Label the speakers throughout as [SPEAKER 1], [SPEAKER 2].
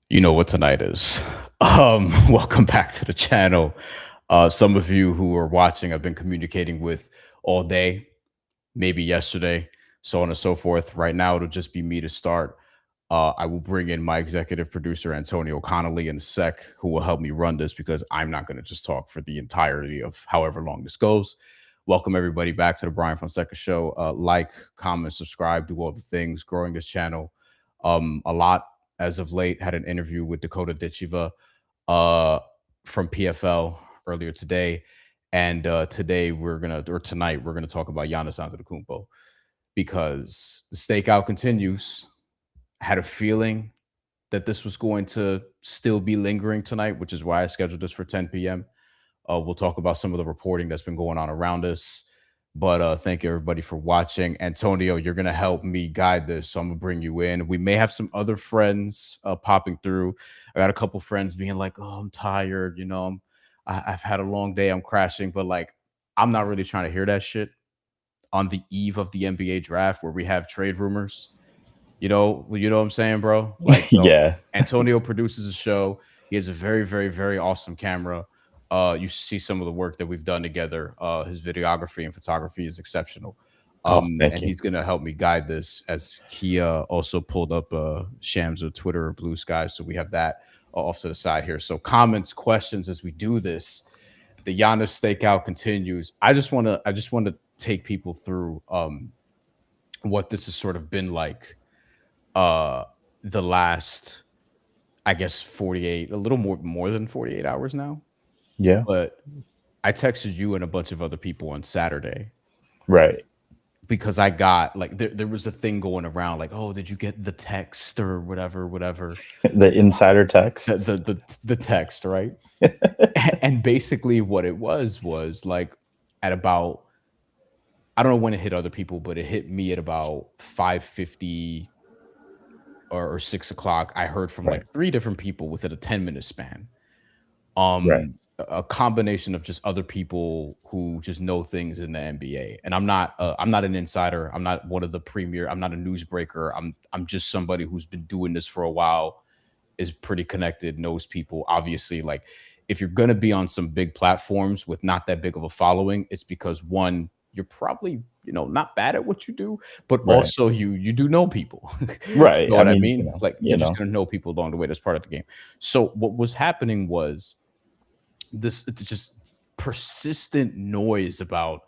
[SPEAKER 1] You know what tonight is. Welcome back to the channel. Some of you who are watching, I've been communicating with all day, maybe yesterday, so on and so forth. Right now, it'll just be me to start. I will bring in my executive producer, Antonio Connolly, in a sec, who will help me run this because I'm not going to just talk for the entirety of however long this goes. Welcome everybody back to the Brian Fonseca Show. Like, comment, subscribe, do all the things. Growing this channel a lot as of late. Had an interview with Dakota Ditchiva uh, from PFL earlier today, and today tonight we're gonna talk about Giannis Antetokounmpo because the stakeout continues. I had a feeling that this was going to still be lingering tonight, which is why I scheduled this for 10 p.m. We'll talk about some of the reporting that's been going on around us. But thank you everybody for watching. Antonio, you're gonna help me guide this, so I'm gonna bring you in. We may have some other friends popping through. I got a couple friends being like, "Oh, I'm tired. I've had a long day. I'm crashing." But like, I'm not really trying to hear that shit on the eve of the NBA draft, where we have trade rumors. You know what I'm saying, bro? Like,
[SPEAKER 2] Yeah.
[SPEAKER 1] Antonio produces a show. He has a very, very, very awesome camera. You see some of the work that we've done together. His videography and photography is exceptional.
[SPEAKER 2] Oh, thank
[SPEAKER 1] And
[SPEAKER 2] you.
[SPEAKER 1] he's gonna help me guide this as he also pulled up Shams of Twitter or Blue Sky. So we have that off to the side here. So comments, questions as we do this. The Giannis stakeout continues. I just want to take people through what this has sort of been like uh the last, I guess, 48, a little more than 48 hours now.
[SPEAKER 2] Yeah.
[SPEAKER 1] But I texted you and a bunch of other people on Saturday
[SPEAKER 2] Right.
[SPEAKER 1] because I got like there was a thing going around like, oh, did you get the text or whatever.
[SPEAKER 2] The insider
[SPEAKER 1] the
[SPEAKER 2] text.
[SPEAKER 1] the the, the text, right? And basically what it was like at about, I don't know when it hit other people, but it hit me at about 5:50 or 6 o'clock. I heard from
[SPEAKER 2] Right.
[SPEAKER 1] like three different people within a 10-minute span.
[SPEAKER 2] Right.
[SPEAKER 1] A combination of just other people who just know things in the NBA. And I'm not an insider. I'm not one of the premier. I'm not a newsbreaker. I'm just somebody who's been doing this for a while, is pretty connected, knows people. Obviously, like, if you're gonna be on some big platforms with not that big of a following, it's because one, you're probably, not bad at what you do, but
[SPEAKER 2] Right.
[SPEAKER 1] also you do know people. You
[SPEAKER 2] Right.
[SPEAKER 1] know
[SPEAKER 2] I
[SPEAKER 1] what I
[SPEAKER 2] mean,
[SPEAKER 1] mean? Like, you're just gonna know people along the way. That's part of the game. So what was happening was this, it's just persistent noise about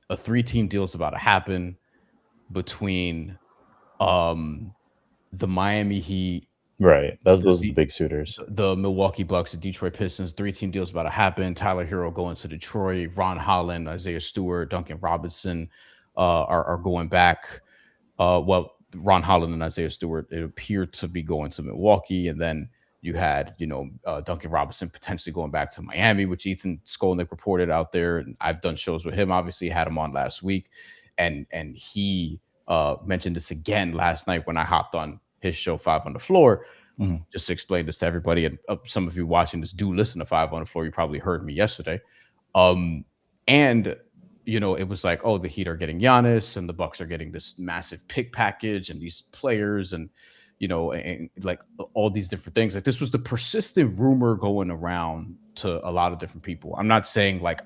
[SPEAKER 1] a three-team deal is about to happen between um the Miami Heat,
[SPEAKER 2] right. Those
[SPEAKER 1] the
[SPEAKER 2] those are the
[SPEAKER 1] the
[SPEAKER 2] big suitors.
[SPEAKER 1] the Milwaukee Bucks, the Detroit Pistons. Three-team deals about to happen. Tyler Hero going to Detroit. Ron Holland, Isaiah Stewart, Duncan Robinson are going back. Well, Ron Holland and Isaiah Stewart, it appeared to be going to Milwaukee, and then you had, Duncan Robinson potentially going back to Miami, which Ethan Skolnick reported out there, and I've done shows with him. Obviously, had him on last week, and he mentioned this again last night when I hopped on his show Five on the Floor.
[SPEAKER 2] Mhm.
[SPEAKER 1] Just to explain this to everybody, and some of you watching this do listen to Five on the Floor. You probably heard me yesterday. Um, and it was like, oh, the Heat are getting Giannis, and the Bucks are getting this massive pick package, and these players, and like all these different things. Like, this was the persistent rumor going around to a lot of different people. I'm not saying like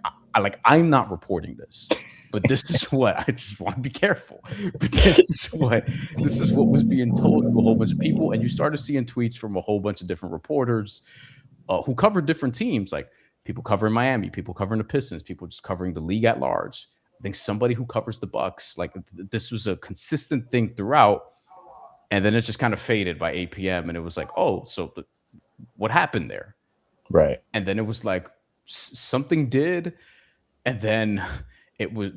[SPEAKER 1] I'm not reporting this, but this is what I just want to be careful. But this is what was being told to a whole bunch of people, and you started seeing tweets from a whole bunch of different reporters who covered different teams, like people covering Miami, people covering the Pistons, people just covering the league at large. I think somebody who covers the Bucks. Like, this was a consistent thing throughout, and then it just kind of faded by 8 p.m. And it was like, oh, so what happened there?
[SPEAKER 2] Right.
[SPEAKER 1] And then it was like something did, and then it was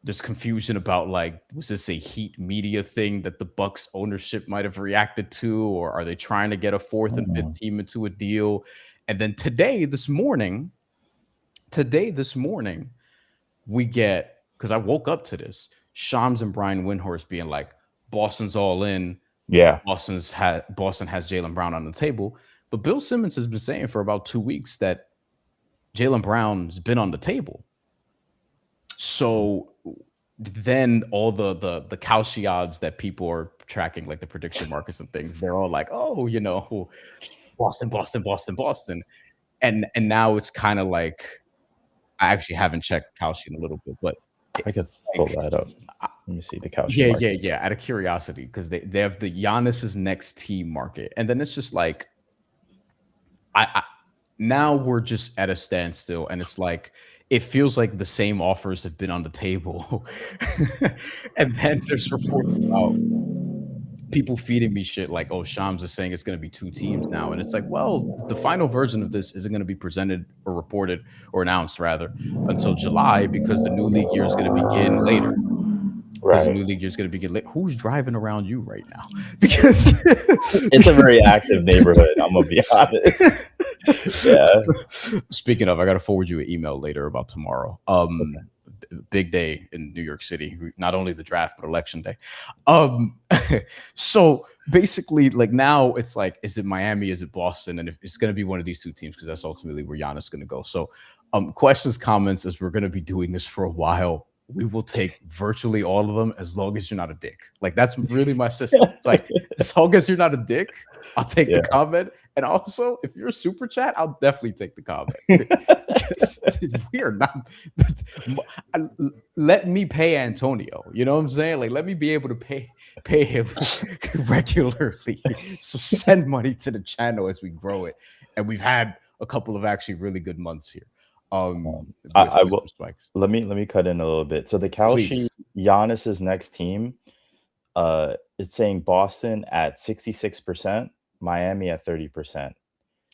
[SPEAKER 1] there's confusion about, like, was this a Heat media thing that the Bucks ownership might have reacted to, or are they trying to get a fourth and fifth
[SPEAKER 2] Mhm.
[SPEAKER 1] team into a deal? And then today this morning, we get, because I woke up to this, Shams and Brian Windhorst being like, Boston's all in.
[SPEAKER 2] Yeah.
[SPEAKER 1] Boston has Jaylen Brown on the table. But Bill Simmons has been saying for about 2 weeks that Jaylen Brown's been on the table. So then all the Kalshi odds that people are tracking like the prediction markets and things, they're all like, oh, you know, Boston, Boston, Boston, Boston. And now it's kind of like, I actually haven't checked Kalshi in a little bit, but
[SPEAKER 2] I could pull that up. Let me see the Kalshi market.
[SPEAKER 1] Yeah. Out of curiosity, because they have the Giannis's next team market, and then it's just like, I now we're just at a standstill, and it's like it feels like the same offers have been on the table, and then there's reports about people feeding me shit like, oh, Shams is saying it's going to be 2 teams now. And it's like, well, the final version of this isn't going to be presented or reported or announced rather until July, because the new league year is going to begin later. Because the new league year is going to begin late. Who's driving around you right now? Because
[SPEAKER 2] it's a very active neighborhood, I'm going to be honest. Yeah.
[SPEAKER 1] Speaking of, I got to forward you an email later about tomorrow. Okay. Big day in New York City, not only the draft but election day. So basically, like, now it's like, is it Miami, is it Boston? And if it's going to be one of these 2 teams, because that's ultimately where Giannis is going to go. So questions, comments, as we're going to be doing this for a while, we will take virtually all of them as long as you're not a dick. Like, that's really my system. It's like, as long as you're not a dick, I'll take the comment. And also, if you're a super chat, I'll definitely take the comment. We are not. Let me pay Antonio. You know what I'm saying? Like, let me be able to pay him regularly. So send money to the channel as we grow it. And we've had a couple of actually really good months here.
[SPEAKER 2] I will. Let me cut in a little bit. So the Kalshi Giannis's next team, it's saying Boston at 66%, Miami at 30%.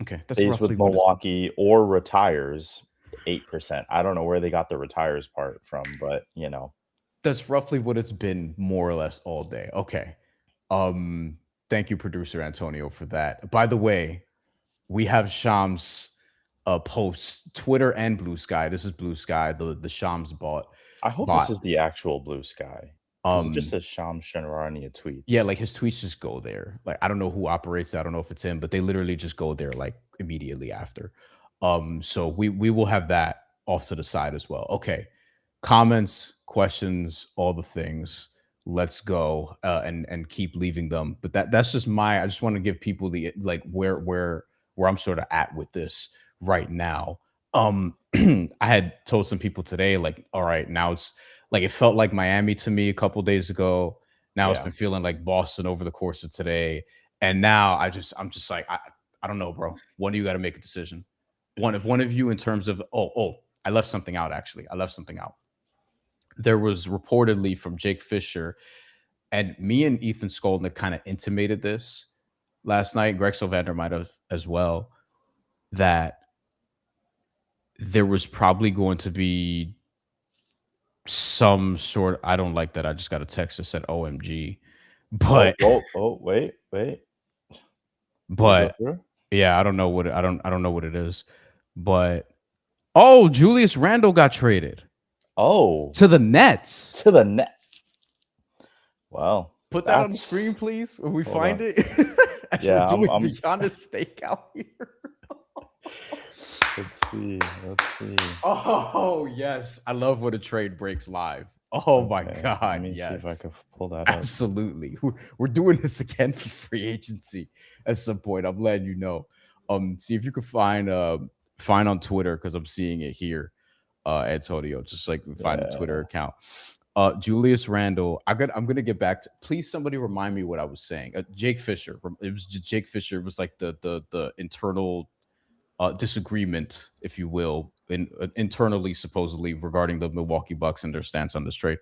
[SPEAKER 1] Okay, that's
[SPEAKER 2] stays with Milwaukee or retires 8%. I don't know where they got the retires part from, but you know,
[SPEAKER 1] that's roughly what it's been more or less all day. Okay. Thank you, producer Antonio, for that. By the way, we have Shams posts, Twitter and BlueSky. This is BlueSky, the Shams bot.
[SPEAKER 2] I hope this is the actual BlueSky. It just says Shams Charania tweets.
[SPEAKER 1] Yeah, like his tweets just go there. Like, I don't know who operates it. I don't know if it's him, but they literally just go there like immediately after. So we will have that off to the side as well. Okay. Comments, questions, all the things. Let's go and keep leaving them. But that's just I just want to give people the like where I'm sort of at with this right now. I had told some people today, like, all right, now it's like, it felt like Miami to me a couple days ago. Now it's been feeling like Boston over the course of today. And now I'm just like, I don't know, bro. One of you got to make a decision. One of you, in terms of, I left something out, actually. I left something out. There was reportedly from Jake Fisher, and me and Ethan Skolnick kind of intimated this last night. Greg Sylvander might have as well, that there was probably going to be some sort. I don't like that. I just got a text that said OMG, but
[SPEAKER 2] wait.
[SPEAKER 1] But yeah, I don't know what it is. But Julius Randle got traded. To the Nets.
[SPEAKER 2] Wow.
[SPEAKER 1] Put that on the screen, please, when we find it.
[SPEAKER 2] Yeah,
[SPEAKER 1] I'm doing the Giannis stakeout here.
[SPEAKER 2] Let's see.
[SPEAKER 1] Oh, yes. I love when a trade breaks live. Oh, my God.
[SPEAKER 2] Let me
[SPEAKER 1] yes.
[SPEAKER 2] see if I can pull that up.
[SPEAKER 1] Absolutely. We're doing this again for free agency at some point. I'm letting you know. See if you can find on Twitter, because I'm seeing it here, Antonio. Just like find a Twitter account. Julius Randle. I'm gonna get back to. Please, somebody remind me what I was saying. Jake Fisher. It was Jake Fisher. Was like the internal disagreement, if you will, internally, supposedly, regarding the Milwaukee Bucks and their stance on this trade.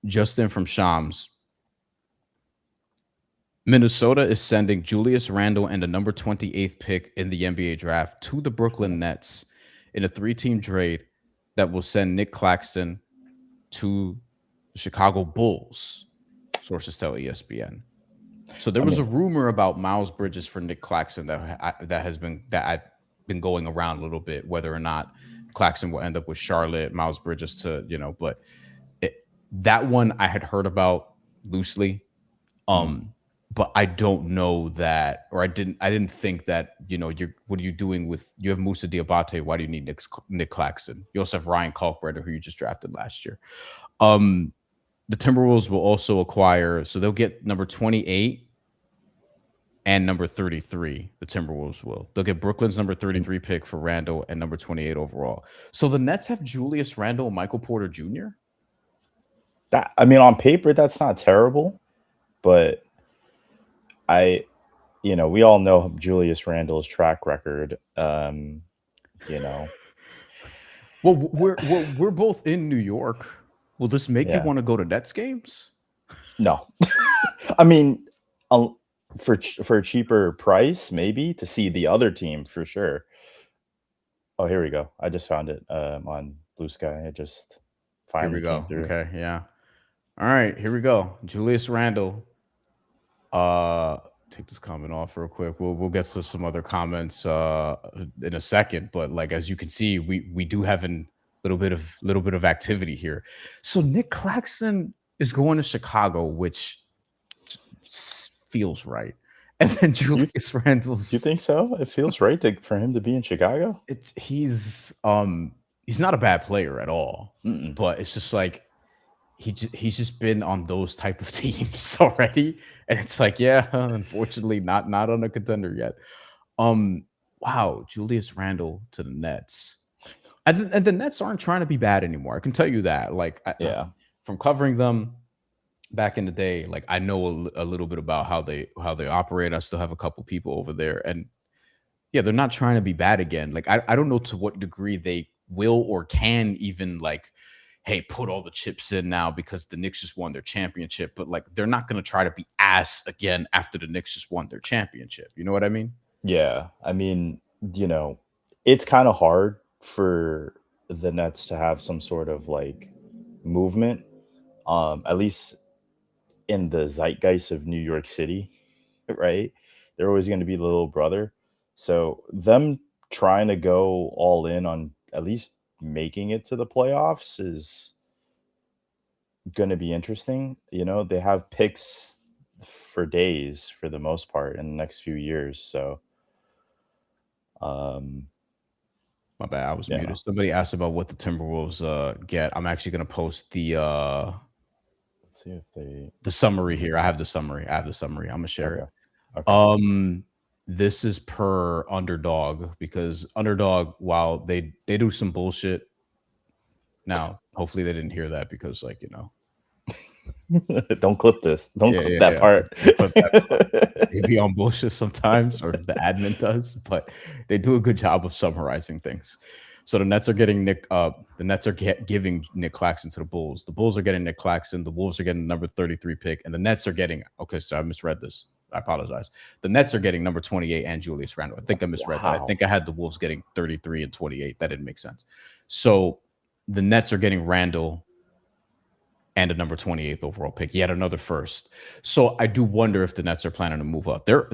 [SPEAKER 1] Justin from Shams. Minnesota is sending Julius Randle and the number 28th pick in the NBA draft to the Brooklyn Nets in a 3-team trade that will send Nick Claxton to the Chicago Bulls, sources tell ESPN. So there was a rumor about Miles Bridges for Nick Claxton that I've been going around a little bit, whether or not Claxton will end up with Charlotte, Miles Bridges to, but that one I had heard about loosely. But I don't know that, or I didn't think that, what are you doing with, you have Moussa Diabate, why do you need Nick Claxton? You also have Ryan Kalkbrenner, who you just drafted last year. the Timberwolves will also acquire, so they'll get number 28 and number 33. The Timberwolves will. They'll get Brooklyn's number 33 pick for Randle and number 28 overall. So the Nets have Julius Randle and Michael Porter Jr.
[SPEAKER 2] That, I mean, on paper, that's not terrible, but we all know Julius Randle's track record. Well,
[SPEAKER 1] we're both in New York. Will this make you want to go to Nets games?
[SPEAKER 2] No. I mean, for a cheaper price, maybe, to see the other team, for sure. Oh, here we go. I just found it on BlueSky. I just finally came through.
[SPEAKER 1] Okay, yeah. All right, here we go. Julius Randle. Take this comment off real quick. We'll get to some other comments in a second, but like as you can see, we do have a little bit of activity here. So Nick Claxton is going to Chicago, which feels right. And then Julius Randle's.
[SPEAKER 2] You think so? It feels right for him to be in Chicago?
[SPEAKER 1] He's not a bad player at all, but it's just like he's just been on those type of teams already, and it's like, yeah, unfortunately, not on a contender yet. Wow, Julius Randle to the Nets, and the Nets aren't trying to be bad anymore. I can tell you that. Like, from covering them back in the day, like I know a little bit about how they operate. I still have a couple people over there, and yeah, they're not trying to be bad again. Like I don't know to what degree they will or can even like, hey, put all the chips in now because the Knicks just won their championship. But like, they're not going to try to be ass again after the Knicks just won their championship. You know what I mean?
[SPEAKER 2] Yeah. I mean, it's kind of hard for the Nets to have some sort of like movement, at least in the zeitgeist of New York City, right? They're always going to be the little brother. So them trying to go all in on at least making it to the playoffs is going to be interesting. They have picks for days for the most part in the next few years. So,
[SPEAKER 1] my bad, I was muted. Somebody asked about what the Timberwolves get. I'm actually going to post the
[SPEAKER 2] let's see if
[SPEAKER 1] the summary here. I have the summary. I'm going to share it. Okay. This is per Underdog, because Underdog, while they do some bullshit. Now, hopefully they didn't hear that, because
[SPEAKER 2] don't clip this. Don't clip that part.
[SPEAKER 1] They be on bullshit sometimes, or the admin does, but they do a good job of summarizing things. So the Nets are getting giving Nick Claxton to the Bulls. The Bulls are getting Nick Claxton. The Wolves are getting the number 33 pick, and the Nets are getting. Okay, so I misread this. I apologize. The Nets are getting number 28 and Julius Randle. I think I misread that. I think I had the Wolves getting 33 and 28. That didn't make sense. So the Nets are getting Randle and a number 28th overall pick, yet another first. So I do wonder if the Nets are planning to move up. There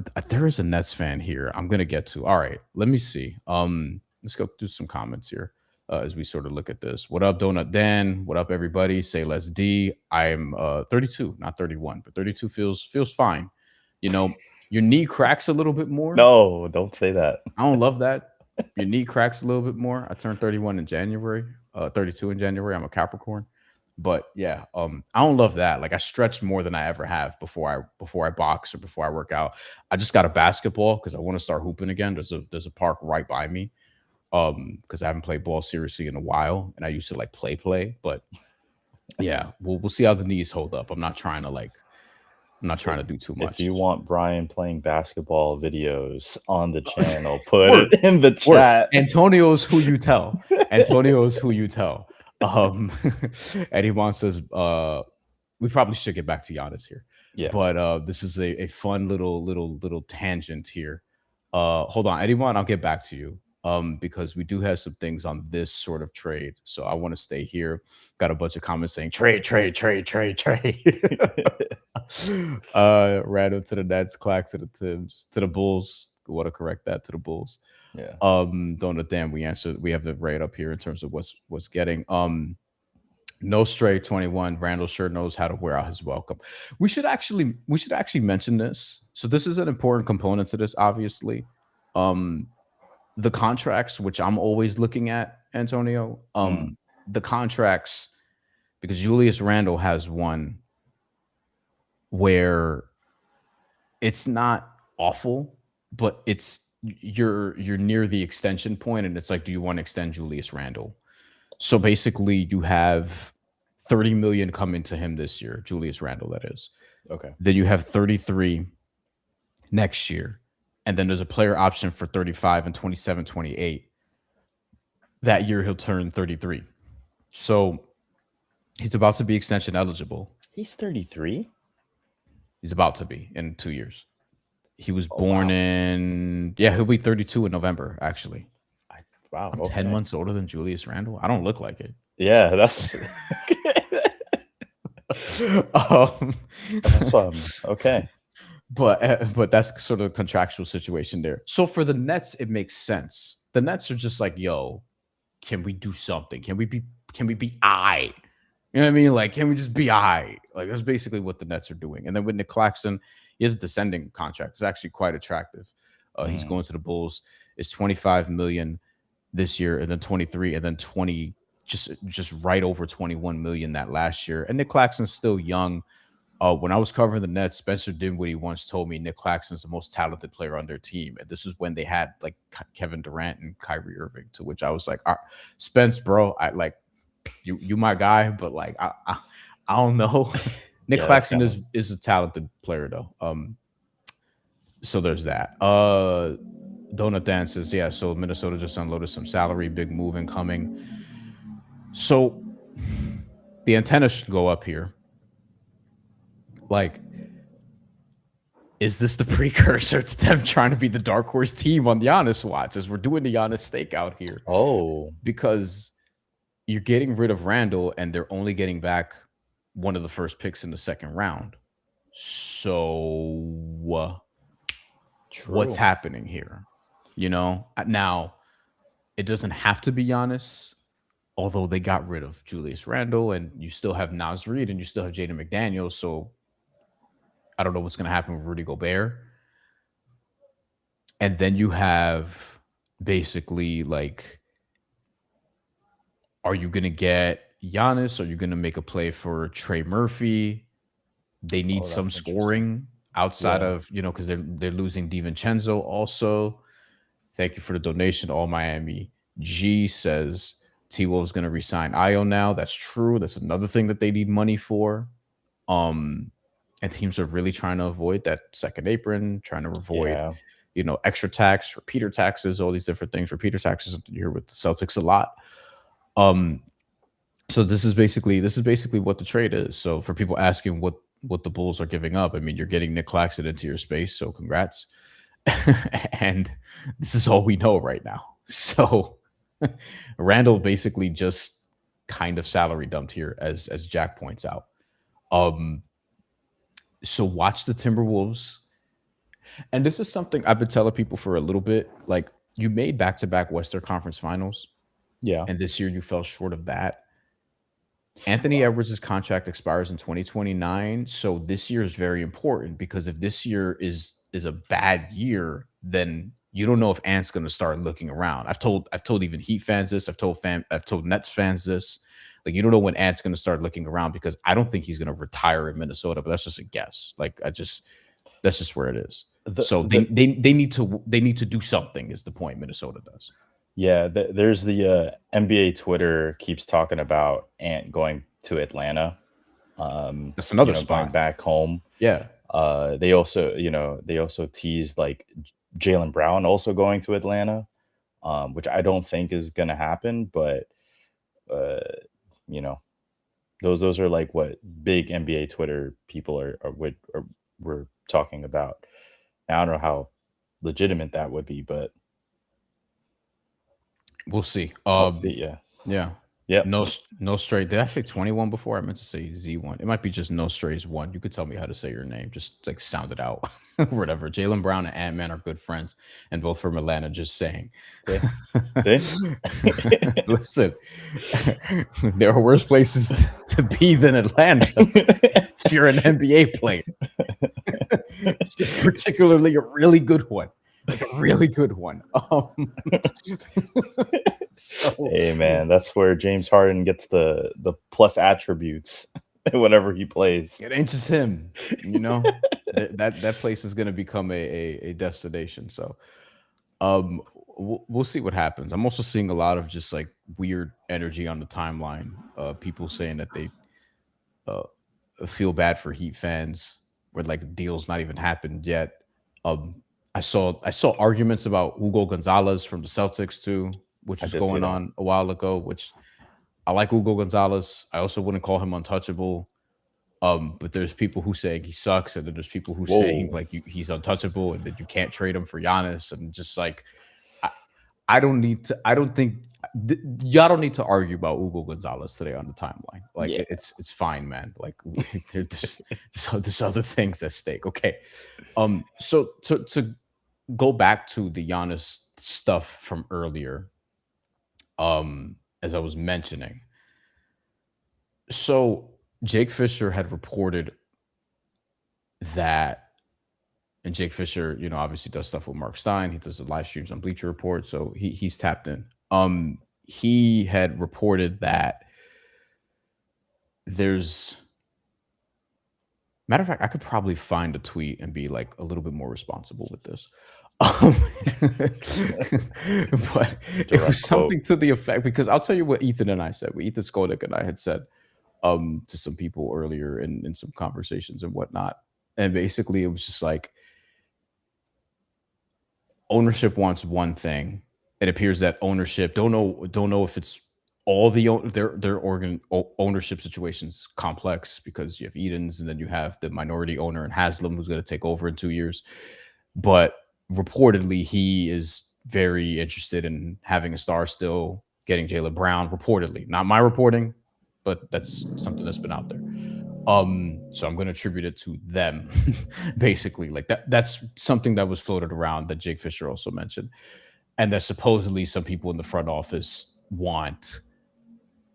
[SPEAKER 1] is a Nets fan here I'm going to get to. All right, let me see. Let's go do some comments here as we sort of look at this. What up, Donut Dan? What up, everybody? Say less D. I'm 32, not 31, but 32 feels fine. Your knee cracks a little bit more.
[SPEAKER 2] No, don't say that.
[SPEAKER 1] I don't love that. Your knee cracks a little bit more. I turned 31 in January, 32 in January. I'm a Capricorn. But yeah, I don't love that. Like, I stretch more than I ever have before I box or before I work out. I just got a basketball because I want to start hooping again. There's a park right by me. Because I haven't played ball seriously in a while, and I used to like play. But yeah, we'll see how the knees hold up. I'm not trying to do too much.
[SPEAKER 2] If you want Brian playing basketball videos on the channel, put it in the chat.
[SPEAKER 1] Antonio's who you tell. Eddie Juan says we probably should get back to Giannis here.
[SPEAKER 2] Yeah.
[SPEAKER 1] But this is a fun little tangent here. Hold on, Eddie Juan, I'll get back to you. Because we do have some things on this sort of trade. So I want to stay here. Got a bunch of comments saying trade. Randle to the Nets, Claxton to the Bulls. Want to correct that to the Bulls.
[SPEAKER 2] Yeah.
[SPEAKER 1] Don't damn. We have it right up here in terms of what's getting. No Stray 21. Randle sure knows how to wear out his welcome. We should actually mention this. So this is an important component to this, obviously. The contracts, which I'm always looking at, Antonio, the contracts, because Julius Randle has one where it's not awful, but you're near the extension point, and it's like, do you want to extend Julius Randle? So basically, you have $30 million coming to him this year, Julius Randle, that is.
[SPEAKER 2] Okay.
[SPEAKER 1] Then you have 33 next year, and then there's a player option for 35 and 27, 28. That year he'll turn 33. So he's about to be extension eligible.
[SPEAKER 2] He's 33?
[SPEAKER 1] He's about to be in 2 years. He was born in, he'll be 32 in November, actually.
[SPEAKER 2] Wow.
[SPEAKER 1] I'm 10 months older than Julius Randle. I don't look like it.
[SPEAKER 2] Yeah, that's that's okay.
[SPEAKER 1] But that's sort of a contractual situation there. So for the Nets, it makes sense. The Nets are just like, yo, can we do something? Can we be I? You know what I mean? Like, can we just be I? Like, that's basically what the Nets are doing. And then with Nick Claxton, he has a descending contract. It's actually quite attractive. He's going to the Bulls. It's $25 million this year, and then 23, and then 20, just right over 21 million that last year. And Nick Claxton's still young. When I was covering the Nets, Spencer Dinwiddie once told me Nick Claxton's the most talented player on their team. And this was when they had like Kevin Durant and Kyrie Irving, to which I was like, Spence, bro, I like you my guy, but like I don't know. Nick Claxton is a talented player though. So there's that. Donut Dan says, yeah, so Minnesota just unloaded some salary, big move incoming. So the antenna should go up here. Like, is this the precursor to them trying to be the dark horse team on the Giannis watch as we're doing the Giannis stakeout here?
[SPEAKER 2] Oh,
[SPEAKER 1] because you're getting rid of Randle and they're only getting back one of the first picks in the second round. So what's happening here? You know, now it doesn't have to be Giannis, although they got rid of Julius Randle and you still have Naz Reid and you still have Jaden McDaniels. So I don't know what's going to happen with Rudy Gobert. And then you have basically like, are you going to get Giannis? Are you going to make a play for Trey Murphy? They need some scoring outside of, you know, because they're losing DiVincenzo also. Thank you for the donation. All Miami G says T-Wolves going to resign Io now. That's true. That's another thing that they need money for. And teams are really trying to avoid that second apron, trying to avoid, you know, extra tax, repeater taxes, all these different things. Repeater taxes here with the Celtics a lot. So this is basically what the trade is. So for people asking what the Bulls are giving up, I mean, you're getting Nick Claxton into your space, so congrats. And this is all we know right now. So Randle basically just kind of salary dumped here, as Jack points out. So watch the Timberwolves. And this is something I've been telling people for a little bit. Like, you made back-to-back Western Conference Finals.
[SPEAKER 2] Yeah.
[SPEAKER 1] And this year you fell short of that. Anthony Edwards' contract expires in 2029. So this year is very important, because if this year is a bad year, then you don't know if Ant's going to start looking around. I've told even Heat fans this. I've told Nets fans this. Like, you don't know when Ant's going to start looking around, because I don't think he's going to retire in Minnesota, but that's just a guess. Like, that's just where it is. They need to do something, is the point. Minnesota does.
[SPEAKER 2] Yeah, there's the NBA Twitter keeps talking about Ant going to Atlanta.
[SPEAKER 1] That's another spot.
[SPEAKER 2] Going back home.
[SPEAKER 1] Yeah.
[SPEAKER 2] They also teased like Jaylen Brown also going to Atlanta, which I don't think is going to happen. But you know, those are like what big NBA Twitter people were talking about. Now, I don't know how legitimate that would be, but
[SPEAKER 1] we'll see.
[SPEAKER 2] Yeah.
[SPEAKER 1] No straight. Did I say 21 before? I meant to say Z1. It might be just No Strays 1. You could tell me how to say your name. Just like sound it out. Whatever. Jaylen Brown and Ant-Man are good friends, and both from Atlanta. Just saying.
[SPEAKER 2] See?
[SPEAKER 1] Listen, there are worse places to be than Atlanta if you're an NBA player. Particularly a really good one. like a really good one.
[SPEAKER 2] So, hey man, that's where James Harden gets the plus attributes whenever he plays.
[SPEAKER 1] It ain't just him, you know. that place is going to become a destination. So, we'll see what happens. I'm also seeing a lot of just like weird energy on the timeline. People saying that they feel bad for Heat fans, where like the deal's not even happened yet. I saw arguments about Hugo Gonzalez from the Celtics too, which was going on a while ago. Which I like Hugo Gonzalez. I also wouldn't call him untouchable. But there's people who say he sucks, and then there's people who say like he's untouchable, and that you can't trade him for Giannis, and just like I don't think y'all don't need to argue about Hugo Gonzalez today on the timeline. Like it's fine, man. Like there's other things at stake. Okay. So to go back to the Giannis stuff from earlier, as I was mentioning. So Jake Fisher had reported that, and Jake Fisher, you know, obviously does stuff with Mark Stein. He does the live streams on Bleacher Report, so he's tapped in. He had reported that there's, matter of fact, I could probably find a tweet and be like a little bit more responsible with this. But it was something to the effect, because I'll tell you what Ethan and I said, what Ethan Skodik and I had said to some people earlier in some conversations and whatnot. And basically it was just like, ownership wants one thing. It appears that ownership don't know if it's all their ownership situations complex, because you have Edens and then you have the minority owner in Haslam who's going to take over in 2 years. But reportedly, he is very interested in having a star still, getting Jaylen Brown. Reportedly, not my reporting, but that's something that's been out there. So I'm going to attribute it to them, basically. Like that's something that was floated around that Jake Fisher also mentioned, and that supposedly some people in the front office want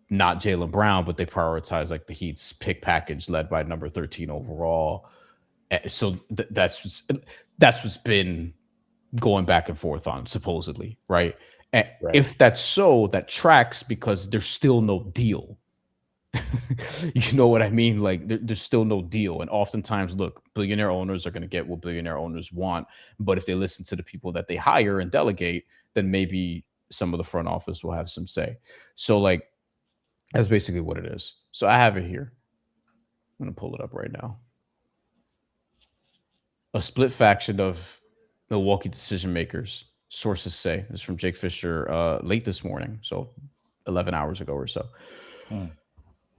[SPEAKER 1] not Jaylen Brown, but they prioritize like the Heat's pick package led by number 13 overall. So that's what's been going back and forth on, supposedly, right? And if that's so, that tracks, because there's still no deal. You know what I mean? Like there's still no deal. And oftentimes, look, billionaire owners are going to get what billionaire owners want. But if they listen to the people that they hire and delegate, then maybe some of the front office will have some say. So like, that's basically what it is. So I have it here. I'm going to pull it up right now. A split faction of Milwaukee decision makers, sources say, this is from Jake Fisher late this morning, so 11 hours ago or so.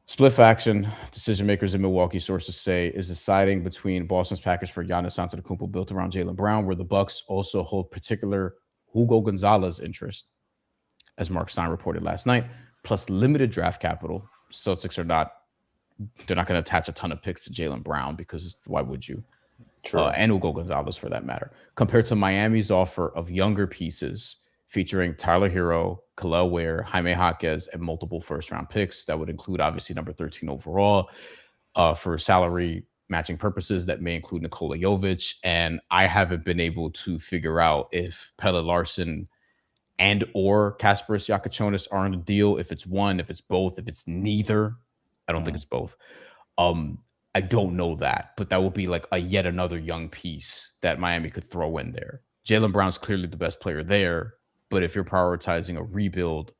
[SPEAKER 1] Split faction, decision makers in Milwaukee, sources say, is deciding between Boston's package for Giannis Antetokounmpo built around Jaylen Brown, where the Bucks also hold particular Hugo Gonzalez interest, as Mark Stein reported last night, plus limited draft capital. Celtics they're not going to attach a ton of picks to Jaylen Brown, because why would you? And Hugo Gonzalez for that matter, compared to Miami's offer of younger pieces featuring Tyler Herro, Kel'el Ware, Jaime Jaquez, and multiple first-round picks. That would include, obviously, number 13 overall for salary matching purposes. That may include Nikola Jovic. And I haven't been able to figure out if Pelle Larsson and or Kasparas Jakucionis are on a deal, if it's one, if it's both, if it's neither. I don't think it's both. I don't know that, but that will be like a yet another young piece that Miami could throw in there. Jaylen Brown's clearly the best player there, but if you're prioritizing a rebuild,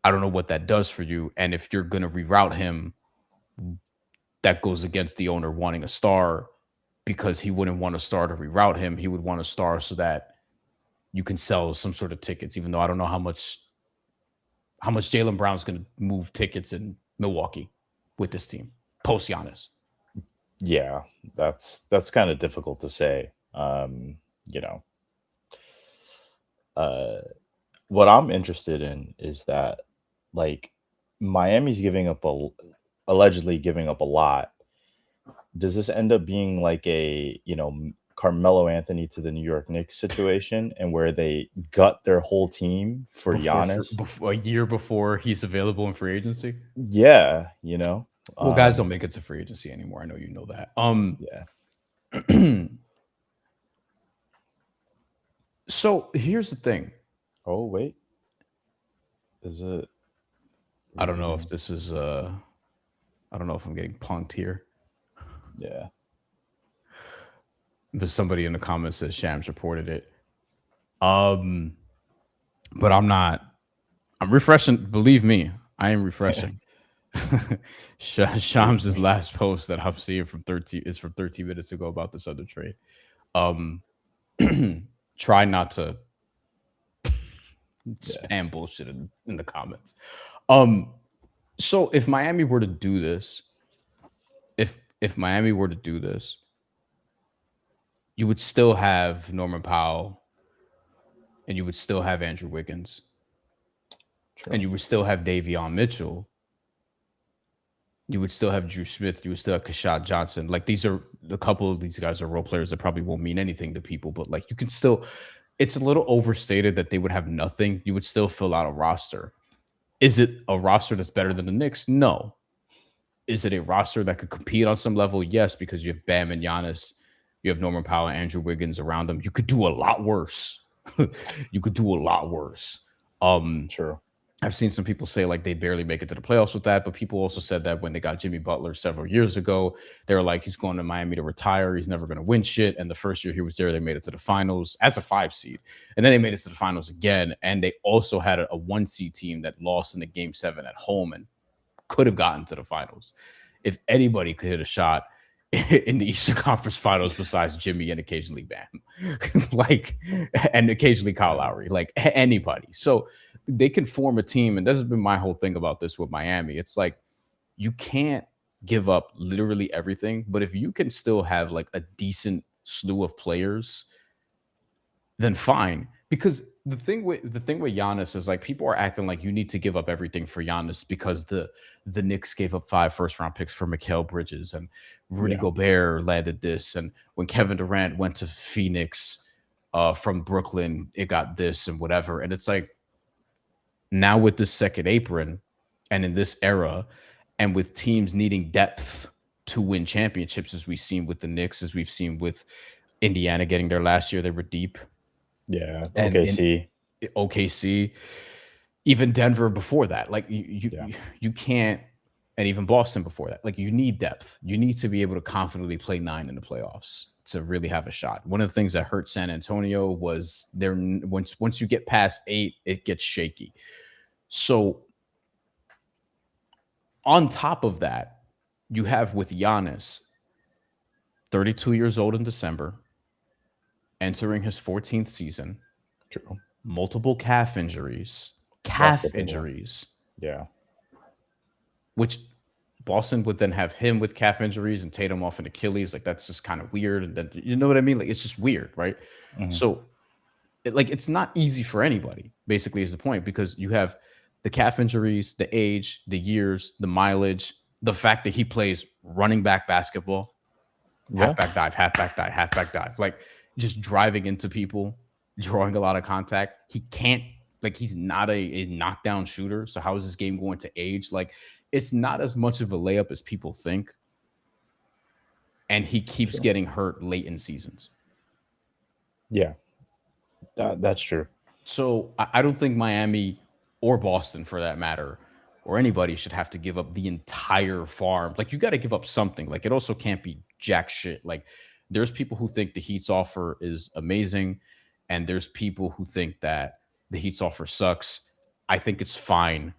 [SPEAKER 1] I don't know what that does for you. And if you're going to reroute him, that goes against the owner wanting a star, because he wouldn't want a star to reroute him. He would want a star so that you can sell some sort of tickets, even though I don't know how much Jaylen Brown's going to move tickets in Milwaukee with this team post Giannis.
[SPEAKER 2] Yeah, that's kind of difficult to say. What I'm interested in is that, like, Miami's allegedly giving up a lot. Does this end up being like a, Carmelo Anthony to the New York Knicks situation, and where they gut their whole team for Giannis
[SPEAKER 1] a year before he's available in free agency?
[SPEAKER 2] Yeah,
[SPEAKER 1] Well, guys don't make it to free agency anymore. I know you know that.
[SPEAKER 2] Yeah.
[SPEAKER 1] So here's the thing.
[SPEAKER 2] Oh, wait. Is it?
[SPEAKER 1] I don't know if this is I don't know if I'm getting punked here.
[SPEAKER 2] Yeah.
[SPEAKER 1] But somebody in the comments says Shams reported it. But I'm not. I'm refreshing. Believe me, I am refreshing. Shams' last post that I'm seeing from 13 minutes ago about this other trade. Try not to spam bullshit in the comments. So if Miami were to do this, if Miami were to do this, you would still have Norman Powell and you would still have Andrew Wiggins. True. And you would still have Davion Mitchell. You would still have Drew Smith. You would still have Kashad Johnson. Like, these are a couple of these guys are role players that probably won't mean anything to people, but like, you can still, it's a little overstated that they would have nothing. You would still fill out a roster. Is it a roster that's better than the Knicks? No. Is it a roster that could compete on some level? Yes, because you have Bam and Giannis. You have Norman Powell and Andrew Wiggins around them. You could do a lot worse. You could do a lot worse.
[SPEAKER 2] Sure.
[SPEAKER 1] I've seen some people say like they barely make it to the playoffs with that, but people also said that when they got Jimmy Butler several years ago, they were like, he's going to Miami to retire. He's never going to win shit. And the first year he was there, they made it to the finals as a 5 seed. And then they made it to the finals again. And they also had a 1 seed team that lost in the game 7 at home and could have gotten to the finals. If anybody could hit a shot in the Eastern Conference Finals besides Jimmy and occasionally Bam, like, and occasionally Kyle Lowry, like anybody. So they can form a team. And this has been my whole thing about this with Miami. It's like, you can't give up literally everything, but if you can still have like a decent slew of players, then fine. Because the thing with Giannis is like, people are acting like you need to give up everything for Giannis because the Knicks gave up 5 first-round picks for Mikal Bridges and Rudy Gobert landed this, and when Kevin Durant went to Phoenix from Brooklyn, it got this and whatever. And it's like, now with this second apron and in this era, and with teams needing depth to win championships, as we've seen with the Knicks, as we've seen with Indiana getting there last year, they were deep.
[SPEAKER 2] Yeah, OKC,
[SPEAKER 1] even Denver before that. Like, you can't, and even Boston before that. Like, you need depth. You need to be able to confidently play 9 in the playoffs to really have a shot. One of the things that hurt San Antonio was there, once you get past 8, it gets shaky. So on top of that, you have with Giannis, 32 years old in December, entering his 14th season.
[SPEAKER 2] True.
[SPEAKER 1] Multiple calf injuries.
[SPEAKER 2] Yeah.
[SPEAKER 1] Which Boston would then have him with calf injuries and Tatum off an Achilles. Like, that's just kind of weird. And then, you know what I mean? Like, it's just weird, right? Mm-hmm. So, it's not easy for anybody, basically, is the point, because you have the calf injuries, the age, the years, the mileage, the fact that he plays running back basketball, halfback dive, halfback dive, halfback dive, like just driving into people, drawing a lot of contact. He can't, like, he's not a knockdown shooter. So how is this game going to age? Like, it's not as much of a layup as people think. And he keeps getting hurt late in seasons.
[SPEAKER 2] Yeah, that's true.
[SPEAKER 1] So I don't think Miami or Boston, for that matter, or anybody should have to give up the entire farm. Like, you got to give up something. Like, it also can't be jack shit. Like, there's people who think the Heat's offer is amazing, and there's people who think that the Heat's offer sucks. I think it's fine.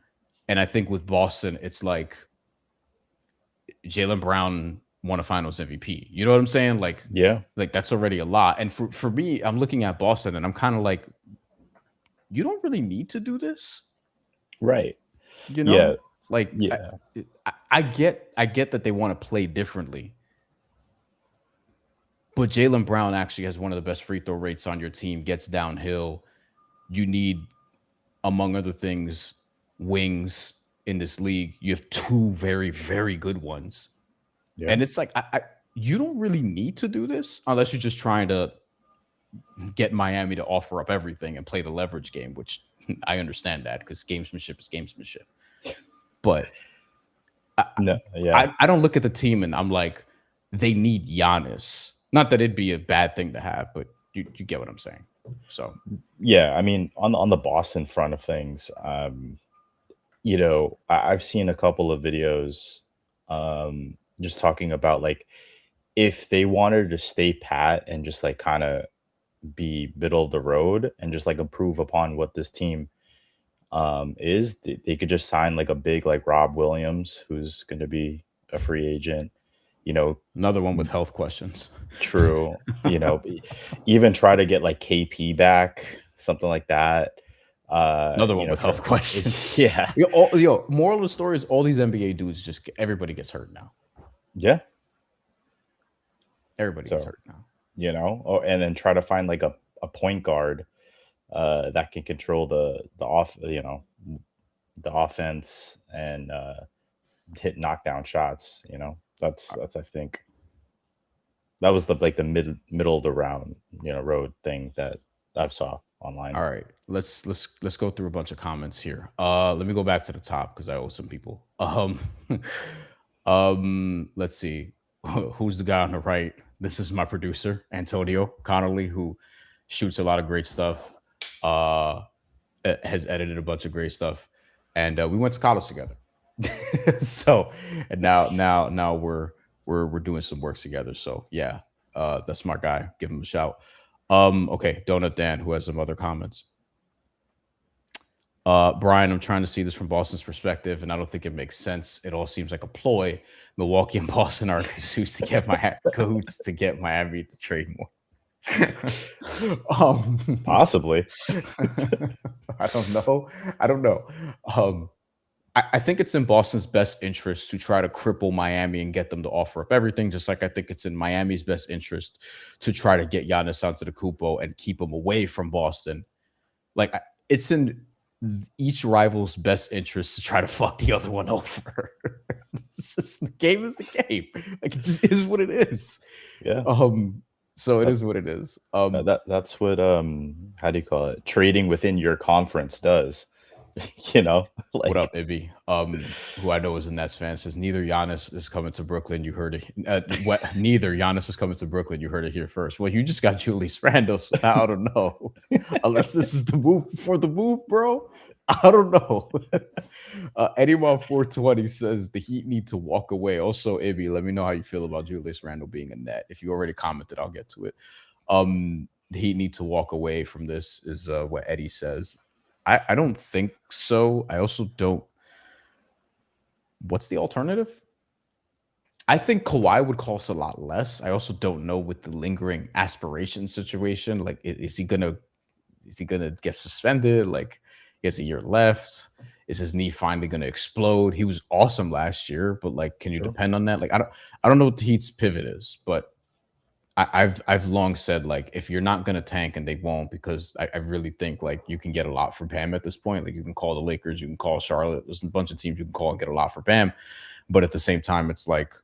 [SPEAKER 1] And I think with Boston, it's like Jaylen Brown won a finals MVP. You know what I'm saying? Like,
[SPEAKER 2] yeah,
[SPEAKER 1] like that's already a lot. And for me, I'm looking at Boston and I'm kind of like, you don't really need to do this.
[SPEAKER 2] Right.
[SPEAKER 1] You know, I get that they want to play differently. But Jaylen Brown actually has one of the best free throw rates on your team, gets downhill. You need, among other things, wings in this league. You have 2 very, very good ones. Yeah. And it's like, you don't really need to do this unless you're just trying to get Miami to offer up everything and play the leverage game, which I understand that because gamesmanship is gamesmanship. But I don't look at the team and I'm like, they need Giannis. Not that it'd be a bad thing to have, but you get what I'm saying. So
[SPEAKER 2] yeah, I mean, on the Boston front of things, you know, I've seen a couple of videos, just talking about like if they wanted to stay pat and just like kind of be middle of the road and just like improve upon what this team is, they could just sign like a big like Rob Williams, who's going to be a free agent. You know,
[SPEAKER 1] another one with health questions.
[SPEAKER 2] True. You know, even try to get like KP back, something like that.
[SPEAKER 1] Another one with health questions.
[SPEAKER 2] Yeah.
[SPEAKER 1] Moral of the story is all these NBA dudes just everybody gets hurt now.
[SPEAKER 2] Yeah.
[SPEAKER 1] Everybody gets hurt now.
[SPEAKER 2] You know, and then try to find like a point guard that can control the offense and hit knockdown shots. You know, that's I think that was the middle of the round, you know, road thing that I saw online.
[SPEAKER 1] All right, let's go through a bunch of comments here. Let me go back to the top because I owe some people. Let's see. Who's the guy on the right? This is my producer, Antonio Connolly, who shoots a lot of great stuff. Has edited a bunch of great stuff, and we went to college together. So, and now we're doing some work together. So yeah, that's my guy. Give him a shout. Okay, Donut Dan, who has some other comments. Brian, I'm trying to see this from Boston's perspective, and I don't think it makes sense. It all seems like a ploy. Milwaukee and Boston are cahoots to get Miami to trade more.
[SPEAKER 2] Possibly.
[SPEAKER 1] I don't know. I think it's in Boston's best interest to try to cripple Miami and get them to offer up everything, just like I think it's in Miami's best interest to try to get Giannis Antetokounmpo and keep him away from Boston. Like, it's in each rival's best interest to try to fuck the other one over. It's just, the game is the game. Like, it just is what it is.
[SPEAKER 2] Yeah.
[SPEAKER 1] So it is what it is.
[SPEAKER 2] That's what how do you call it? Trading within your conference does. You know,
[SPEAKER 1] like, what up, Ibby? Who I know is a Nets fan, says neither Giannis is coming to Brooklyn. You heard it. Neither Giannis is coming to Brooklyn. You heard it here first. Well, you just got Julius Randle, so I don't know. Unless this is the move for the move, bro. I don't know. Anyone 420 says the Heat need to walk away. Also, Ibby, let me know how you feel about Julius Randle being a net. If you already commented, I'll get to it. The Heat need to walk away from this is what Eddie says. I don't think so. I also don't. What's the alternative? I think Kawhi would cost a lot less. I also don't know with the lingering aspiration situation. Like, is he gonna get suspended? Like, he has a year left. Is his knee finally gonna explode? He was awesome last year, but like, can you depend on that? Like, I don't know what the Heat's pivot is, but I've long said, like, if you're not gonna tank, and they won't, because I really think like you can get a lot for Bam at this point. Like, you can call the Lakers, you can call Charlotte. There's a bunch of teams you can call and get a lot for Bam, but at the same time, it's like,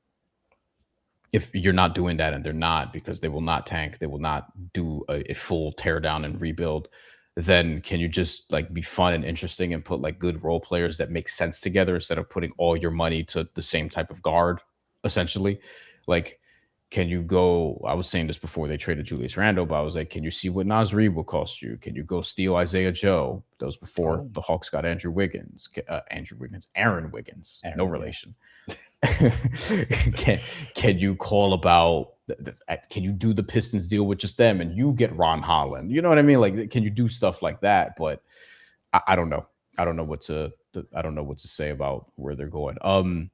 [SPEAKER 1] if you're not doing that, and they're not, because they will not tank, they will not do a full tear down and rebuild, then can you just like be fun and interesting and put like good role players that make sense together instead of putting all your money to the same type of guard, essentially? Like, can you go? I was saying this before they traded Julius Randle, but I was like, can you see what Naz Reid will cost you? Can you go steal Isaiah Joe? That was before the Hawks got Aaron Wiggins. No relation. Can you call about? Can you do the Pistons deal with just them and you get Ron Holland? You know what I mean? Like, can you do stuff like that? But I don't know. I don't know what to say about where they're going.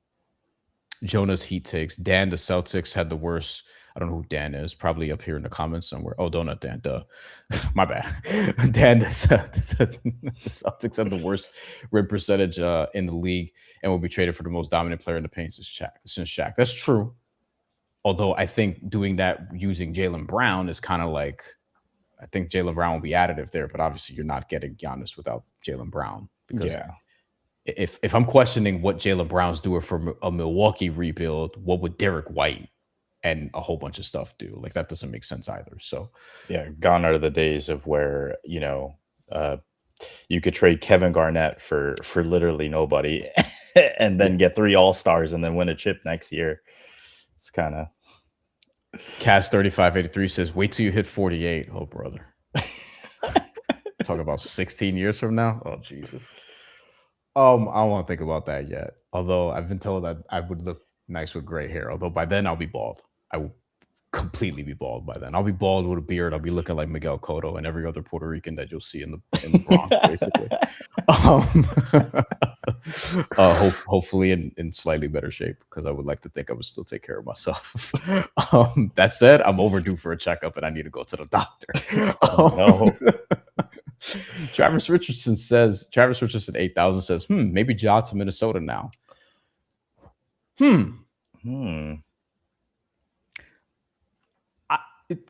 [SPEAKER 1] Jonah's Heat takes. Dan, the Celtics had the worst. I don't know who Dan is. Probably up here in the comments somewhere. Oh, Donut Dan. Duh. My bad. Dan, the Celtics had the worst rim percentage in the league and will be traded for the most dominant player in the paint since Shaq. That's true. Although I think doing that using Jaylen Brown is kind of like, I think Jaylen Brown will be additive there, but obviously you're not getting Giannis without Jaylen Brown. Because if I'm questioning what Jaylen Brown's doing for a Milwaukee rebuild, what would Derek White and a whole bunch of stuff do? Like, that doesn't make sense either. So
[SPEAKER 2] yeah, gone are the days of where, you know, you could trade Kevin Garnett for literally nobody and then get 3 All-Stars and then win a chip next year. It's kind of.
[SPEAKER 1] Cass 3583 says, wait till you hit 48. Oh, brother. talking about 16 years from now. Oh Jesus. I don't want to think about that yet. Although I've been told that I would look nice with gray hair. Although by then I'll be bald. I will completely be bald by then. I'll be bald with a beard. I'll be looking like Miguel Cotto and every other Puerto Rican that you'll see in the Bronx, basically. Hopefully in slightly better shape, because I would like to think I would still take care of myself. That said, I'm overdue for a checkup and I need to go to the doctor.
[SPEAKER 2] No.
[SPEAKER 1] Travis Richardson 8000 says, maybe Ja to Minnesota now.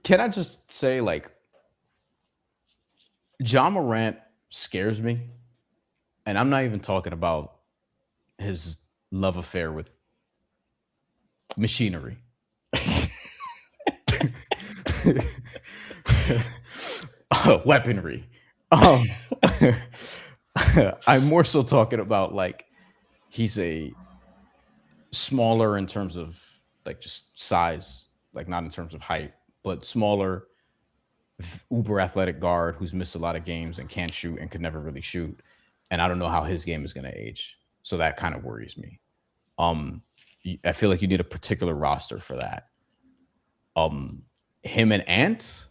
[SPEAKER 1] Can I just say, like, Ja Morant scares me, and I'm not even talking about his love affair with machinery. Weaponry. I'm more so talking about, like, he's a smaller in terms of, like, just size, like, not in terms of height, but smaller, uber athletic guard who's missed a lot of games and can't shoot and could never really shoot. And I don't know how his game is going to age. So that kind of worries me. I feel like you need a particular roster for that. Him and Ant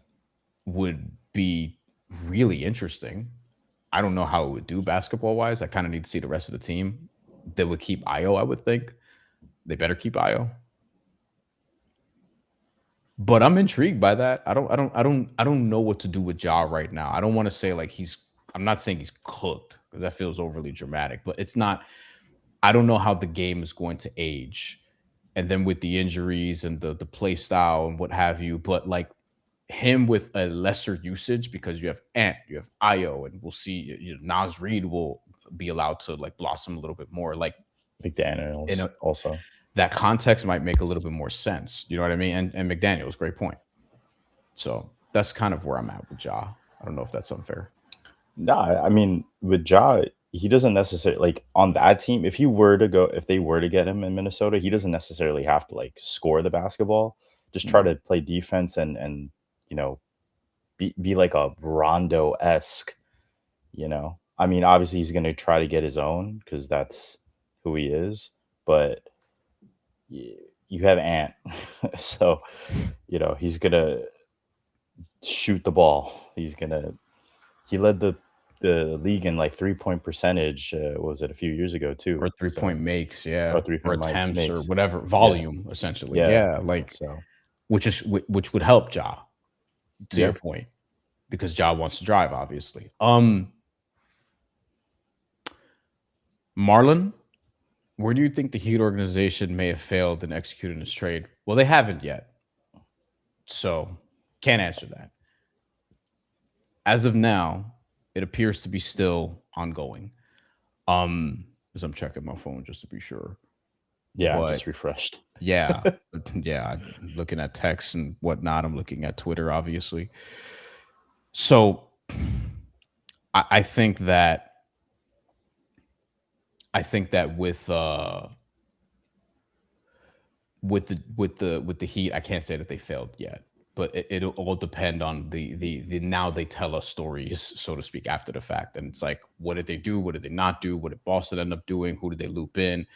[SPEAKER 1] would be really interesting. I don't know how it would do basketball wise. I kind of need to see the rest of the team. They would keep Io, I would think. They better keep Io. But I'm intrigued by that. I don't know what to do with Ja right now. I don't want to say like I'm not saying he's cooked, because that feels overly dramatic, but it's not. I don't know how the game is going to age. And then with the injuries and the play style and what have you, but like him with a lesser usage, because you have Ant, you have Io, and we'll see, Naz Reid will be allowed to like blossom a little bit more. Like
[SPEAKER 2] McDaniels also.
[SPEAKER 1] That context might make a little bit more sense. You know what I mean? And McDaniels, great point. So that's kind of where I'm at with Ja. I don't know if that's unfair.
[SPEAKER 2] No, I mean, with Ja, he doesn't necessarily, like, on that team, if they were to get him in Minnesota, he doesn't necessarily have to like score the basketball. Just try to play defense and be like a Rondo-esque, I mean, obviously he's going to try to get his own because that's who he is, but you have Ant. So, he's going to shoot the ball. He led the league in like 3-point percentage. Was it a few years ago too?
[SPEAKER 1] Or 3-point makes, yeah.
[SPEAKER 2] Or 3-point
[SPEAKER 1] attempts
[SPEAKER 2] makes.
[SPEAKER 1] or whatever, volume, essentially. Yeah. Like,
[SPEAKER 2] so,
[SPEAKER 1] which would help Ja, to your point, because Ja wants to drive, obviously. Marlon, where do you think the Heat organization may have failed in executing this trade? Well, they haven't yet, so can't answer that. As of now, it appears to be still ongoing. As I'm checking my phone just to be sure.
[SPEAKER 2] Yeah, I just refreshed.
[SPEAKER 1] Yeah, I'm looking at texts and whatnot. I'm looking at Twitter, obviously. So I think that with the Heat, I can't say that they failed yet, but it'll all depend on the now they tell us stories, so to speak, after the fact. And it's like, what did they do? What did they not do? What did Boston end up doing? Who did they loop in?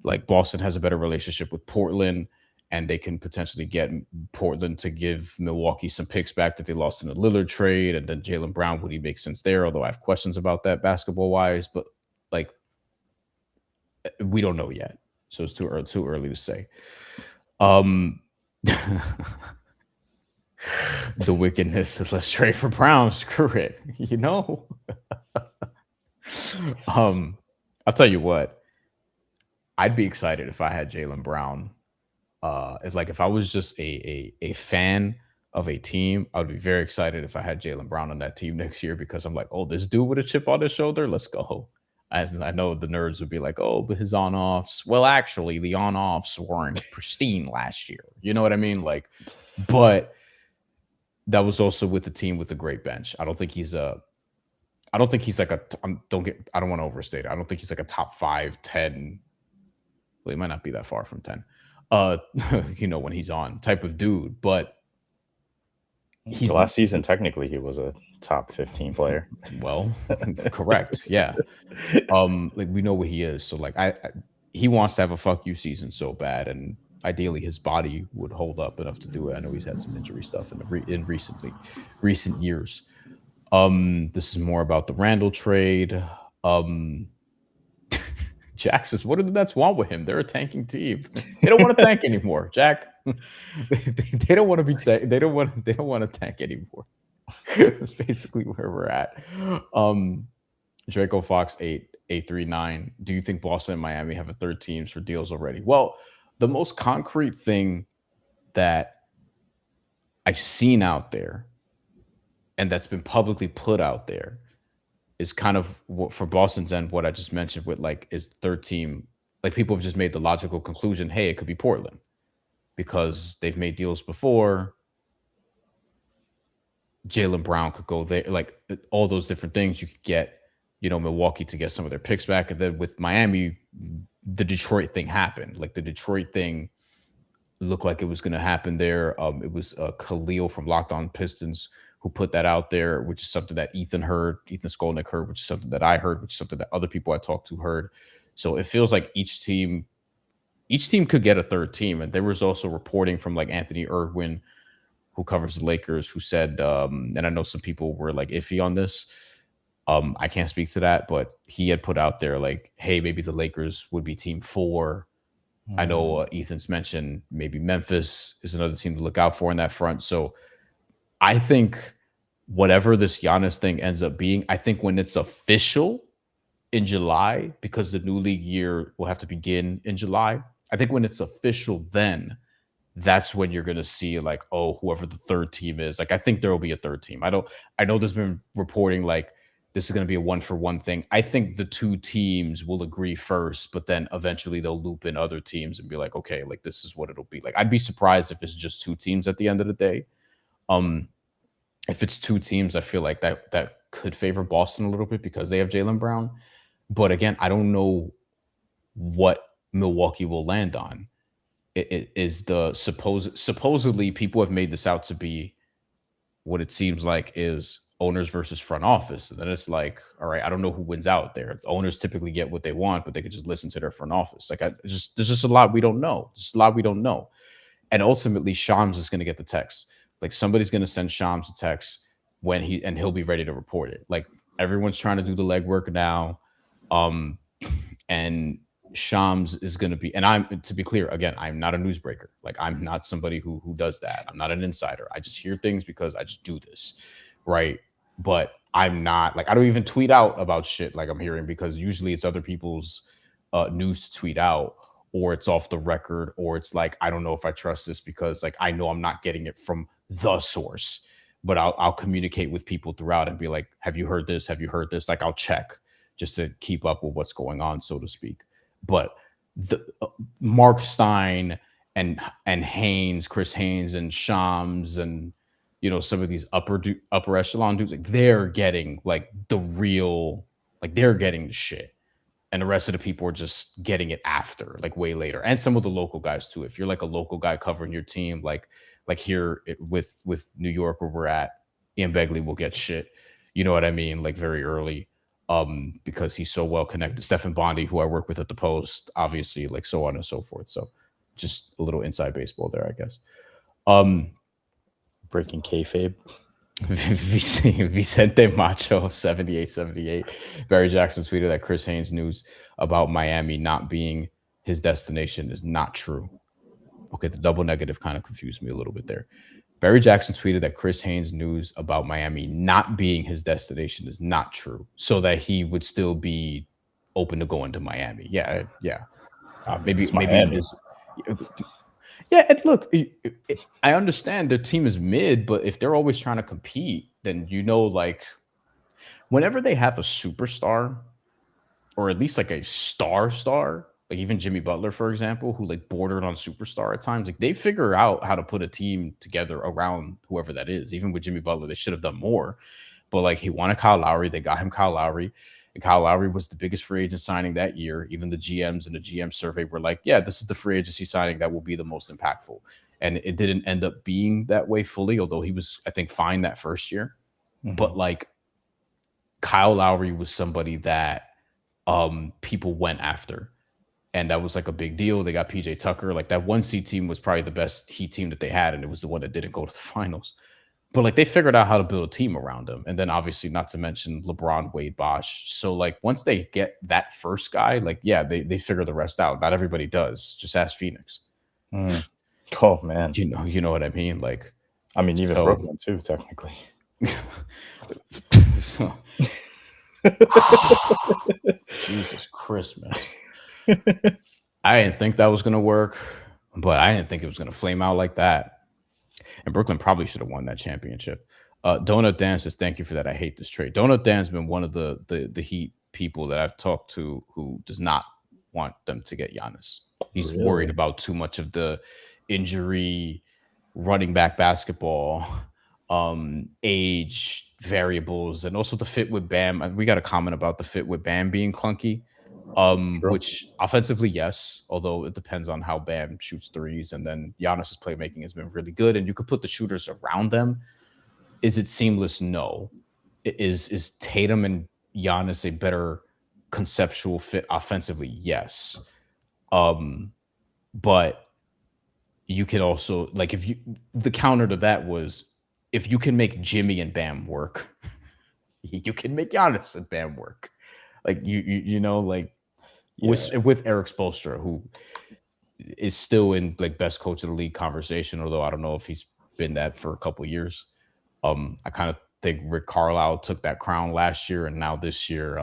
[SPEAKER 1] Like, Boston has a better relationship with Portland, and they can potentially get Portland to give Milwaukee some picks back that they lost in the Lillard trade. And then Jaylen Brown, would he make sense there? Although I have questions about that basketball wise, but like, we don't know yet. So it's too early to say. The wickedness is, let's trade for Brown. Screw it. I'll tell you what. I'd be excited if I had Jaylen Brown. It's like, if I was just a fan of a team, I would be very excited if I had Jaylen Brown on that team next year, because I'm like, oh, this dude with a chip on his shoulder, let's go. I know the nerds would be like, oh, but his on-offs. Well, actually, the on-offs weren't pristine last year. You know what I mean? Like, but that was also with a team with a great bench. I don't think he's like I don't want to overstate it. I don't think he's like a top 5, 10. Well, he might not be that far from 10. When he's on type of dude, but
[SPEAKER 2] The last season, technically, he was a top 15 player.
[SPEAKER 1] Well, correct. Yeah. Like we know what he is. So like he wants to have a fuck you season so bad, and ideally his body would hold up enough to do it. I know he's had some injury stuff in recent years. This is more about the Randle trade. Jack says, "What do the Nets want with him? They're a tanking team. They don't want to tank anymore, Jack. they don't want to be. They don't want to tank anymore." That's basically where we're at. Draco Fox 839. Do you think Boston and Miami have a third teams for deals already? Well, the most concrete thing that I've seen out there, and that's been publicly put out there, is kind of what, for Boston's end, what I just mentioned with like is third team. Like people have just made the logical conclusion, hey, it could be Portland because they've made deals before. Jaylen Brown could go there, like all those different things. You could get, Milwaukee to get some of their picks back. And then with Miami, the Detroit thing happened. Like the Detroit thing looked like it was going to happen there. It was Khalil from Locked On Pistons who put that out there, which is something that Ethan Skolnick heard, which is something that I heard, which is something that other people I talked to heard. So it feels like each team could get a third team. And there was also reporting from like Anthony Irwin, who covers the Lakers, who said, and I know some people were like iffy on this. I can't speak to that, but he had put out there like, hey, maybe the Lakers would be team 4. I know Ethan's mentioned maybe Memphis is another team to look out for in that front. So I think whatever this Giannis thing ends up being, I think when it's official in July, because the new league year will have to begin in July, I think when it's official then, that's when you're going to see like, oh, whoever the third team is. Like, I think there will be a third team. I know there's been reporting like this is going to be a 1-for-1 thing. I think the two teams will agree first, but then eventually they'll loop in other teams and be like, okay, like this is what it'll be. Like, I'd be surprised if it's just two teams at the end of the day. If it's two teams, I feel like that could favor Boston a little bit because they have Jaylen Brown. But again, I don't know what Milwaukee will land on. It is the supposedly people have made this out to be what it seems like is owners versus front office. And then it's like, all right, I don't know who wins out there. The owners typically get what they want, but they could just listen to their front office. Like there's just a lot we don't know. Just a lot we don't know. And ultimately, Shams is going to get the text. Like somebody's going to send Shams a text when he'll be ready to report it. Like everyone's trying to do the legwork now. And Shams is going to be, and to be clear, again, I'm not a newsbreaker. Like I'm not somebody who does that. I'm not an insider. I just hear things because I just do this. Right. But I'm not like, I don't even tweet out about shit like I'm hearing because usually it's other people's news to tweet out, or it's off the record, or it's like, I don't know if I trust this because like, I know I'm not getting it from the source, but I'll communicate with people throughout and be like, have you heard this? Have you heard this? Like I'll check just to keep up with what's going on, so to speak. But the Mark Stein and Haynes, Chris Haynes and Shams and, some of these upper echelon dudes, like they're getting like the real, like they're getting the shit. And the rest of the people are just getting it after, like way later. And some of the local guys too. If you're like a local guy covering your team, like here with New York where we're at, Ian Begley will get shit. You know what I mean? Like very early. Because he's so well connected. Stephen Bondi, who I work with at the Post, obviously, like so on and so forth. So just a little inside baseball there, I guess.
[SPEAKER 2] Breaking kayfabe.
[SPEAKER 1] Vicente Macho 7878. Barry Jackson tweeted that Chris Haynes' news about Miami not being his destination is not true. Okay, the double negative kind of confused me a little bit there. Barry Jackson tweeted that Chris Haynes' news about Miami not being his destination is not true, so that he would still be open to going to Miami. Yeah. Maybe it is. Yeah, and look, I understand their team is mid, but if they're always trying to compete, then like whenever they have a superstar, or at least like a star, like even Jimmy Butler, for example, who like bordered on superstar at times, like they figure out how to put a team together around whoever that is. Even with Jimmy Butler, they should have done more. But like he wanted Kyle Lowry, they got him Kyle Lowry. And Kyle Lowry was the biggest free agent signing that year. Even the GMs and the GM survey were like, yeah, this is the free agency signing that will be the most impactful. and it didn't end up being that way fully, although he was, I think, fine that first year. But like Kyle Lowry was somebody that people went after, and that was like a big deal. They got PJ Tucker. Like that 1C team was probably the best Heat team that they had, and it was the one that didn't go to the finals. But like they figured out how to build a team around him. And then obviously not to mention LeBron, Wade, Bosh. So like once they get that first guy, like, yeah, they figure the rest out. Not everybody does. Just ask Phoenix.
[SPEAKER 2] Oh man.
[SPEAKER 1] You know what I mean? Like,
[SPEAKER 2] I mean, even Brooklyn too, technically.
[SPEAKER 1] Jesus Christmas. I didn't think that was gonna work, but I didn't think it was gonna flame out like that. And Brooklyn probably should have won that championship. Donut Dan says, thank you for that. I hate this trade. Donut Dan's been one of the Heat people that I've talked to who does not want them to get Giannis. He's worried about too much of the injury, running back basketball, age variables, and also the fit with Bam. We got a comment about the fit with Bam being clunky. Which offensively, yes, although it depends on how Bam shoots threes, and then Giannis's playmaking has been really good, and you could put the shooters around them. Is it seamless? No. Is Tatum and Giannis a better conceptual fit offensively? Yes. But you can also, like, the counter to that was, if you can make Jimmy and Bam work, you can make Giannis and Bam work. Like you know, like with Eric Spoelstra, who is still in like best coach of the league conversation, although I don't know if he's been that for a couple of years. I kind of think Rick Carlisle took that crown last year, and now this year,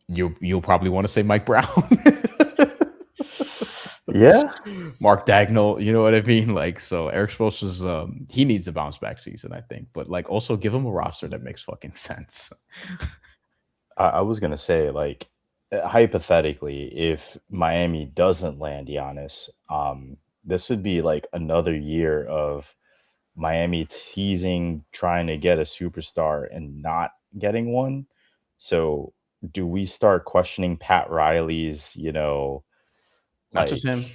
[SPEAKER 1] you'll probably want to say Mike Brown.
[SPEAKER 2] Yeah,
[SPEAKER 1] Mark Dagnall, you know what I mean? Like, so Eric Spoelstra's he needs a bounce back season, I think, but like also give him a roster that makes fucking sense.
[SPEAKER 2] I was gonna say, like, hypothetically, if Miami doesn't land Giannis, this would be like another year of Miami teasing, trying to get a superstar and not getting one. So do we start questioning Pat Riley's,
[SPEAKER 1] not just him?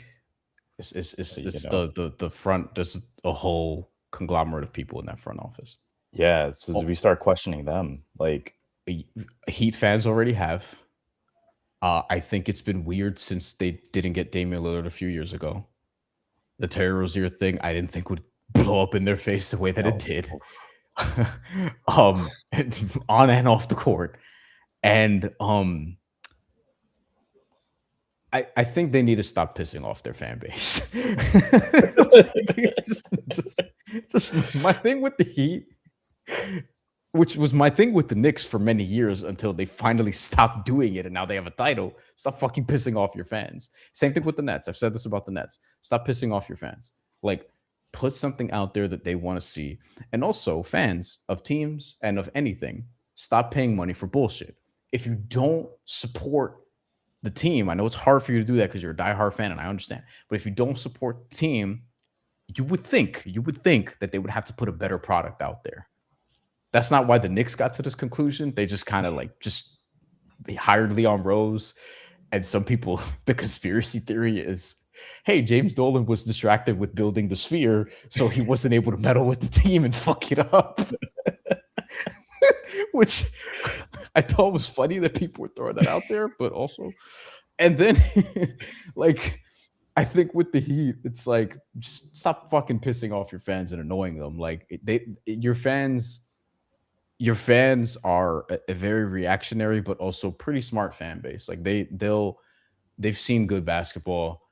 [SPEAKER 1] It's the front. There's a whole conglomerate of people in that front office.
[SPEAKER 2] Yeah, so do we start questioning them? Like,
[SPEAKER 1] Heat fans already have. I think it's been weird since they didn't get Damian Lillard a few years ago. The Terry Rozier thing, I didn't think would blow up in their face the way that it did. On and off the court. And I think they need to stop pissing off their fan base. just my thing with the Heat, which was my thing with the Knicks for many years until they finally stopped doing it, and now they have a title. Stop fucking pissing off your fans. Same thing with the Nets. I've said this about the Nets. Stop pissing off your fans. Like, put something out there that they want to see. And also, fans of teams and of anything, stop paying money for bullshit. If you don't support the team, I know it's hard for you to do that because you're a diehard fan, and I understand. But if you don't support the team, you would think that they would have to put a better product out there. That's not why the Knicks got to this conclusion. They just kind of like just hired Leon Rose, and some people, the conspiracy theory is, hey, James Dolan was distracted with building the Sphere, so he wasn't able to meddle with the team and fuck it up. Which I thought was funny that people were throwing that out there, but also, and then like, I think with the Heat, it's like, just stop fucking pissing off your fans and annoying them. Like, your fans are a very reactionary, but also pretty smart fan base. Like they've seen good basketball,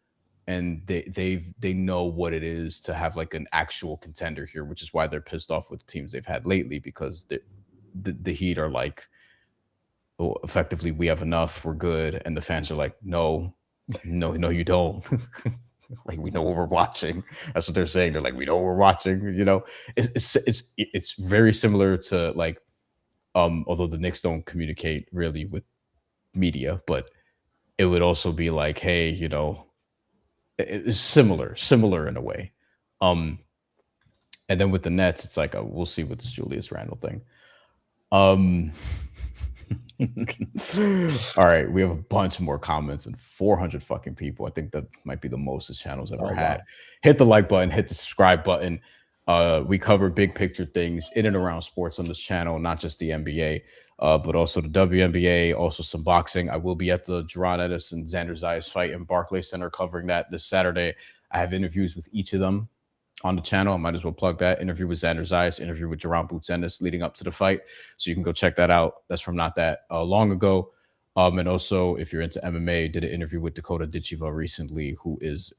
[SPEAKER 1] and they know what it is to have like an actual contender here, which is why they're pissed off with the teams they've had lately, because the Heat are like, oh, effectively, we have enough, we're good, and the fans are like, no, you don't. Like, we know what we're watching. That's what they're saying. They're like, we know what we're watching. You know, it's very similar to like, although the Knicks don't communicate really with media, but it would also be like, hey, you know, it's similar in a way. And then with the Nets, it's like, we'll see with this Julius Randle thing. All right, we have a bunch more comments and 400 fucking people. I think that might be the most this channel's ever had. Wow. Hit the like button, hit the subscribe button. We cover big picture things in and around sports on this channel, not just the NBA, but also the WNBA, also some boxing. I will be at the Jerron Ennis and Xander Zayas fight in Barclays Center covering that this Saturday. I have interviews with each of them on the channel. I might as well plug that. Interview with Xander Zayas, interview with Jerron Boots Ennis leading up to the fight. So you can go check that out. That's from not that long ago. And also, if you're into MMA, did an interview with Dakota Ditchiva recently, who is,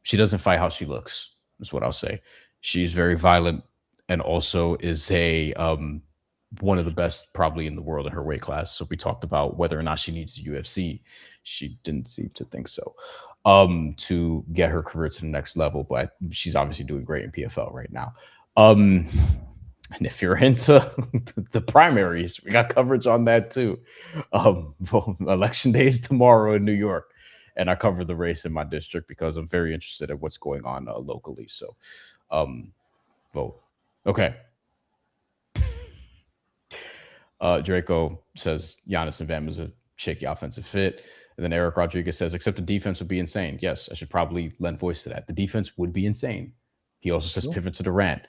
[SPEAKER 1] she doesn't fight how she looks, is what I'll say. She's very violent and also is a one of the best probably in the world in her weight class. So we talked about whether or not she needs the UFC. She didn't seem to think so, to get her career to the next level. But she's obviously doing great in PFL right now. And if you're into the primaries, we got coverage on that too. Election day is tomorrow in New York. And I cover the race in my district because I'm very interested in what's going on locally. So vote. Okay. Draco says Giannis and Bam is a shaky offensive fit. And then Eric Rodriguez says, except the defense would be insane. Yes, I should probably lend voice to that. The defense would be insane. He also says pivot to Durant.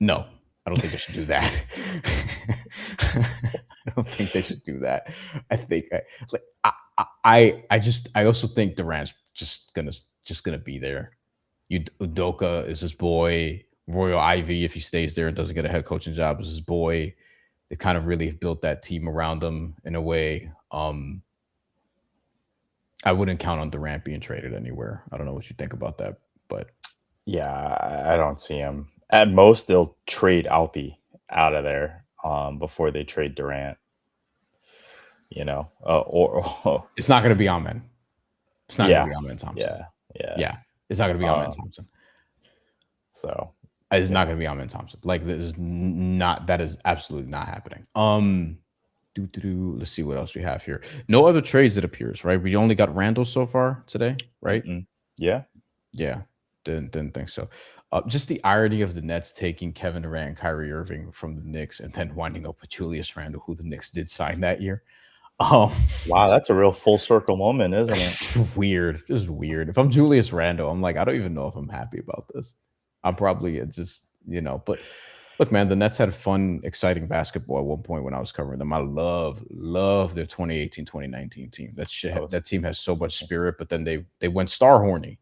[SPEAKER 1] No, I don't think they should do that. I don't think they should do that. I think I also think Durant's just gonna be there. Udoka is his boy. Royal Ivy, if he stays there and doesn't get a head coaching job, is his boy. They kind of really have built that team around him in a way. I wouldn't count on Durant being traded anywhere. I don't know what you think about that, but
[SPEAKER 2] yeah, I don't see him. At most, they'll trade Alpi out of there before they trade Durant. You know,
[SPEAKER 1] it's not going to be Amen. It's not going to be Amen Thompson.
[SPEAKER 2] Yeah.
[SPEAKER 1] It's not going to be Amen Thompson.
[SPEAKER 2] So
[SPEAKER 1] it's not going to be Amen Thompson. Like that is absolutely not happening. Let's see what else we have here. No other trades, it appears, right? We only got Randle so far today, right?
[SPEAKER 2] Yeah.
[SPEAKER 1] Didn't think so. Just the irony of the Nets taking Kevin Durant and Kyrie Irving from the Knicks and then winding up with Julius Randle, who the Knicks did sign that year.
[SPEAKER 2] Wow, that's a real full circle moment, isn't it?
[SPEAKER 1] It's weird. Just weird. If I'm Julius Randle, I'm like, I don't even know if I'm happy about this. I'm probably just, but look, man, the Nets had fun, exciting basketball at one point when I was covering them. I love their 2018-2019 team. That team has so much spirit, but then they went star horny.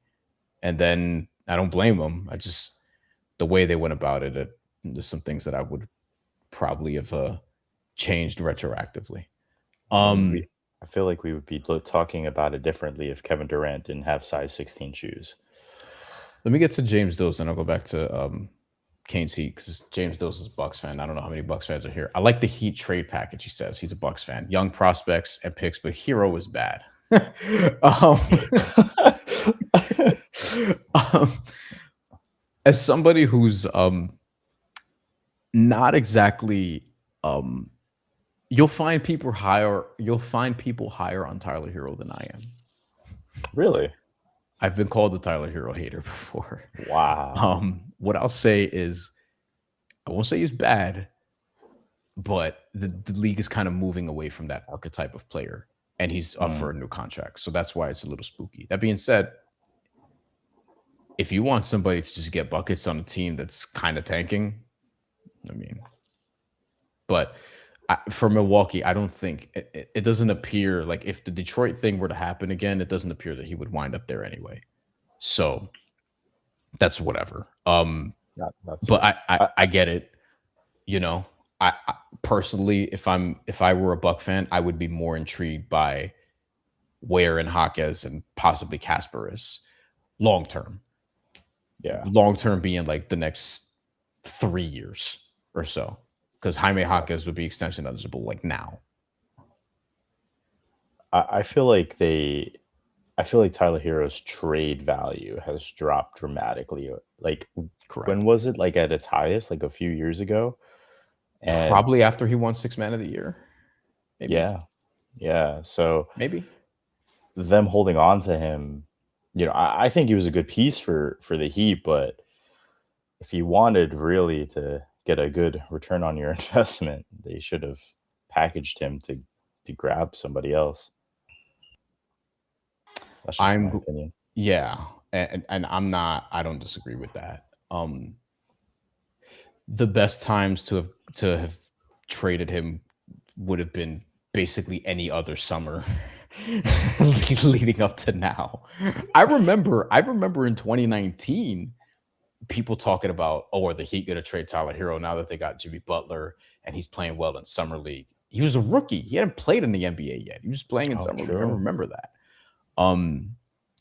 [SPEAKER 1] And then I don't blame them. The way they went about it, there's some things that I would probably have changed retroactively.
[SPEAKER 2] I feel like we would be talking about it differently if Kevin Durant didn't have size 16 shoes.
[SPEAKER 1] Let me get to James Dose, and I'll go back to Kane's Heat because James Dose is a Bucks fan. I don't know how many Bucks fans are here. I like the Heat trade package, he says. He's a Bucks fan. Young prospects and picks, but Herro is bad. As somebody who's not exactly you'll find people higher on Tyler Herro than I am.
[SPEAKER 2] Really?
[SPEAKER 1] I've been called the Tyler Herro hater before.
[SPEAKER 2] Wow.
[SPEAKER 1] What I'll say is I won't say he's bad, but the league is kind of moving away from that archetype of player, and he's up for a new contract. So that's why it's a little spooky. That being said, if you want somebody to just get buckets on a team that's kind of tanking, but for Milwaukee, I don't think it doesn't appear like if the Detroit thing were to happen again, it doesn't appear that he would wind up there anyway. So that's whatever. But I get it. I personally, if I were a Buck fan, I would be more intrigued by Ware and Jaquez and possibly Kasparas long term.
[SPEAKER 2] Yeah,
[SPEAKER 1] long term being like the next 3 years or so. Because Jaime Jaquez would be extension eligible like now.
[SPEAKER 2] I feel like Tyler Herro's trade value has dropped dramatically. Like, correct. When was it like at its highest? Like a few years ago?
[SPEAKER 1] And probably after he won 6th Man of the Year.
[SPEAKER 2] Maybe. Yeah. So
[SPEAKER 1] maybe
[SPEAKER 2] them holding on to him, I think he was a good piece for the Heat, but if you wanted really to get a good return on your investment, they should have packaged him to grab somebody else. That's just my opinion.
[SPEAKER 1] Yeah, and I don't disagree with that. The best times to have traded him would have been basically any other summer leading up to now. I remember in 2019 people talking about, oh, are the Heat going to trade Tyler Herro now that they got Jimmy Butler and he's playing well in summer league? He was a rookie. He hadn't played in the NBA yet. He was playing in summer league. I remember that.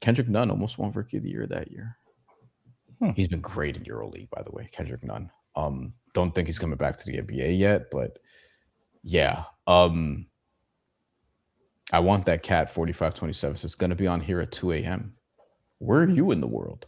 [SPEAKER 1] Kendrick Nunn almost won Rookie of the Year that year. He's been great in EuroLeague, by the way, Kendrick Nunn. Don't think he's coming back to the NBA yet, but yeah. I want that cat 4527. So it's going to be on here at 2 a.m. Where are you in the world?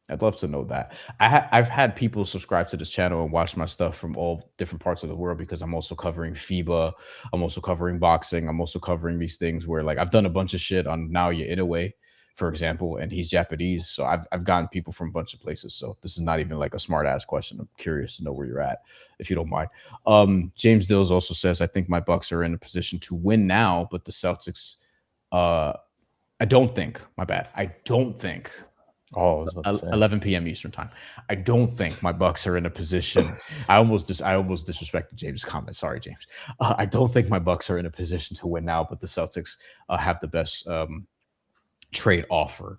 [SPEAKER 1] I'd love to know that. I've had people subscribe to this channel and watch my stuff from all different parts of the world because I'm also covering FIBA. I'm also covering boxing. I'm also covering these things where, like, I've done a bunch of shit on Naoya Inoue, for example, and he's Japanese. So I've gotten people from a bunch of places. So this is not even like a smart ass question. I'm curious to know where you're at, if you don't mind. James Dills also says, I think my Bucks are in a position to win now, but the Celtics, I don't think, my bad. I don't think. Oh, 11 p.m. Eastern time. I don't think my Bucks are in a position. I almost disrespected James' comment. Sorry, James. I don't think my Bucks are in a position to win now, but the Celtics have the best trade offer.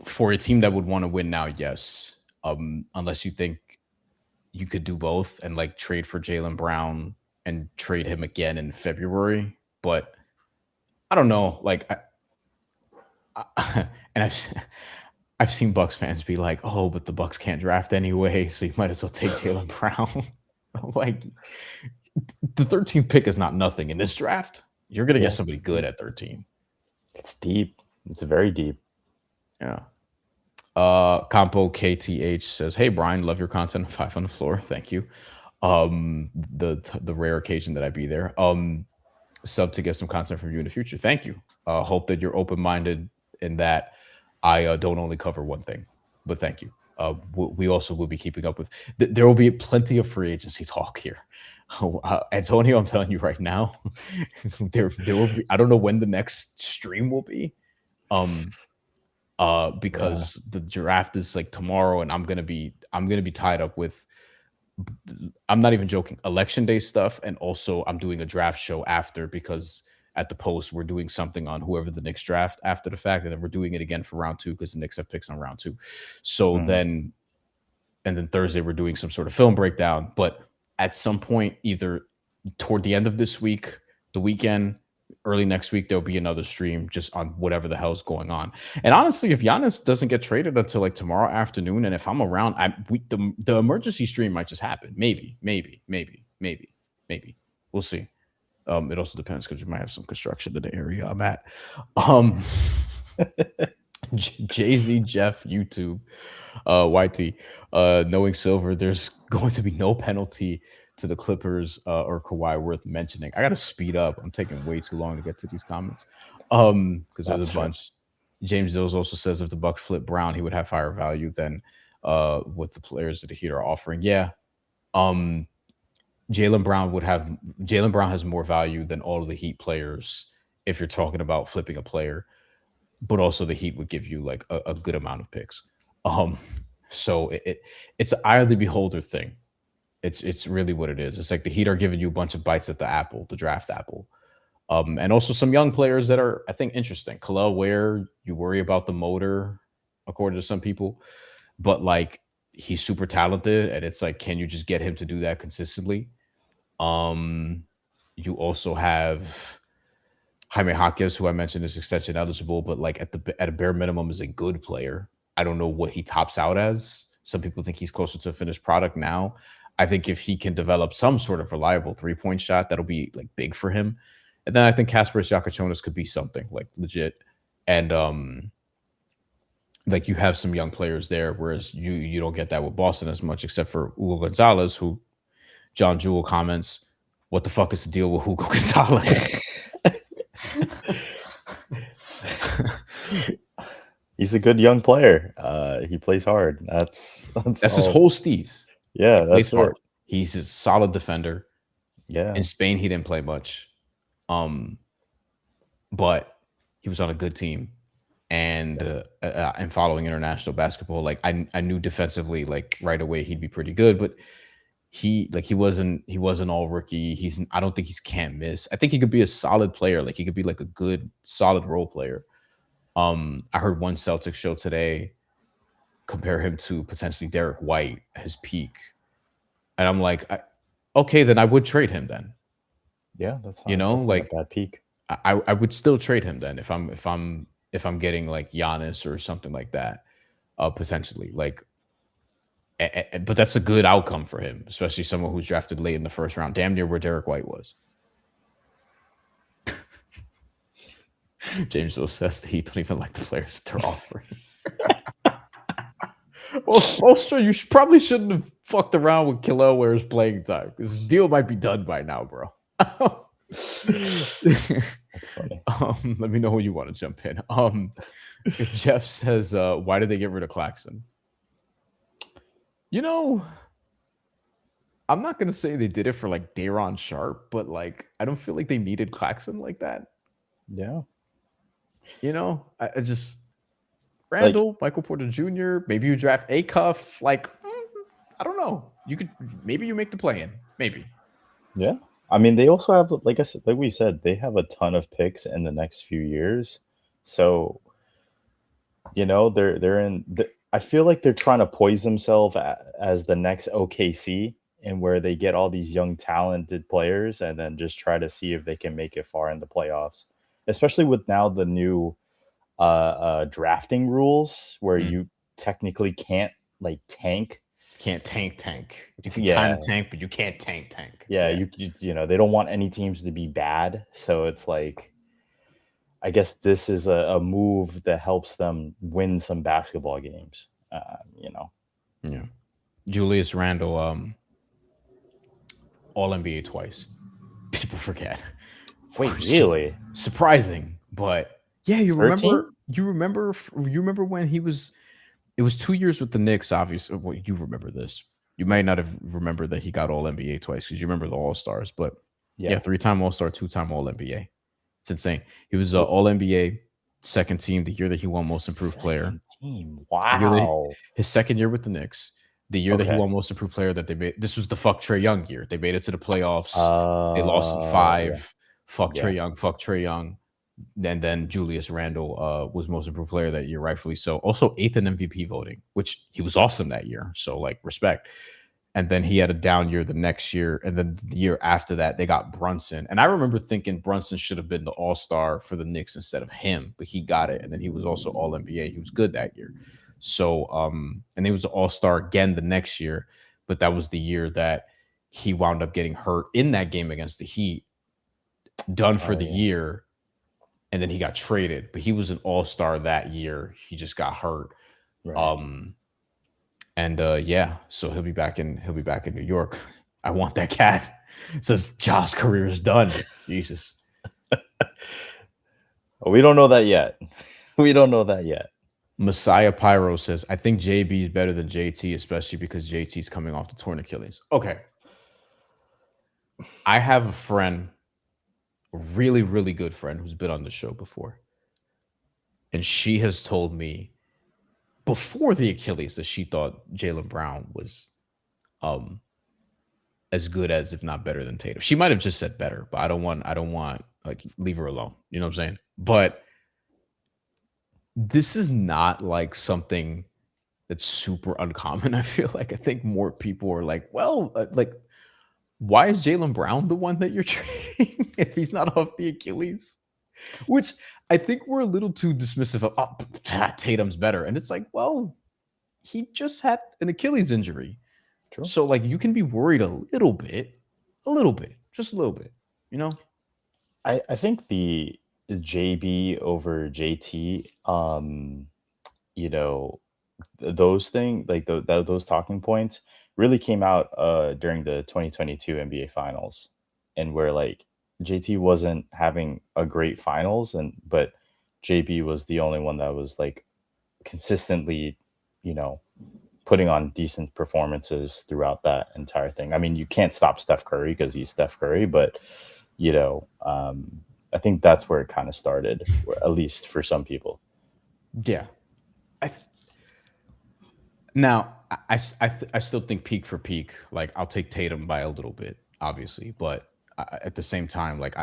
[SPEAKER 1] For a team that would want to win now, yes. Unless you think you could do both and like trade for Jaylen Brown and trade him again in February. But I don't know. Like, and I've seen Bucks fans be like, oh, but the Bucks can't draft anyway, so you might as well take Jaylen Brown. I'm like, the 13th pick is not nothing in this draft. You're going to get somebody good at 13.
[SPEAKER 2] It's deep. It's very deep.
[SPEAKER 1] Yeah. Campo KTH says, hey, Brian, love your content. 5 on the floor. Thank you. The rare occasion that I be there. Sub to get some content from you in the future. Thank you. Hope that you're open-minded in that I don't only cover one thing, but thank you. We also will be keeping up with. There will be plenty of free agency talk here. Antonio, I'm telling you right now, there will be. I don't know when the next stream will be, because the draft is like tomorrow, and I'm gonna be tied up with. I'm not even joking. Election day stuff, and also I'm doing a draft show after because. At the Post, we're doing something on whoever the Knicks draft after the fact, and then we're doing it again for round 2 because the Knicks have picks on round 2. So then Thursday we're doing some sort of film breakdown. But at some point, either toward the end of this week, the weekend, early next week, there'll be another stream just on whatever the hell's going on. And honestly, if Giannis doesn't get traded until like tomorrow afternoon, and if I'm around, the emergency stream might just happen. Maybe. We'll see. It also depends because we might have some construction in the area I'm at. Jay-Z, Jeff, YouTube, YT, knowing Silver, there's going to be no penalty to the Clippers or Kawhi worth mentioning. I got to speed up. I'm taking way too long to get to these comments because there's a bunch. James Dills also says if the Bucks flip Brown, he would have higher value than what the players that the Heat are offering. Yeah. Jaylen Brown has more value than all of the Heat players if you're talking about flipping a player, but also the Heat would give you like a good amount of picks. So it's an eye of the beholder thing. It's really what it is. It's like the Heat are giving you a bunch of bites at the apple, the draft apple. And also some young players that are, I think, interesting. Kel'el Ware, you worry about the motor, according to some people, but like he's super talented, and it's like, can you just get him to do that consistently? You also have Jaime Jaquez, who I mentioned is extension eligible, but like at a bare minimum is a good player. I don't know what he tops out as. Some people think he's closer to a finished product now. I think if he can develop some sort of reliable 3-point shot, that'll be like big for him. And then I think Kasparas Jakucionis could be something like legit. And like you have some young players there, whereas you don't get that with Boston as much, except for Hugo Gonzalez, who John Jewell comments, what the fuck is the deal with Hugo Gonzalez?
[SPEAKER 2] He's a good young player. He plays hard. That's
[SPEAKER 1] his whole steez.
[SPEAKER 2] Yeah, that's
[SPEAKER 1] hard. He's a solid defender.
[SPEAKER 2] Yeah.
[SPEAKER 1] In Spain, he didn't play much, but he was on a good team. And following international basketball, like I knew defensively, like right away he'd be pretty good, but he wasn't all rookie. I don't think he's can't miss. I think he could be a solid player. Like he could be like a good solid role player. I heard one Celtics show today compare him to potentially Derek White at his peak, and I'm like, okay, then I would trade him then.
[SPEAKER 2] Yeah, that's not a bad peak.
[SPEAKER 1] I would still trade him then if I'm getting like Giannis or something like that, potentially. Like, but that's a good outcome for him, especially someone who's drafted late in the first round, damn near where Derek White was. James Will says that he don't even like the players they're offering. Well, you probably shouldn't have fucked around with Kel'el Ware's playing time because his deal might be done by now, bro.
[SPEAKER 2] That's funny.
[SPEAKER 1] Let me know when you want to jump in. Jeff says, why did they get rid of Claxton? You know, I'm not gonna say they did it for like Day'Ron Sharp, but like I don't feel like they needed Claxton like that.
[SPEAKER 2] Yeah.
[SPEAKER 1] You know, I just Randle, like, Michael Porter Jr. Maybe you draft a cuff. Like, I don't know. Maybe you make the play in. Maybe.
[SPEAKER 2] Yeah. I mean, they also have, like we said, they have a ton of picks in the next few years. So, you know, they're in. I feel like they're trying to poise themselves as the next OKC, and where they get all these young talented players, and then just try to see if they can make it far in the playoffs. Especially with now the new drafting rules, where you technically can't like tank.
[SPEAKER 1] Can't tank. You can kind of tank, but you can't tank.
[SPEAKER 2] Yeah, you know, they don't want any teams to be bad. So it's like, I guess this is a move that helps them win some basketball games. You know.
[SPEAKER 1] Yeah. Julius Randle, all NBA twice. People forget.
[SPEAKER 2] Wait, really?
[SPEAKER 1] Surprising, but yeah, you 13? remember when he was. It was 2 years with the Knicks, obviously. Well, you remember this. You might not have remembered that he got All NBA twice because you remember the All Stars. But yeah, 3-time All Star, 2-time All NBA. It's insane. He was All NBA, second team, the year that he won Most Improved Player.
[SPEAKER 2] Team, wow.
[SPEAKER 1] His second year with the Knicks, the year that he won Most Improved Player. That they made. This was the fuck Trae Young year. They made it to the playoffs. They lost in 5. Yeah. Fuck Trae Young. Fuck Trae Young. And then Julius Randle was Most Improved Player that year, rightfully so. Also 8th in MVP voting, which he was awesome that year. So, like, respect. And then he had a down year the next year. And then the year after that, they got Brunson. And I remember thinking Brunson should have been the All-Star for the Knicks instead of him. But he got it. And then he was also All-NBA. He was good that year. So, and he was an All-Star again the next year. But that was the year that he wound up getting hurt in that game against the Heat. Done for the year. And then he got traded, but he was an all-star that year. He just got hurt. Right. So he'll be back in New York. I want that cat. It says Josh's career is done. Jesus.
[SPEAKER 2] We don't know that yet. We don't know that yet.
[SPEAKER 1] Messiah Pyro says, I think JB is better than JT, especially because JT's coming off the torn Achilles. Okay. I have a friend, a really, really good friend who's been on the show before. And she has told me before the Achilles that she thought Jaylen Brown was as good as, if not better than Tatum. She might have just said better, but I don't want like, leave her alone. You know what I'm saying? But this is not like something that's super uncommon. I feel like I think more people are like, well, like, why is Jaylen Brown the one that you're trading if he's not off the Achilles? Which I think we're a little too dismissive of. Tatum's better. And it's like, well, he just had an Achilles injury. True. So, like, you can be worried a little bit, just a little bit, you know?
[SPEAKER 2] I think the JB over JT, you know, those things, like those talking points really came out during the 2022 NBA Finals, and where like JT wasn't having a great finals, but JB was the only one that was like consistently, you know, putting on decent performances throughout that entire thing. I mean, you can't stop Steph Curry because he's Steph Curry, but I think that's where it kind of started, at least for some people.
[SPEAKER 1] Yeah. Now, I still think peak for peak, like I'll take Tatum by a little bit, obviously, but at the same time, like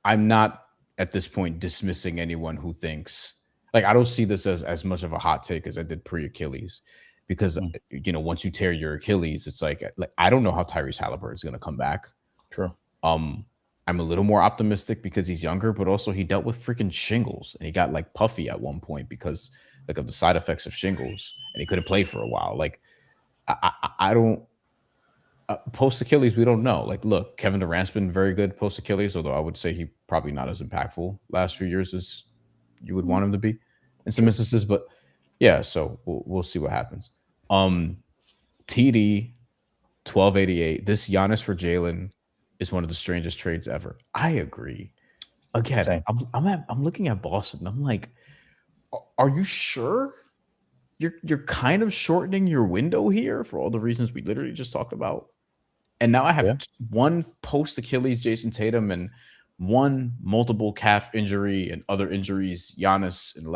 [SPEAKER 1] I'm not at this point dismissing anyone who thinks like I don't see this as much of a hot take as I did pre-Achilles, because once you tear your Achilles, it's like I don't know how Tyrese Halliburton is going to come back.
[SPEAKER 2] True.
[SPEAKER 1] I'm a little more optimistic because he's younger, but also he dealt with freaking shingles and he got like puffy at one point because like of the side effects of shingles, and he couldn't play for a while. Like I don't post Achilles, we don't know. Like, look, Kevin Durant's been very good post Achilles, although I would say he probably not as impactful last few years as you would want him to be in some instances. But yeah, so we'll see what happens. TD 1288. This Giannis for Jalen is one of the strangest trades ever. I agree. Again, I'm looking at Boston. I'm like, are you sure? You're kind of shortening your window here for all the reasons we literally just talked about. And now I have one post Achilles Jason Tatum and one multiple calf injury and other injuries Giannis and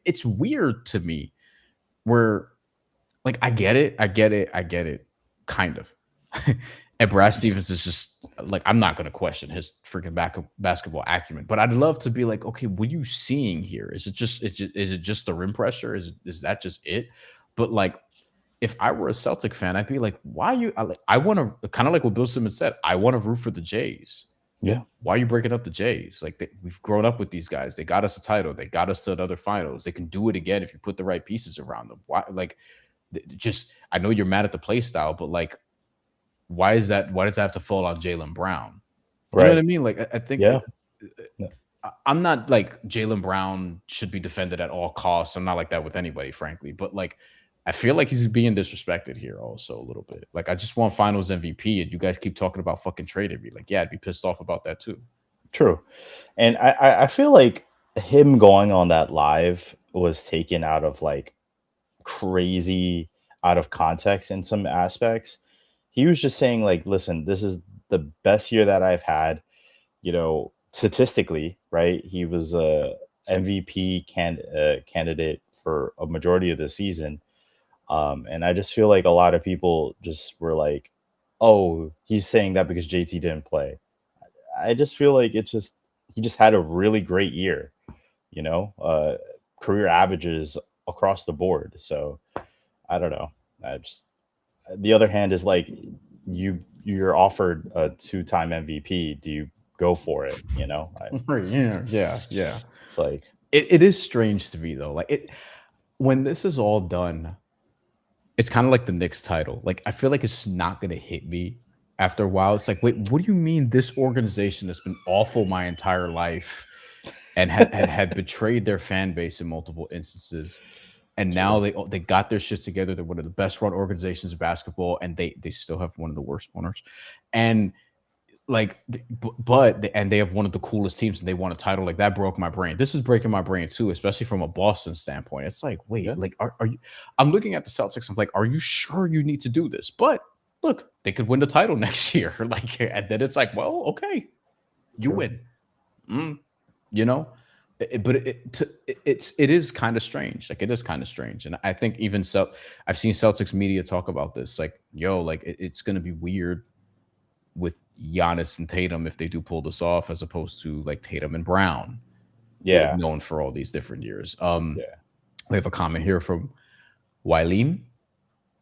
[SPEAKER 1] it's weird to me where like I get it kind of. And Brad Stevens is just like, I'm not going to question his freaking basketball acumen, but I'd love to be like, okay, what are you seeing here? Is it just the rim pressure? Is that just it? But like, if I were a Celtic fan, I'd be like, why you? I want to kind of like what Bill Simmons said. I want to root for the Jays.
[SPEAKER 2] Yeah.
[SPEAKER 1] Why are you breaking up the Jays? Like we've grown up with these guys. They got us a title. They got us to another finals. They can do it again if you put the right pieces around them. Why? Like, just I know you're mad at the play style, but like, why does that have to fall on Jaylen Brown? You know what I mean? Like, I think I'm not like Jaylen Brown should be defended at all costs. I'm not like that with anybody, frankly. But like, I feel like he's being disrespected here also a little bit. Like, I just want Finals MVP, and you guys keep talking about fucking trading me. Like, yeah, I'd be pissed off about that too.
[SPEAKER 2] True. And I feel like him going on that live was taken out of like crazy out of context in some aspects. He was just saying like, listen, this is the best year that I've had, statistically, right? He was a MVP candidate for a majority of the season. And I just feel like a lot of people just were like, oh, he's saying that because JT didn't play. I just feel like he just had a really great year, career averages across the board. So I don't know. The other hand is like you're offered a 2-time MVP. Do you go for it?
[SPEAKER 1] Yeah.
[SPEAKER 2] It's like
[SPEAKER 1] it is strange to me though. Like when this is all done, it's kind of like the Knicks title. Like I feel like it's not gonna hit me after a while. It's like, wait, what do you mean this organization has been awful my entire life and had betrayed their fan base in multiple instances? And now they got their shit together. They're one of the best run organizations of basketball, and they still have one of the worst owners. And like, and they have one of the coolest teams, and they won a title. Like that broke my brain. This is breaking my brain too, especially from a Boston standpoint. It's like, wait, like, are you? I'm looking at the Celtics. I'm like, are you sure you need to do this? But look, they could win the title next year. Like, and then it's like, well, okay, you win. But it is kind of strange. Like it is kind of strange, and I think even I've seen Celtics media talk about this. Like, like it's going to be weird with Giannis and Tatum if they do pull this off, as opposed to like Tatum and Brown, like, known for all these different years. We have a comment here from Wyleen.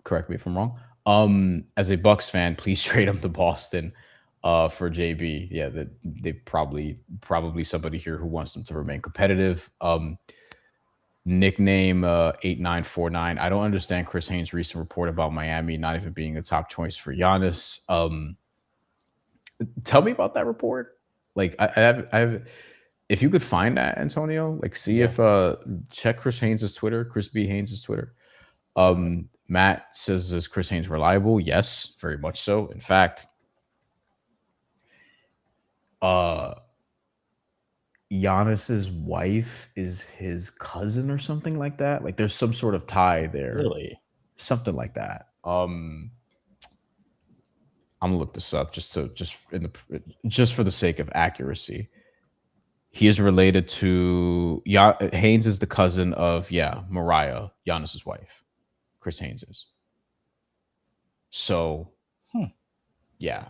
[SPEAKER 1] Correct me if I'm wrong. As a Bucks fan, please trade him to Boston. For JB, yeah, they probably somebody here who wants them to remain competitive. Nickname 8949. I don't understand Chris Haynes' recent report about Miami not even being a top choice for Giannis. Tell me about that report. Like I have if you could find that, Antonio, like see if check Chris Haynes' Twitter, Chris B. Haynes' Twitter. Matt says, is Chris Haynes reliable? Yes, very much so. In fact, Giannis's wife is his cousin or something like that. Like there's some sort of tie there.
[SPEAKER 2] Really?
[SPEAKER 1] something like that. I'm gonna look this up just for the sake of accuracy. He is related to Haynes is the cousin of Mariah, Giannis's wife. Chris Haynes is. So, yeah,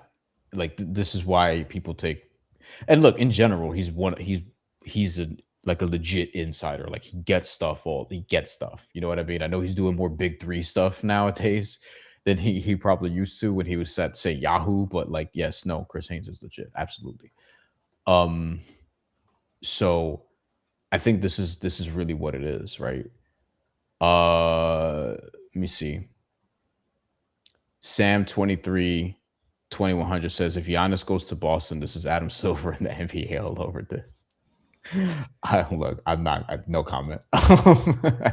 [SPEAKER 1] like this is why people take. And look, in general, he's like a legit insider. Like he gets stuff. You know what I mean? I know he's doing more big three stuff nowadays than he probably used to when he was at, say, Yahoo. But like, yes, no, Chris Haynes is legit. Absolutely. So I think this is really what it is, right? Let me see. Sam 23 2100 says if Giannis goes to Boston, this is Adam Silver in the NBA all over this. No comment. I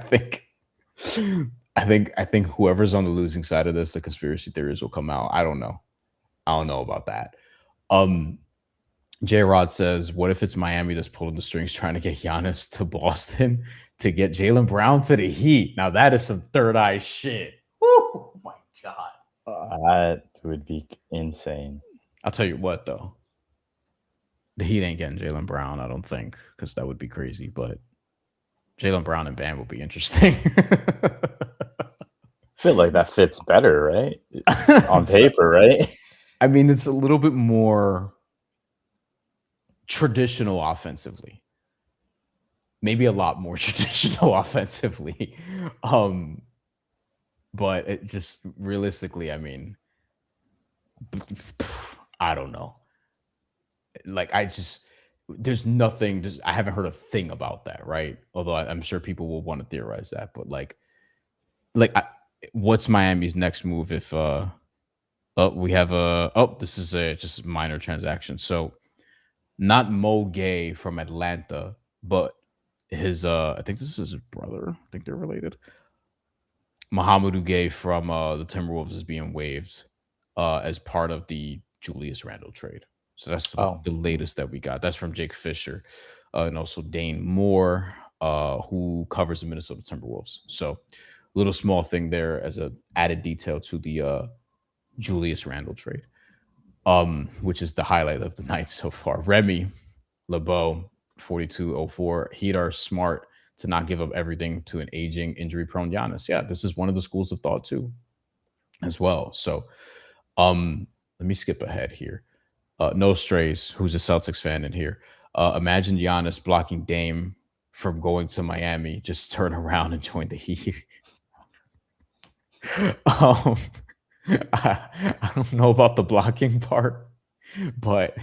[SPEAKER 1] think whoever's on the losing side of this, the conspiracy theories will come out. I don't know about that. J Rod says, what if it's Miami that's pulling the strings trying to get Giannis to Boston to get Jaylen Brown to the Heat? Now that is some third eye shit. Woo! Oh my God.
[SPEAKER 2] That would be insane.
[SPEAKER 1] I'll tell you what, though. The Heat ain't getting Jaylen Brown, I don't think, because that would be crazy. But Jaylen Brown and Bam will be interesting.
[SPEAKER 2] I feel like that fits better, right? On paper, right?
[SPEAKER 1] I mean, it's a little bit more traditional offensively. Maybe a lot more traditional offensively. But it just realistically, I mean, I don't know. Like, there's nothing, I haven't heard a thing about that, right? Although I'm sure people will want to theorize that. But what's Miami's next move if we have this is just a minor transaction. So not Mo Gay from Atlanta, but his I think this is his brother. I think they're related. Mohamed Gay from the Timberwolves is being waived as part of the Julius Randle trade. So that's the latest that we got. That's from Jake Fisher and also Dane Moore, who covers the Minnesota Timberwolves. So little small thing there as an added detail to the Julius Randle trade, which is the highlight of the night so far. Remy LeBeau, 4204. Heat are smart to not give up everything to an aging, injury-prone Giannis. Yeah, this is one of the schools of thought too, as well. So let me skip ahead here. No Strays, who's a Celtics fan in here. Imagine Giannis blocking Dame from going to Miami. Just turn around and join the Heat. I don't know about the blocking part, but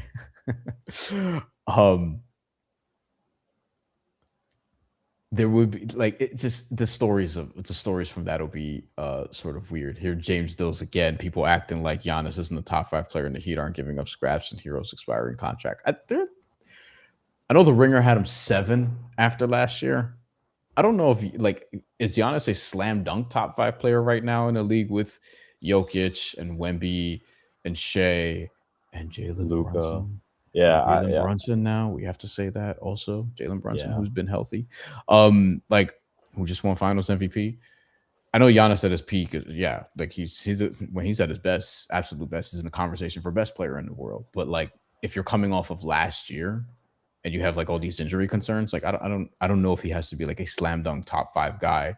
[SPEAKER 1] there would be the stories from that will be sort of weird. Here, James Dills again, people acting like Giannis isn't the top 5 player in the Heat, aren't giving up scraps and Herro's expiring contract. I know the Ringer had him 7 after last year. I don't know if is Giannis a slam dunk top 5 player right now in the league with Jokic and Wemby and Shea and Jalen Brunson?
[SPEAKER 2] Yeah,
[SPEAKER 1] Jalen Brunson now. We have to say that also. Jalen Brunson, who's been healthy. Who just won Finals MVP. I know Giannis at his peak. Yeah, like when he's at his best, absolute best, he's in the conversation for best player in the world. But if you're coming off of last year and you have all these injury concerns, I don't know if he has to be a slam dunk top 5 guy.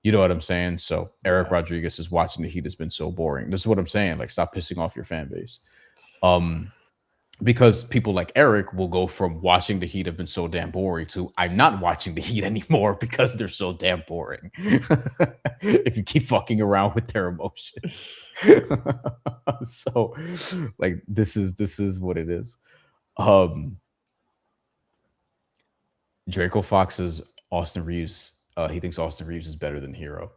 [SPEAKER 1] You know what I'm saying? So Eric Rodriguez is watching the Heat has been so boring. This is what I'm saying. Stop pissing off your fan base. Because people like Eric will go from watching the Heat have been so damn boring to I'm not watching the Heat anymore because they're so damn boring. If you keep fucking around with their emotions. So this is what it is. Draco Fox says Austin Reeves. He thinks Austin Reeves is better than Herro.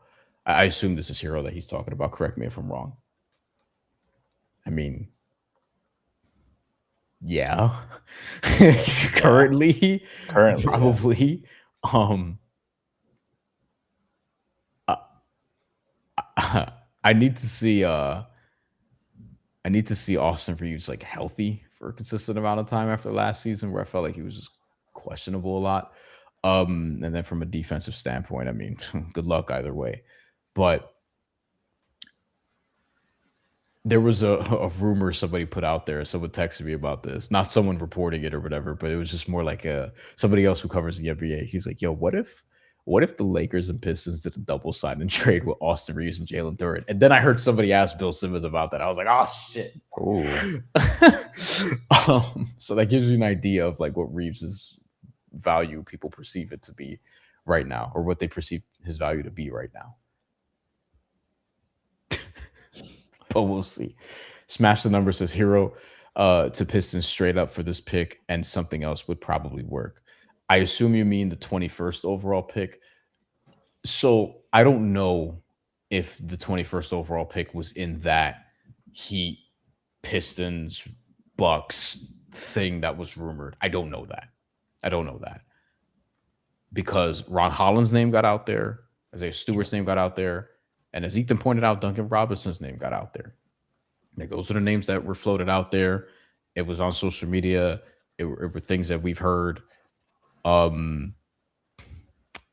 [SPEAKER 1] I assume this is Herro that he's talking about. Correct me if I'm wrong. I mean, yeah. Currently, probably. I need to see Austin Reeves healthy for a consistent amount of time after last season, where I felt like he was just questionable a lot. And then from a defensive standpoint, I mean, good luck either way. But There was a rumor somebody put out there. Someone texted me about this. Not someone reporting it or whatever, but it was just more like somebody else who covers the NBA. He's like, "Yo, what if the Lakers and Pistons did a double sign and trade with Austin Reeves and Jalen Duren?" And then I heard somebody ask Bill Simmons about that. I was like, "Oh shit!" So that gives you an idea of like what Reeves's value people perceive it to be right now, or what they perceive his value to be right now. But we'll see. Smash the number says Herro to Pistons straight up for this pick, and something else would probably work. I assume you mean the 21st overall pick. So I don't know if the 21st overall pick was in that Heat, Pistons, Bucks thing that was rumored. I don't know that. Because Ron Holland's name got out there, Isaiah Stewart's name got out there, and as Ethan pointed out, Duncan Robinson's name got out there. Like, those are the names that were floated out there. It was on social media. It were things that we've heard. It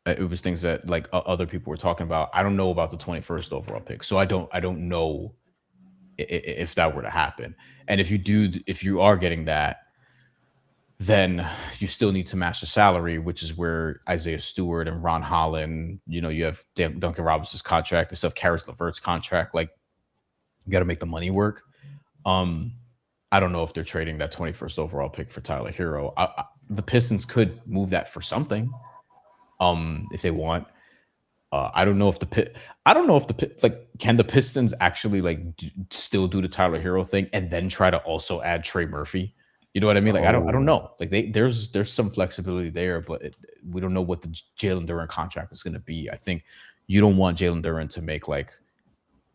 [SPEAKER 1] was things that like other people were talking about. I don't know about the 21st overall pick, so I don't know if that were to happen. And if you are getting that, then you still need to match the salary, which is where Isaiah Stewart and Ron Holland, you have Duncan Robinson's contract, and stuff, Karis LeVert's contract. Like, you got to make the money work. I don't know if they're trading that 21st overall pick for Tyler Herro. The Pistons could move that for something, if they want. I don't know if can the Pistons actually like still do the Tyler Herro thing and then try to also add Trey Murphy? You know what I mean? Like, I don't know. Like, there's some flexibility there, but we don't know what the Jalen Duren contract is going to be. I think you don't want Jalen Duren to make like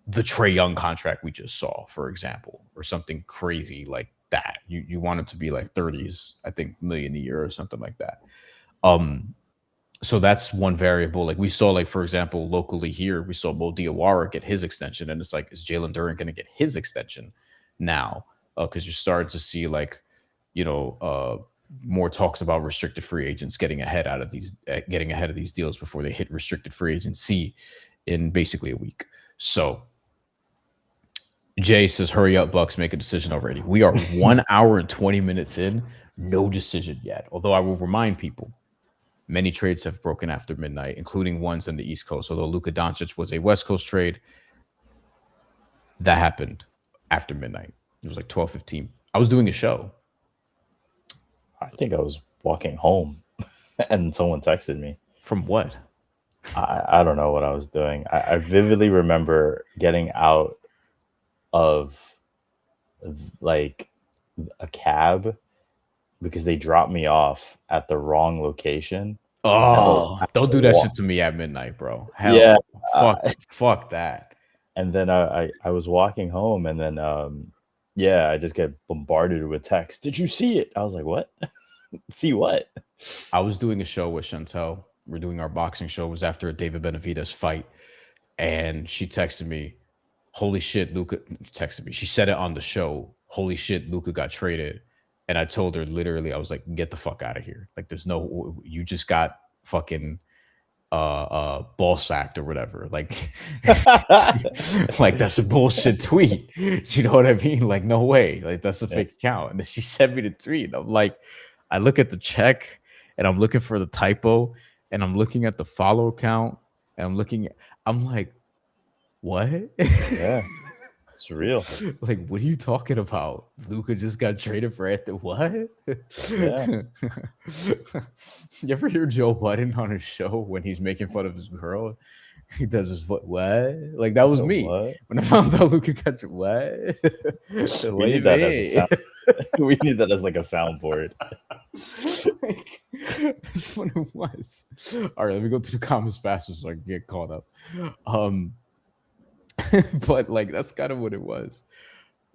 [SPEAKER 1] the Trae Young contract we just saw, for example, or something crazy like that. You want it to be like 30s, I think, million a year or something like that. So that's one variable. Like, we saw, like, for example, locally here, we saw Mo Diawara get his extension, and it's like, is Jalen Duren going to get his extension now? Because you're starting to see like, more talks about restricted free agents getting ahead of these deals before they hit restricted free agency in basically a week. So Jay says, hurry up, Bucks, make a decision already. We are 1 hour and 20 minutes in, no decision yet. Although I will remind people, many trades have broken after midnight, including ones on the East Coast. Although Luka Doncic was a West Coast trade, that happened after midnight. It was like 12:15. I was doing a show.
[SPEAKER 2] I think I was walking home and someone texted me.
[SPEAKER 1] From what?
[SPEAKER 2] I don't know what I was doing. I vividly remember getting out of like a cab because they dropped me off at the wrong location.
[SPEAKER 1] Oh, don't do that shit to me at midnight, bro. Hell, yeah, fuck that.
[SPEAKER 2] And then I was walking home, and then I just get bombarded with texts. Did you see it? I was like, what? See what?
[SPEAKER 1] I was doing a show with Chantel. We're doing our boxing show. It was after a David Benavidez fight, and she texted me, holy shit, Luka texted me. She said it on the show. Holy shit, Luka got traded. And I told her literally, I was like, get the fuck out of here. Like, you just got fucking ball sacked or whatever. Like, like, that's a bullshit tweet. You know what I mean? Like, no way. Like, that's a fake account. And then she sent me the tweet. I'm like, I look at the check and I'm looking for the typo and I'm looking at the follow count and I'm like, what?
[SPEAKER 2] Yeah, it's real.
[SPEAKER 1] Like, what are you talking about? Luka just got traded for Anthony. What? Yeah. You ever hear Joe Budden on his show when he's making fun of his girl? He does his what? Like, that was me when I found out Luka got what.
[SPEAKER 2] We need that as a sound. We need that as like a soundboard.
[SPEAKER 1] Like, that's what it was. All right, let me go to the comments faster so I can get caught up. But like, that's kind of what it was,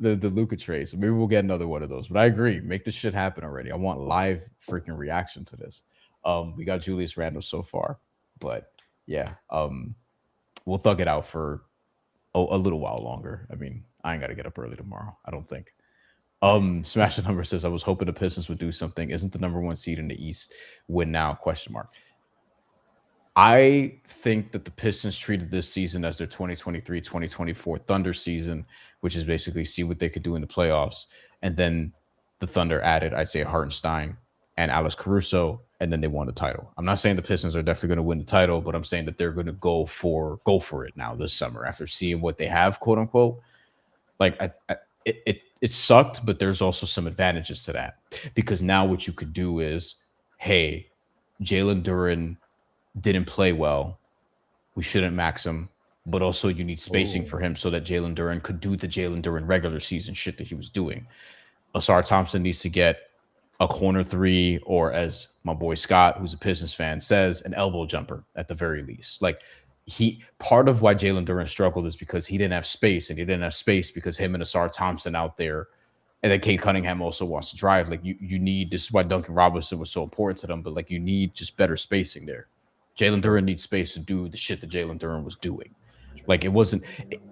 [SPEAKER 1] the Luka trade. So maybe we'll get another one of those. But I agree, make this shit happen already. I want live freaking reaction to this. We got Julius Randle so far, but yeah, we'll thug it out for a little while longer. I mean, I ain't got to get up early tomorrow, I don't think. Smash the Number says, I was hoping the Pistons would do something. Isn't the number one seed in the East win now? ? I think that the Pistons treated this season as their 2023-2024 Thunder season, which is basically see what they could do in the playoffs. And then the Thunder added, I'd say, Hartenstein and Alex Caruso, and then they won the title. I'm not saying the Pistons are definitely going to win the title, but I'm saying that they're going to go for it now this summer after seeing what they have, quote unquote. Like it sucked, but there's also some advantages to that, because now what you could do is, hey, Jalen Duren didn't play well. We shouldn't max him, but also you need spacing for him so that Jalen Duren could do the Jalen Duren regular season shit that he was doing. Asar Thompson needs to get a corner three, or as my boy Scott, who's a Pistons fan, says, an elbow jumper at the very least. Like, part of why Jalen Duren struggled is because he didn't have space, and he didn't have space because him and Asar Thompson out there, and then Cade Cunningham also wants to drive. Like, you need, this is why Duncan Robinson was so important to them, but like, you need just better spacing there. Jalen Duren needs space to do the shit that Jalen Duren was doing. Like, it wasn't,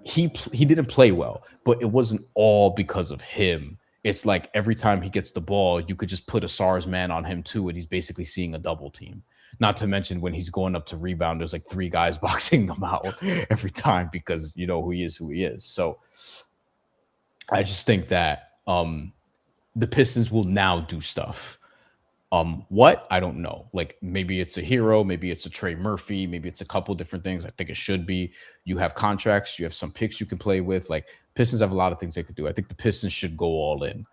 [SPEAKER 1] he didn't play well, but it wasn't all because of him. It's like every time he gets the ball, you could just put a SARS man on him too, and he's basically seeing a double team. Not to mention when he's going up to rebound, there's like 3 guys boxing him out every time, because you know who he is. So I just think that the Pistons will now do stuff. What? I don't know. Like, maybe it's a Herro, maybe it's a Trey Murphy, maybe it's a couple different things. I think it should be. You have contracts, you have some picks you can play with. Like, Pistons have a lot of things they could do. I think the Pistons should go all in.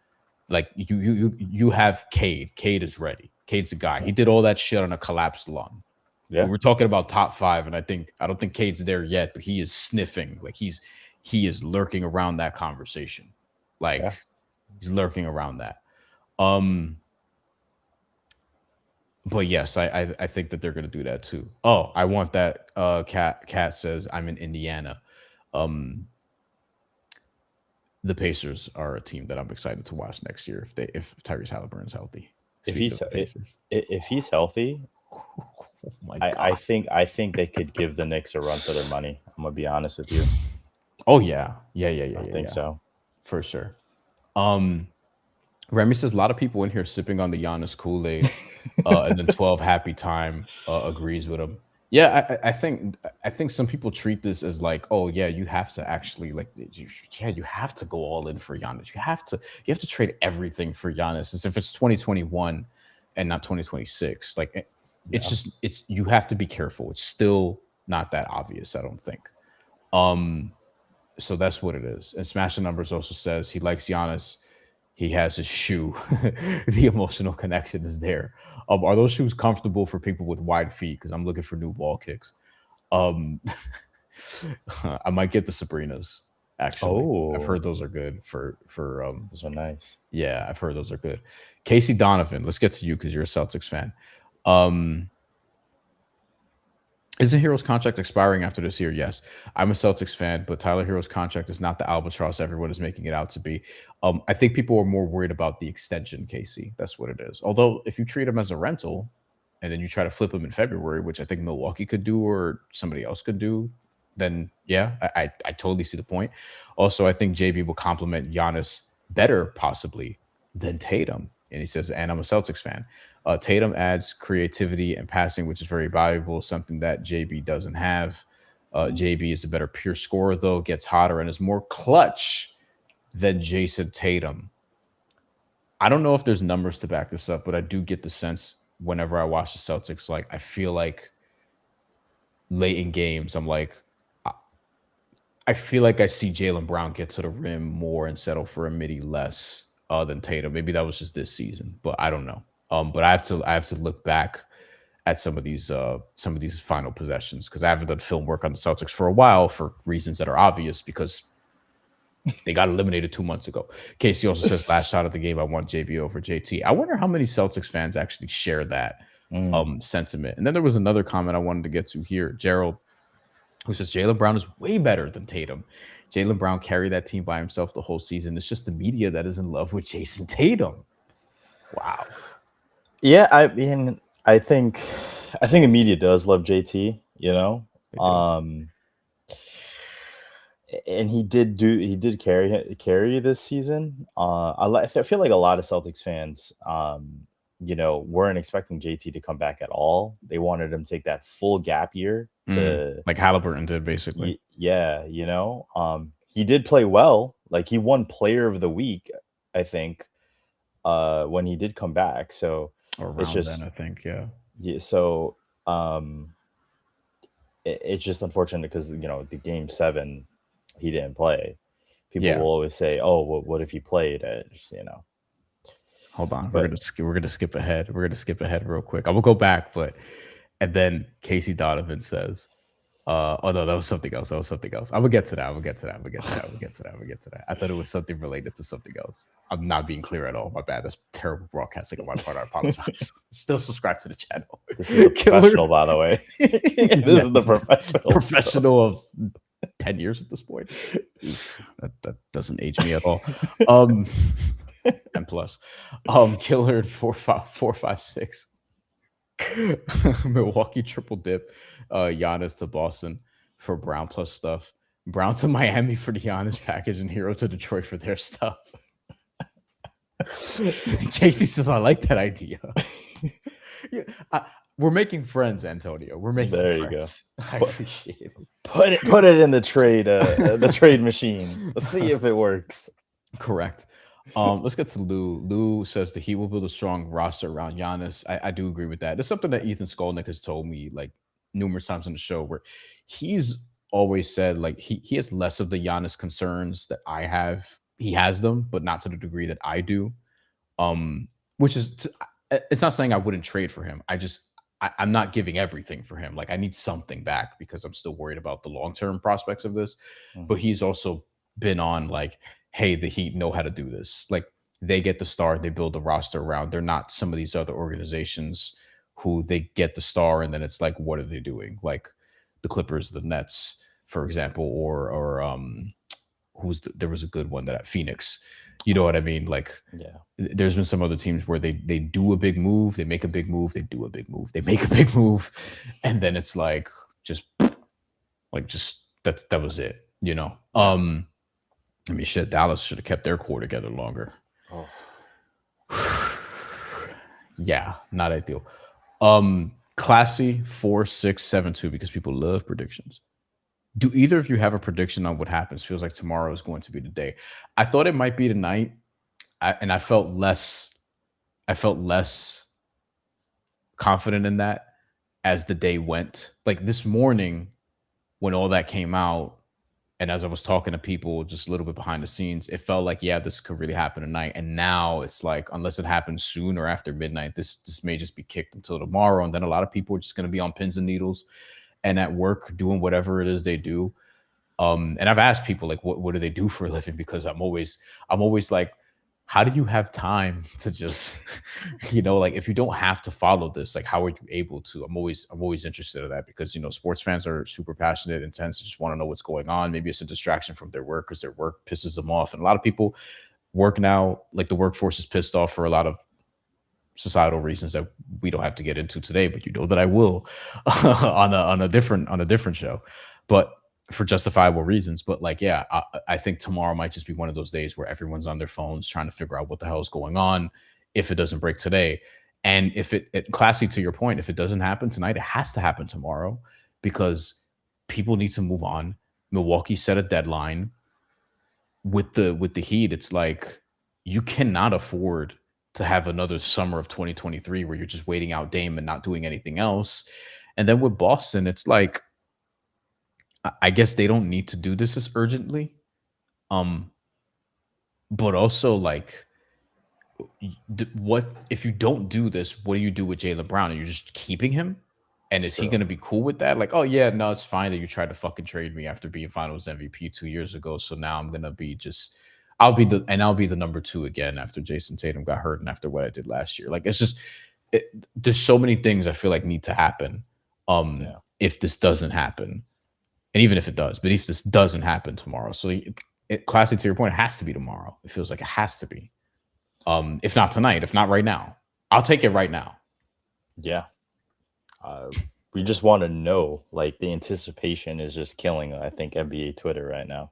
[SPEAKER 1] Like, you have Cade. Cade is ready. Cade's the guy. He did all that shit on a collapsed lung. Yeah. We're talking about top 5, and I don't think Cade's there yet, but he is sniffing. Like, he is lurking around that conversation. Like, he's lurking around that. But yes, I think that they're going to do that too. Oh, I want that. Cat says, I'm in Indiana. The Pacers are a team that I'm excited to watch next year if Tyrese Halliburton's healthy.
[SPEAKER 2] If he's healthy, oh I think they could give the Knicks a run for their money. I'm gonna be honest with you.
[SPEAKER 1] Oh yeah. I
[SPEAKER 2] think so,
[SPEAKER 1] for sure. Remy says a lot of people in here sipping on the Giannis Kool-Aid, and then 12 happy time agrees with him. Yeah, I think some people treat this as like, oh yeah, you have to actually you have to go all in for Giannis. You have to trade everything for Giannis, as if it's 2021 and not 2026. Like, it's you have to be careful. It's still not that obvious, I don't think. So that's what it is. And Smash the Numbers also says he likes Giannis. He has his shoe. The emotional connection is there. Are those shoes comfortable for people with wide feet? Because I'm looking for new ball kicks. I might get the Sabrinas, actually. Oh. I've heard those are good for
[SPEAKER 2] those are nice.
[SPEAKER 1] Yeah, I've heard those are good. Casey Donovan, let's get to you because you're a Celtics fan. Isn't Herro's contract expiring after this year? Yes. I'm a Celtics fan, but Tyler Herro's contract is not the albatross everyone is making it out to be. I think people are more worried about the extension, Casey. That's what it is. Although, if you treat him as a rental and then you try to flip him in February, which I think Milwaukee could do or somebody else could do, then yeah, I totally see the point. Also, I think JB will complement Giannis better, possibly, than Tatum. And he says, and I'm a Celtics fan. Tatum adds creativity and passing, which is very valuable, something that JB doesn't have. JB is a better pure scorer, though, gets hotter, and is more clutch than Jason Tatum. I don't know if there's numbers to back this up, but I do get the sense whenever I watch the Celtics, like, I feel like late in games, I'm like, I feel like I see Jaylen Brown get to the rim more and settle for a midi less than Tatum. Maybe that was just this season, but I don't know. But I have to look back at some of these final possessions, because I haven't done film work on the Celtics for a while for reasons that are obvious, because they got eliminated 2 months ago. Casey also says, last shot of the game, I want JB over JT. I wonder how many Celtics fans actually share that sentiment. And then there was another comment I wanted to get to here. Gerald, who says Jaylen Brown is way better than Tatum. Jaylen Brown carried that team by himself the whole season. It's just the media that is in love with Jason Tatum. Wow.
[SPEAKER 2] Yeah, I mean, I think the media does love JT, you know. And he did carry this season. I feel like a lot of Celtics fans weren't expecting JT to come back at all. They wanted him to take that full gap year to
[SPEAKER 1] like Halliburton did, basically.
[SPEAKER 2] Yeah, he did play well. Like, he won Player of the Week, I think, when he did come back. So
[SPEAKER 1] around then, I think, yeah.
[SPEAKER 2] So it's just unfortunate because the Game 7 he didn't play. People will always say, "Oh, what if he played?"
[SPEAKER 1] Hold on, we're gonna skip ahead. We're gonna skip ahead real quick. I will go back, and then Casey Donovan says, "Oh no, that was something else. I'm gonna get to that. I thought it was something related to something else. I'm not being clear at all. My bad. That's terrible broadcasting on my part. I apologize. Still subscribe to the channel.
[SPEAKER 2] This is the professional, by the way. This is the
[SPEAKER 1] professional of 10 years at this point. That doesn't age me at all. And plus, Killer 456. Milwaukee triple dip, Giannis to Boston for Brown plus stuff. Brown to Miami for the Giannis package, and Herro to Detroit for their stuff. Casey says, "I like that idea." We're making friends, Antonio. We're making friends.
[SPEAKER 2] You go.
[SPEAKER 1] I appreciate it.
[SPEAKER 2] Put it in the trade machine. Let's see if it works.
[SPEAKER 1] Correct. Let's get to Lou. Lou says the Heat will build a strong roster around Giannis. I do agree with that. There's something that Ethan Skolnick has told me like numerous times on the show, where he's always said like he has less of the Giannis concerns that I have. He has them, but not to the degree that I do. Which is, it's not saying I wouldn't trade for him. I'm not giving everything for him. Like, I need something back because I'm still worried about the long-term prospects of this. But he's also been on like, hey, the Heat know how to do this. Like, they get the star, they build the roster around. They're not some of these other organizations who they get the star and then it's like, what are they doing? Like the Clippers, the Nets, for example, or there was a good one that at Phoenix. You know what I mean? Like,
[SPEAKER 2] yeah,
[SPEAKER 1] there's been some other teams where they do a big move, they make a big move, they do a big move, they make a big move, and then it's like just that was it, you know. I mean, shit, Dallas should have kept their core together longer.
[SPEAKER 2] Oh.
[SPEAKER 1] Yeah, not ideal. Classy 4672, because people love predictions. Do either of you have a prediction on what happens? Feels like tomorrow is going to be the day. I thought it might be tonight, and I felt less confident in that as the day went. Like this morning, when all that came out, and as I was talking to people just a little bit behind the scenes, it felt like, yeah, this could really happen tonight. And now it's like, unless it happens soon or after midnight, this may just be kicked until tomorrow. And then a lot of people are just going to be on pins and needles and at work doing whatever it is they do. And I've asked people like, what do they do for a living? Because I'm always like, how do you have time to just, like if you don't have to follow this, like how are you able to? I'm always interested in that because, sports fans are super passionate, intense, just want to know what's going on. Maybe it's a distraction from their work because their work pisses them off. And a lot of people work now, like the workforce is pissed off for a lot of societal reasons that we don't have to get into today, but that I will on a different show. But for justifiable reasons. But like, yeah, I think tomorrow might just be one of those days where everyone's on their phones trying to figure out what the hell is going on if it doesn't break today. And if it classy to your point, if it doesn't happen tonight, it has to happen tomorrow because people need to move on. Milwaukee set a deadline with the Heat. It's like you cannot afford to have another summer of 2023 where you're just waiting out Dame and not doing anything else. And then with Boston, it's like, I guess they don't need to do this as urgently. But also like, what if you don't do this? What do you do with Jaylen Brown? Are you just keeping him? And is he going to be cool with that? Like, oh yeah, no, it's fine that you tried to fucking trade me after being Finals MVP 2 years ago. So now I'm gonna be I'll be the number 2 again after Jason Tatum got hurt and after what I did last year. Like, it's just there's so many things I feel like need to happen. If this doesn't happen. And even if it does, but if this doesn't happen tomorrow, so classy to your point, it has to be tomorrow. It feels like it has to be. If not tonight, if not right now, I'll take it right now.
[SPEAKER 2] Yeah. We just want to know, like the anticipation is just killing, I think, NBA Twitter right now.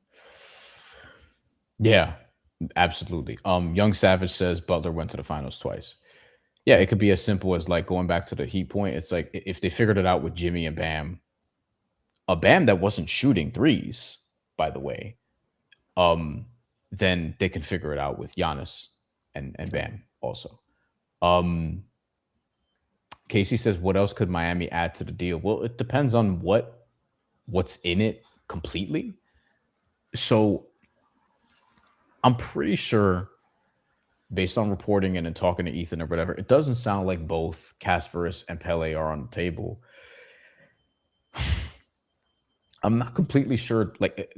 [SPEAKER 1] Yeah, absolutely. Young Savage says Butler went to the finals twice. Yeah, it could be as simple as like going back to the Heat point. It's like if they figured it out with Jimmy and Bam, a Bam that wasn't shooting threes, by the way, um, then they can figure it out with Giannis and Bam also. Casey says, what else could Miami add to the deal? Well, it depends on what's in it completely. So I'm pretty sure, based on reporting and talking to Ethan or whatever, it doesn't sound like both Kasparas and Pele are on the table. I'm not completely sure. Like,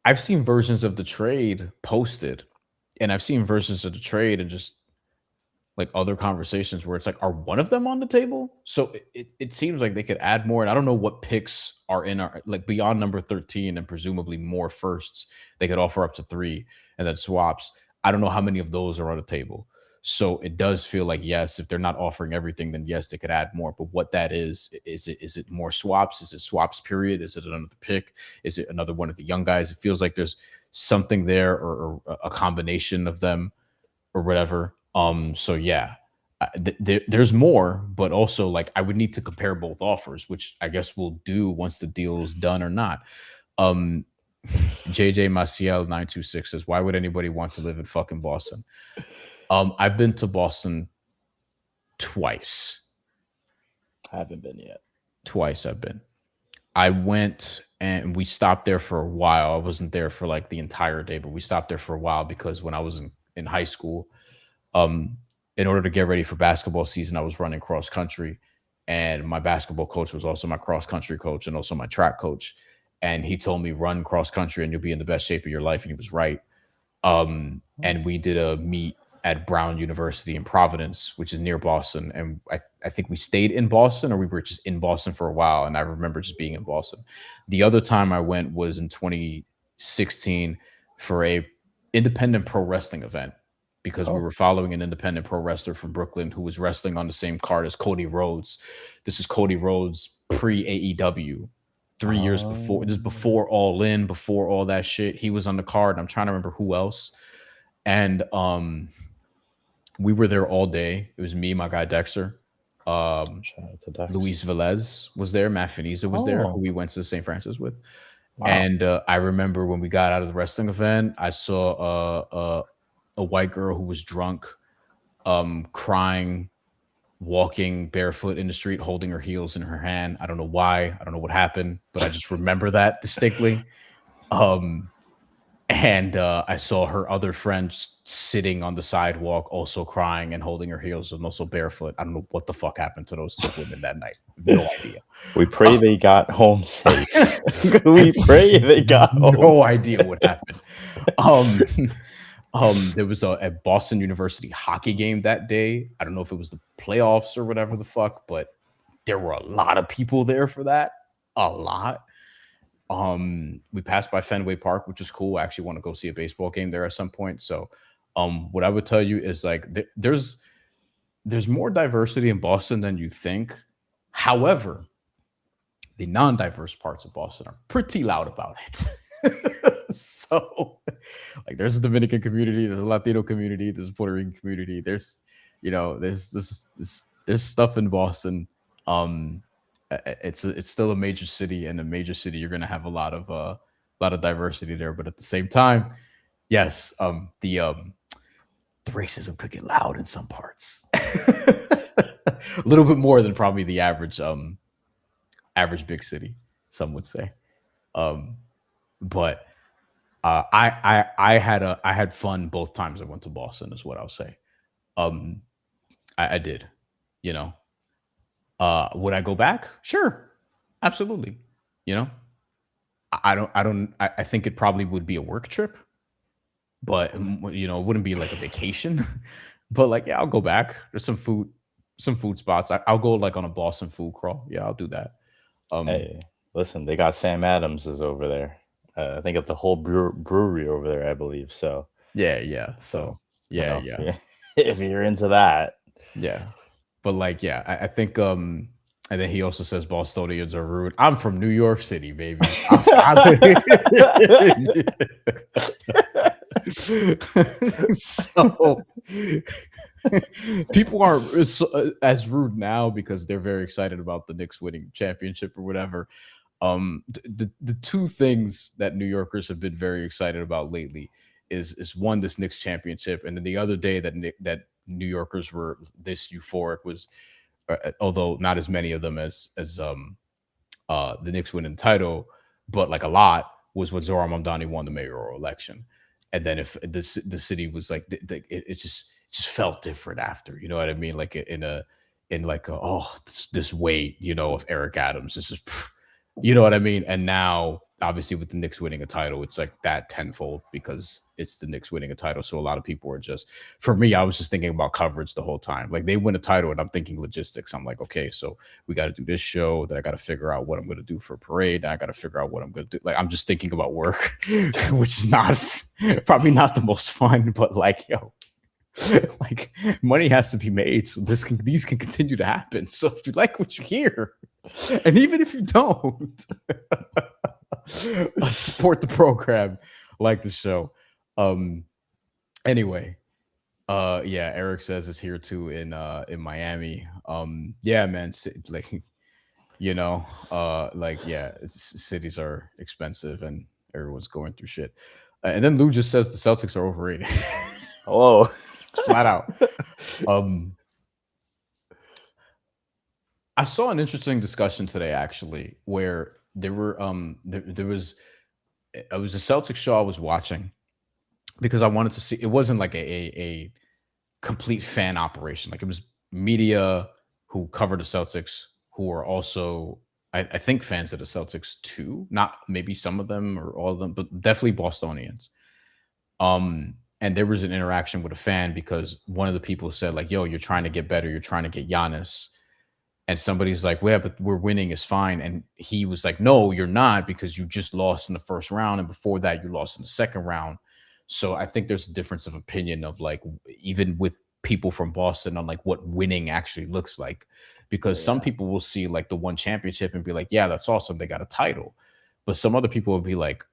[SPEAKER 1] I've seen versions of the trade posted, and I've seen versions of the trade and just like other conversations where it's like, are one of them on the table? So it seems like they could add more. And I don't know what picks are in our, like, beyond number 13 and presumably more firsts. They could offer up to 3 and then swaps. I don't know how many of those are on the table. So it does feel like, yes, if they're not offering everything, then yes, they could add more. But what that is it more swaps? Is it swaps period? Is it another pick? Is it another one of the young guys? It feels like there's something there, or a combination of them or whatever. So yeah, there's more, but also like I would need to compare both offers, which I guess we'll do once the deal is done or not. JJ Maciel 926 says, why would anybody want to live in fucking Boston? I've been to Boston twice.
[SPEAKER 2] I haven't been yet.
[SPEAKER 1] Twice I've been. I went and we stopped there for a while. I wasn't there for like the entire day, but we stopped there for a while because when I was in high school, in order to get ready for basketball season, I was running cross country, and my basketball coach was also my cross country coach and also my track coach. And he told me, run cross country and you'll be in the best shape of your life. And he was right. And we did a meet at Brown University in Providence, which is near Boston. And I think we stayed in Boston, or we were just in Boston for a while. And I remember just being in Boston. The other time I went was in 2016 for a independent pro wrestling event, because we were following an independent pro wrestler from Brooklyn who was wrestling on the same card as Cody Rhodes. This is Cody Rhodes pre-AEW, 3 years before. This is before All In, before all that shit. He was on the card. I'm trying to remember who else. And we were there all day. It was me, my guy Dexter. Luis Velez was there. Matt Finiza was there, who we went to St. Francis with. Wow. And I remember when we got out of the wrestling event, I saw a white girl who was drunk, crying, walking barefoot in the street, holding her heels in her hand. I don't know why. I don't know what happened, but I just remember that distinctly. And I saw her other friend sitting on the sidewalk, also crying and holding her heels and also barefoot. I don't know what the fuck happened to those two women that night. No idea.
[SPEAKER 2] We pray they got home safe. We pray they got home.
[SPEAKER 1] No idea what happened. There was a Boston University hockey game that day. I don't know if it was the playoffs or whatever the fuck, but there were a lot of people there for that. A lot. We passed by Fenway Park, which is cool. I actually want to go see a baseball game there at some point. So, what I would tell you is like there's more diversity in Boston than you think. However, the non-diverse parts of Boston are pretty loud about it. So, like, there's a Dominican community, there's a Latino community, there's a Puerto Rican community. There's stuff in Boston. It's still a major city, and a major city you're gonna have a lot of diversity there. But at the same time, yes, the racism could get loud in some parts, a little bit more than probably the average big city, some would say. But I had fun both times I went to Boston, is what I'll say. I did, you know. Would I go back? Sure, absolutely. You know, I think it probably would be a work trip, but you know, it wouldn't be like a vacation. But like, yeah, I'll go back. There's some food spots. I'll go like on a Boston food crawl. Yeah, I'll do that.
[SPEAKER 2] Hey, listen, they got Sam Adams is over there. I think of the whole brewery over there, I believe. So
[SPEAKER 1] yeah. So yeah.
[SPEAKER 2] If you're into that,
[SPEAKER 1] yeah. But like, yeah, I think, and then he also says Bostonians are rude. I'm from New York City, baby. So people aren't as rude now because they're very excited about the Knicks winning championship or whatever. The two things that New Yorkers have been very excited about lately is one, this Knicks championship, and then the other day that New Yorkers were this euphoric was, although not as many of them as the Knicks winning the title, but like a lot was when Zoran Mamdani won the mayoral election, and then if the city was like it just felt different after, you know what I mean? Like in like this weight, you know, of Eric Adams, this is, you know what I mean? And now obviously with the Knicks winning a title, it's like that tenfold because it's the Knicks winning a title. So a lot of people are just, for me, I was just thinking about coverage the whole time. Like they win a title and I'm thinking logistics. I'm like, okay, so we got to do this show, that I got to figure out what I'm going to do for a parade. I got to figure out what I'm going to do. Like I'm just thinking about work, which is not probably not the most fun, but like, yo, like money has to be made so these can continue to happen. So if you like what you hear, and even if you don't, support the program, like the show. Anyway, yeah, Eric says it's here too in Miami. Yeah, man, like, you know, like, yeah, cities are expensive and everyone's going through shit. And then Lou just says the Celtics are overrated.
[SPEAKER 2] Oh,
[SPEAKER 1] flat out. I saw an interesting discussion today, actually, where there were there was it was a Celtics show I was watching because I wanted to see. It wasn't like a complete fan operation. Like it was media who covered the Celtics who are also, I think, fans of the Celtics too. Not maybe some of them or all of them, but definitely Bostonians. And there was an interaction with a fan because one of the people said like, "Yo, you're trying to get better. You're trying to get Giannis." And somebody's like, well, yeah, but we're winning is fine. And he was like, no, you're not, because you just lost in the first round. And before that, you lost in the second round. So I think there's a difference of opinion of like, even with people from Boston on like what winning actually looks like, because some people will see like the one championship and be like, yeah, that's awesome. They got a title. But some other people will be like,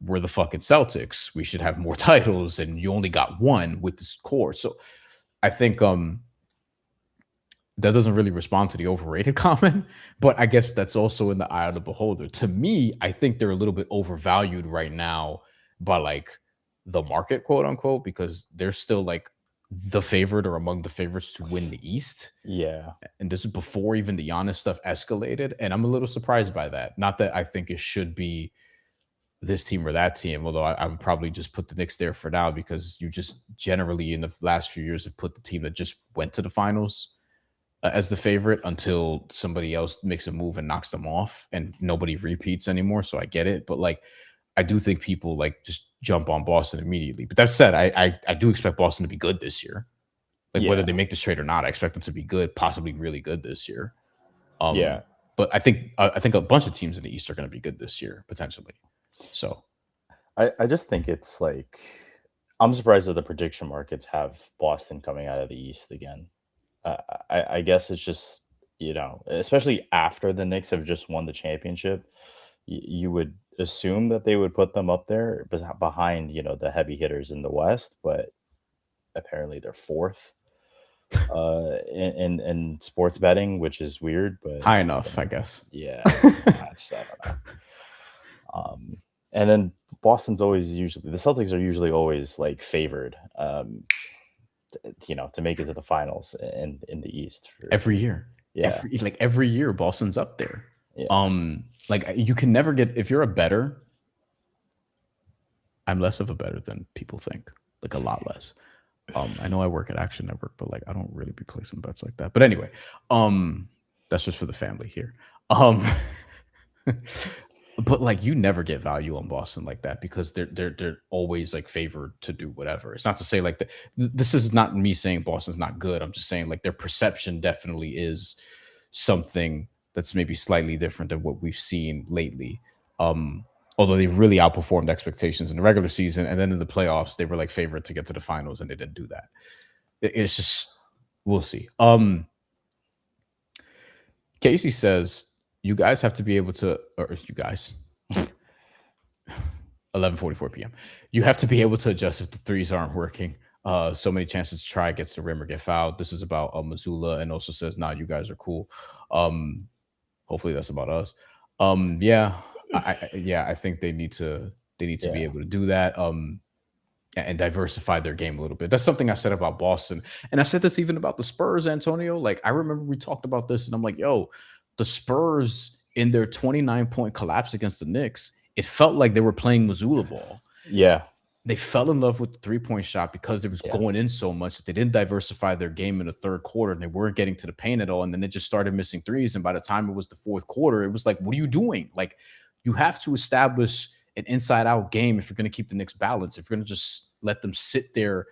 [SPEAKER 1] we're the fucking Celtics. We should have more titles. And you only got one with this core. So I think, that doesn't really respond to the overrated comment, but I guess that's also in the eye of the beholder. To me, I think they're a little bit overvalued right now by like the market, quote unquote, because they're still like the favorite or among the favorites to win the East.
[SPEAKER 2] Yeah.
[SPEAKER 1] And this is before even the Giannis stuff escalated. And I'm a little surprised by that. Not that I think it should be this team or that team, although I would probably just put the Knicks there for now because you just generally in the last few years have put the team that just went to the finals as the favorite until somebody else makes a move and knocks them off and nobody repeats anymore. So I get it. But like, I do think people like just jump on Boston immediately. But that said, I do expect Boston to be good this year. Like whether they make this trade or not, I expect them to be good, possibly really good this year. But I think a bunch of teams in the East are going to be good this year, potentially. So
[SPEAKER 2] I just think it's like, I'm surprised that the prediction markets have Boston coming out of the East again. I guess it's just, you know, especially after the Knicks have just won the championship, you would assume that they would put them up there behind, you know, the heavy hitters in the West, but apparently they're fourth in sports betting, which is weird, but
[SPEAKER 1] high enough, I guess.
[SPEAKER 2] Yeah. I don't know. And then Boston's always usually, the Celtics are usually always like favored. You know, to make it to the finals in the East
[SPEAKER 1] every year.
[SPEAKER 2] Yeah,
[SPEAKER 1] every year Boston's up there.
[SPEAKER 2] Yeah.
[SPEAKER 1] Like you can never get, if you're a bettor, I'm less of a bettor than people think, like a lot less. I know I work at Action Network, but like I don't really be placing bets like that. But anyway, that's just for the family here. But like you never get value on Boston like that because they're always like favored to do whatever. It's not to say like this is not me saying Boston's not good. I'm just saying like their perception definitely is something that's maybe slightly different than what we've seen lately. Although they really outperformed expectations in the regular season, and then in the playoffs they were like favored to get to the finals, and they didn't do that. It's just, we'll see. Casey says, you guys have to be able to, or you guys, 11:44 p.m. You have to be able to adjust if the threes aren't working. So many chances to try against the rim or get fouled. This is about Missoula, and also says, "Nah, you guys are cool." Hopefully that's about us. Yeah, I think they need to be able to do that. And diversify their game a little bit. That's something I said about Boston. And I said this even about the Spurs, Antonio. Like, I remember we talked about this, and I'm like, yo, the Spurs in their 29-point collapse against the Knicks, it felt like they were playing Missoula ball.
[SPEAKER 2] Yeah.
[SPEAKER 1] They fell in love with the three-point shot because it was going in so much that they didn't diversify their game in the third quarter, and they weren't getting to the paint at all. And then they just started missing threes. And by the time it was the fourth quarter, it was like, what are you doing? Like, you have to establish an inside-out game if you're going to keep the Knicks balanced. If you're going to just let them sit there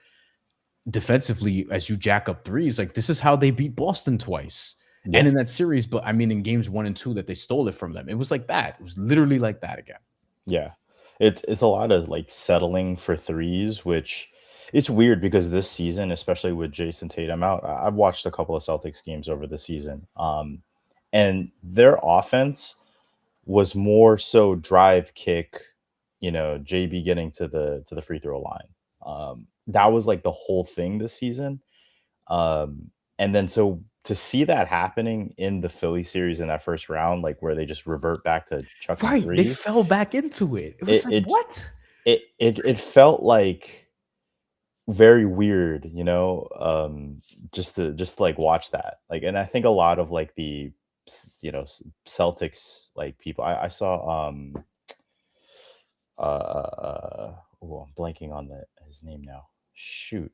[SPEAKER 1] defensively as you jack up threes, like, this is how they beat Boston twice. Yeah. And in that series, but I mean, in games 1 and 2 that they stole it from them, it was like that. It was literally like that again.
[SPEAKER 2] Yeah. It's a lot of like settling for threes, which it's weird because this season, especially with Jason Tatum out, I've watched a couple of Celtics games over the season. And their offense was more so drive, kick, JB getting to the free throw line. That was like the whole thing this season. And then so to see that happening in the Philly series in that first round, like where they just revert back to chucking threes,
[SPEAKER 1] they fell back into it. It was like, what?
[SPEAKER 2] It felt like very weird, just to like watch that. Like, and I think a lot of like the Celtics like people I saw I'm blanking on his name now. Shoot.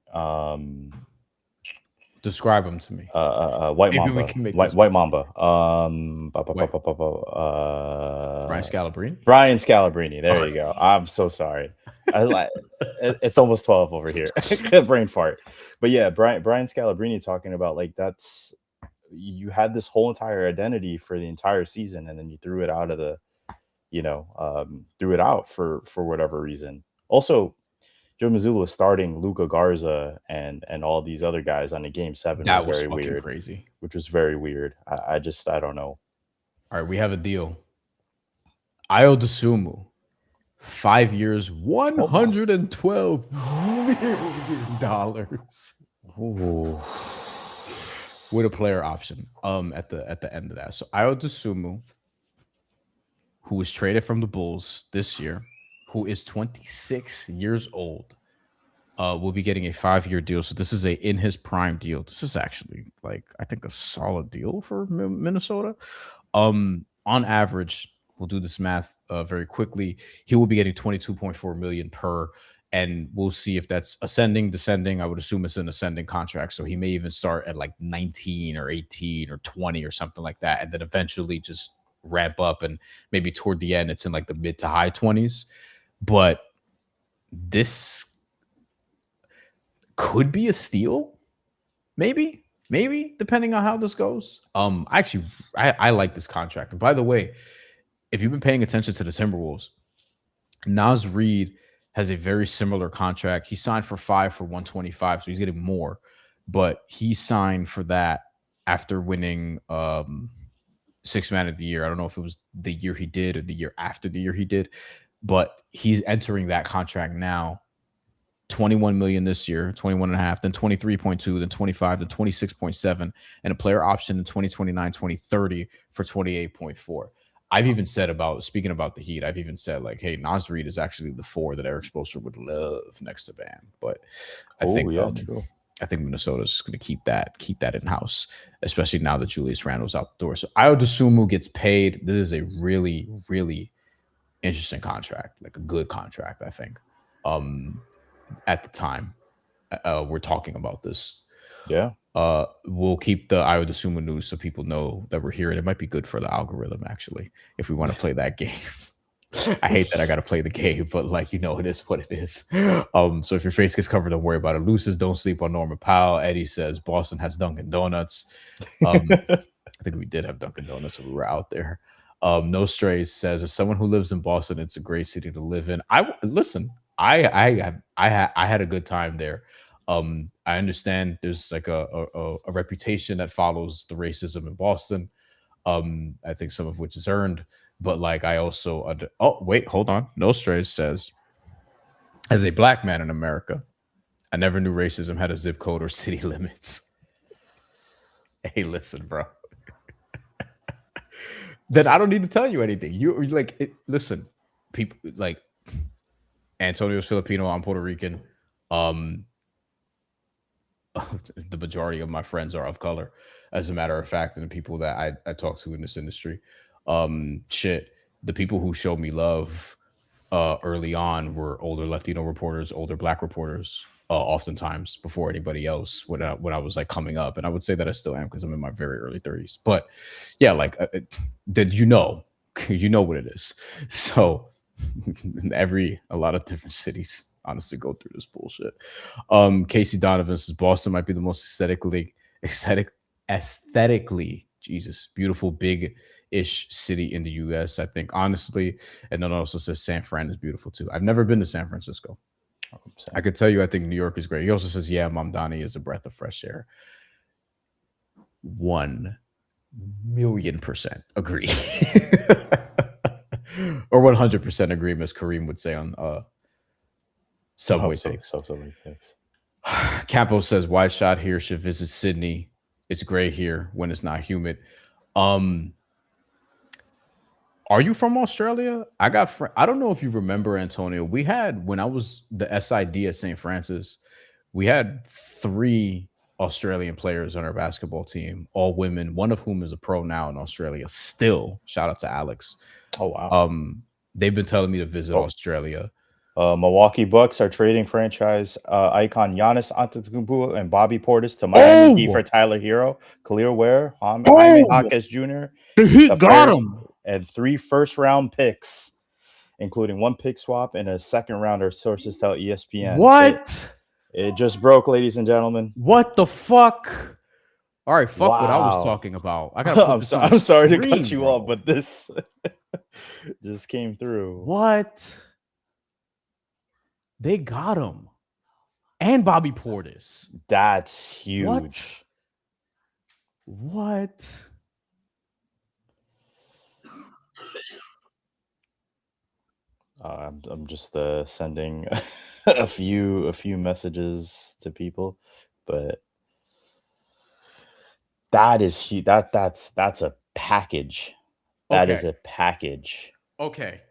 [SPEAKER 1] Describe him to me.
[SPEAKER 2] White
[SPEAKER 1] Maybe
[SPEAKER 2] Mamba.
[SPEAKER 1] we can make
[SPEAKER 2] White Mamba.
[SPEAKER 1] Brian Scalabrine.
[SPEAKER 2] Brian Scalabrine. There you go. I'm so sorry. It's almost 12 over here. Brain fart. But yeah, Brian Scalabrine talking about like you had this whole entire identity for the entire season, and then you threw it out of the, threw it out for whatever reason. Also, Joe Mazzulla was starting Luka Garza and all these other guys on a game 7.
[SPEAKER 1] That was
[SPEAKER 2] very
[SPEAKER 1] fucking
[SPEAKER 2] weird,
[SPEAKER 1] crazy.
[SPEAKER 2] Which was very weird. I don't know.
[SPEAKER 1] All right, we have a deal. Ayo Dosunmu, 5 years, $112 million.
[SPEAKER 2] Ooh.
[SPEAKER 1] With a player option at the end of that. So Ayo Dosunmu, who was traded from the Bulls this year, who is 26 years old, will be getting a 5-year deal. So this is a in his prime deal. This is actually like, I think, a solid deal for Minnesota. On average, we'll do this math very quickly. He will be getting $22.4 million per, and we'll see if that's ascending, descending. I would assume it's an ascending contract. So he may even start at like 19 or 18 or 20 or something like that, and then eventually just ramp up, and maybe toward the end it's in like the mid to high 20s. But this could be a steal, maybe depending on how this goes. Actually, I like this contract. And by the way, if you've been paying attention to the Timberwolves, Naz Reid has a very similar contract. He signed for 5 for 125, so he's getting more, but he signed for that after winning Sixth Man of the Year. I don't know if it was the year he did or the year after the year he did, but he's entering that contract now. 21 million this year, 21.5, then 23.2, then 25, then 26.7, and a player option in 2029, 2030 for 28.4. I've even said speaking about the Heat, I've even said like, hey, Naz Reid is actually the 4 that Eric Spoelstra would love next to Bam. But I think Minnesota's going to keep that in house, especially now that Julius Randle's out the door. So Ayo Dosunmu gets paid. This is a really, really interesting contract, like a good contract, I think. At the time we're talking about this.
[SPEAKER 2] Yeah.
[SPEAKER 1] We'll keep the Ayo Dosunmu news so people know that we're here, and it might be good for the algorithm, actually, if we want to play that game. I hate that I got to play the game, but like, it is what it is. So if your face gets covered, don't worry about it. Lucis, don't sleep on Norman Powell. Eddie says Boston has Dunkin' Donuts. I think we did have Dunkin' Donuts when we were out there. No Strays says, as someone who lives in Boston, it's a great city to live in. I had a good time there. I understand there's like a reputation that follows the racism in Boston. I think some of which is earned, but like I also oh wait, hold on. No Strays says As a black man in America, I never knew racism had a zip code or city limits. Hey, listen, bro. Then I don't need to tell you anything. You like listen, people like Antonio's Filipino, I'm Puerto Rican. The majority of my friends are of color, as a matter of fact, and the people that I talk to in this industry. The people who showed me love early on were older Latino reporters, older Black reporters, oftentimes before anybody else when I was like coming up. And I would say that I still am because I'm in my very early 30s. But yeah, like did you know what it is? So a lot of different cities honestly go through this bullshit. Casey Donovan says Boston might be the most aesthetically, Jesus, beautiful big-ish city in the US, I think, honestly. And then also says San Fran is beautiful too. I've never been to San Francisco. I could tell you I think New York is great. He also says, yeah, Mamdani is a breath of fresh air. 1,000,000% agree. Or 100% agree, as Kareem would say on Subway Takes. Campo says, wide shot here should visit Sydney. It's gray here when it's not humid. Are you from Australia? I don't know if you remember, Antonio. We had, when I was the SID at St. Francis, we had 3 Australian players on our basketball team, all women, one of whom is a pro now in Australia still. Shout out to Alex.
[SPEAKER 2] Oh, wow.
[SPEAKER 1] They've been telling me to visit Australia.
[SPEAKER 2] Milwaukee Bucks are trading franchise icon Giannis Antetokounmpo and Bobby Portis to Miami Heat for Tyler Herro, Kel'el Ware, Jaime Jaquez Jr.
[SPEAKER 1] The Heat got him.
[SPEAKER 2] And 3 first-round picks, including 1 pick swap and a second rounder, sources tell ESPN.
[SPEAKER 1] What?
[SPEAKER 2] It just broke, ladies and gentlemen.
[SPEAKER 1] What the fuck? All right, fuck what I was talking about. I gotta
[SPEAKER 2] I'm sorry to cut you off, but this just came through.
[SPEAKER 1] What? They got him. And Bobby Portis.
[SPEAKER 2] That's huge.
[SPEAKER 1] What?
[SPEAKER 2] I'm just sending a few messages to people, but that is huge. That's a package. That is a package.
[SPEAKER 1] Okay.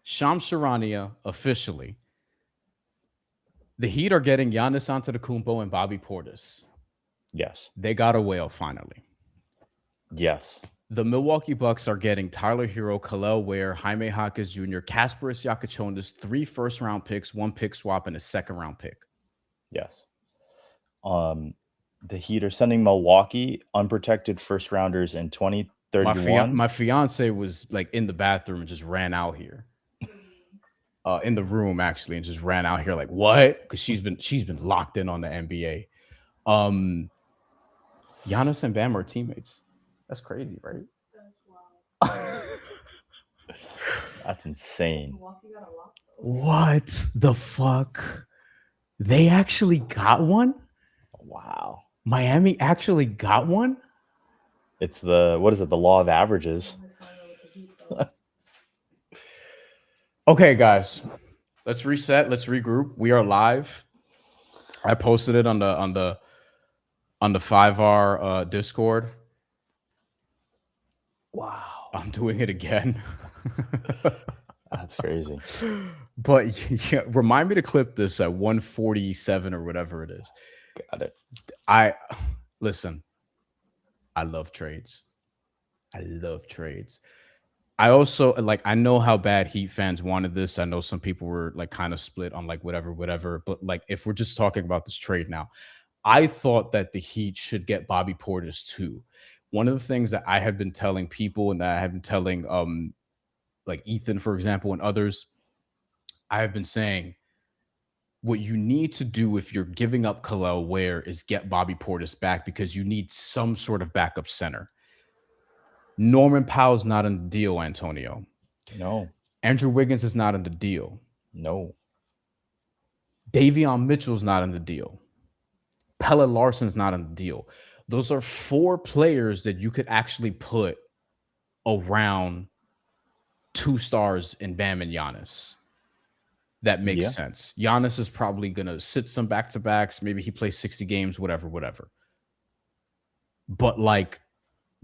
[SPEAKER 1] Shams Charania officially. The Heat are getting Giannis Antetokounmpo and Bobby Portis.
[SPEAKER 2] Yes.
[SPEAKER 1] They got a whale finally.
[SPEAKER 2] Yes.
[SPEAKER 1] The Milwaukee Bucks are getting Tyler Herro, Kel'el Ware, Jaime Jaquez Jr., Kasparas Jakucionis, 3 first-round picks, 1 pick swap, and a second-round pick.
[SPEAKER 2] Yes. The Heat are sending Milwaukee unprotected first-rounders in 2031.
[SPEAKER 1] My fiance was like in the bathroom and just ran out here. In the room, actually, and just ran out here like, what? Because she's been locked in on the NBA. Giannis and Bam are teammates. That's crazy, right?
[SPEAKER 3] That's wild.
[SPEAKER 2] That's insane.
[SPEAKER 1] What the fuck? They actually got one?
[SPEAKER 2] Wow.
[SPEAKER 1] Miami actually got one?
[SPEAKER 2] It's the law of averages.
[SPEAKER 1] Okay, guys. Let's reset. Let's regroup. We are live. I posted it on the 5R Discord.
[SPEAKER 2] Wow.
[SPEAKER 1] I'm doing it again.
[SPEAKER 2] That's crazy.
[SPEAKER 1] But yeah, remind me to clip this at 147 or whatever it is.
[SPEAKER 2] Got it.
[SPEAKER 1] Listen, I love trades. I also I know how bad Heat fans wanted this. I know some people were like kind of split on like whatever. But like if we're just talking about this trade now, I thought that the Heat should get Bobby Portis too. One of the things that I have been telling people and that I have been telling like Ethan, for example, and others, I have been saying what you need to do if you're giving up Kel'el Ware is get Bobby Portis back because you need some sort of backup center. Norman Powell's not in the deal, Antonio.
[SPEAKER 2] No.
[SPEAKER 1] Andrew Wiggins is not in the deal.
[SPEAKER 2] No.
[SPEAKER 1] Davion Mitchell's not in the deal. Pelle Larson's not in the deal. Those are 4 players that you could actually put around 2 stars in Bam and Giannis. that makes sense. Giannis is probably going to sit some back-to-backs. Maybe he plays 60 games, whatever. But like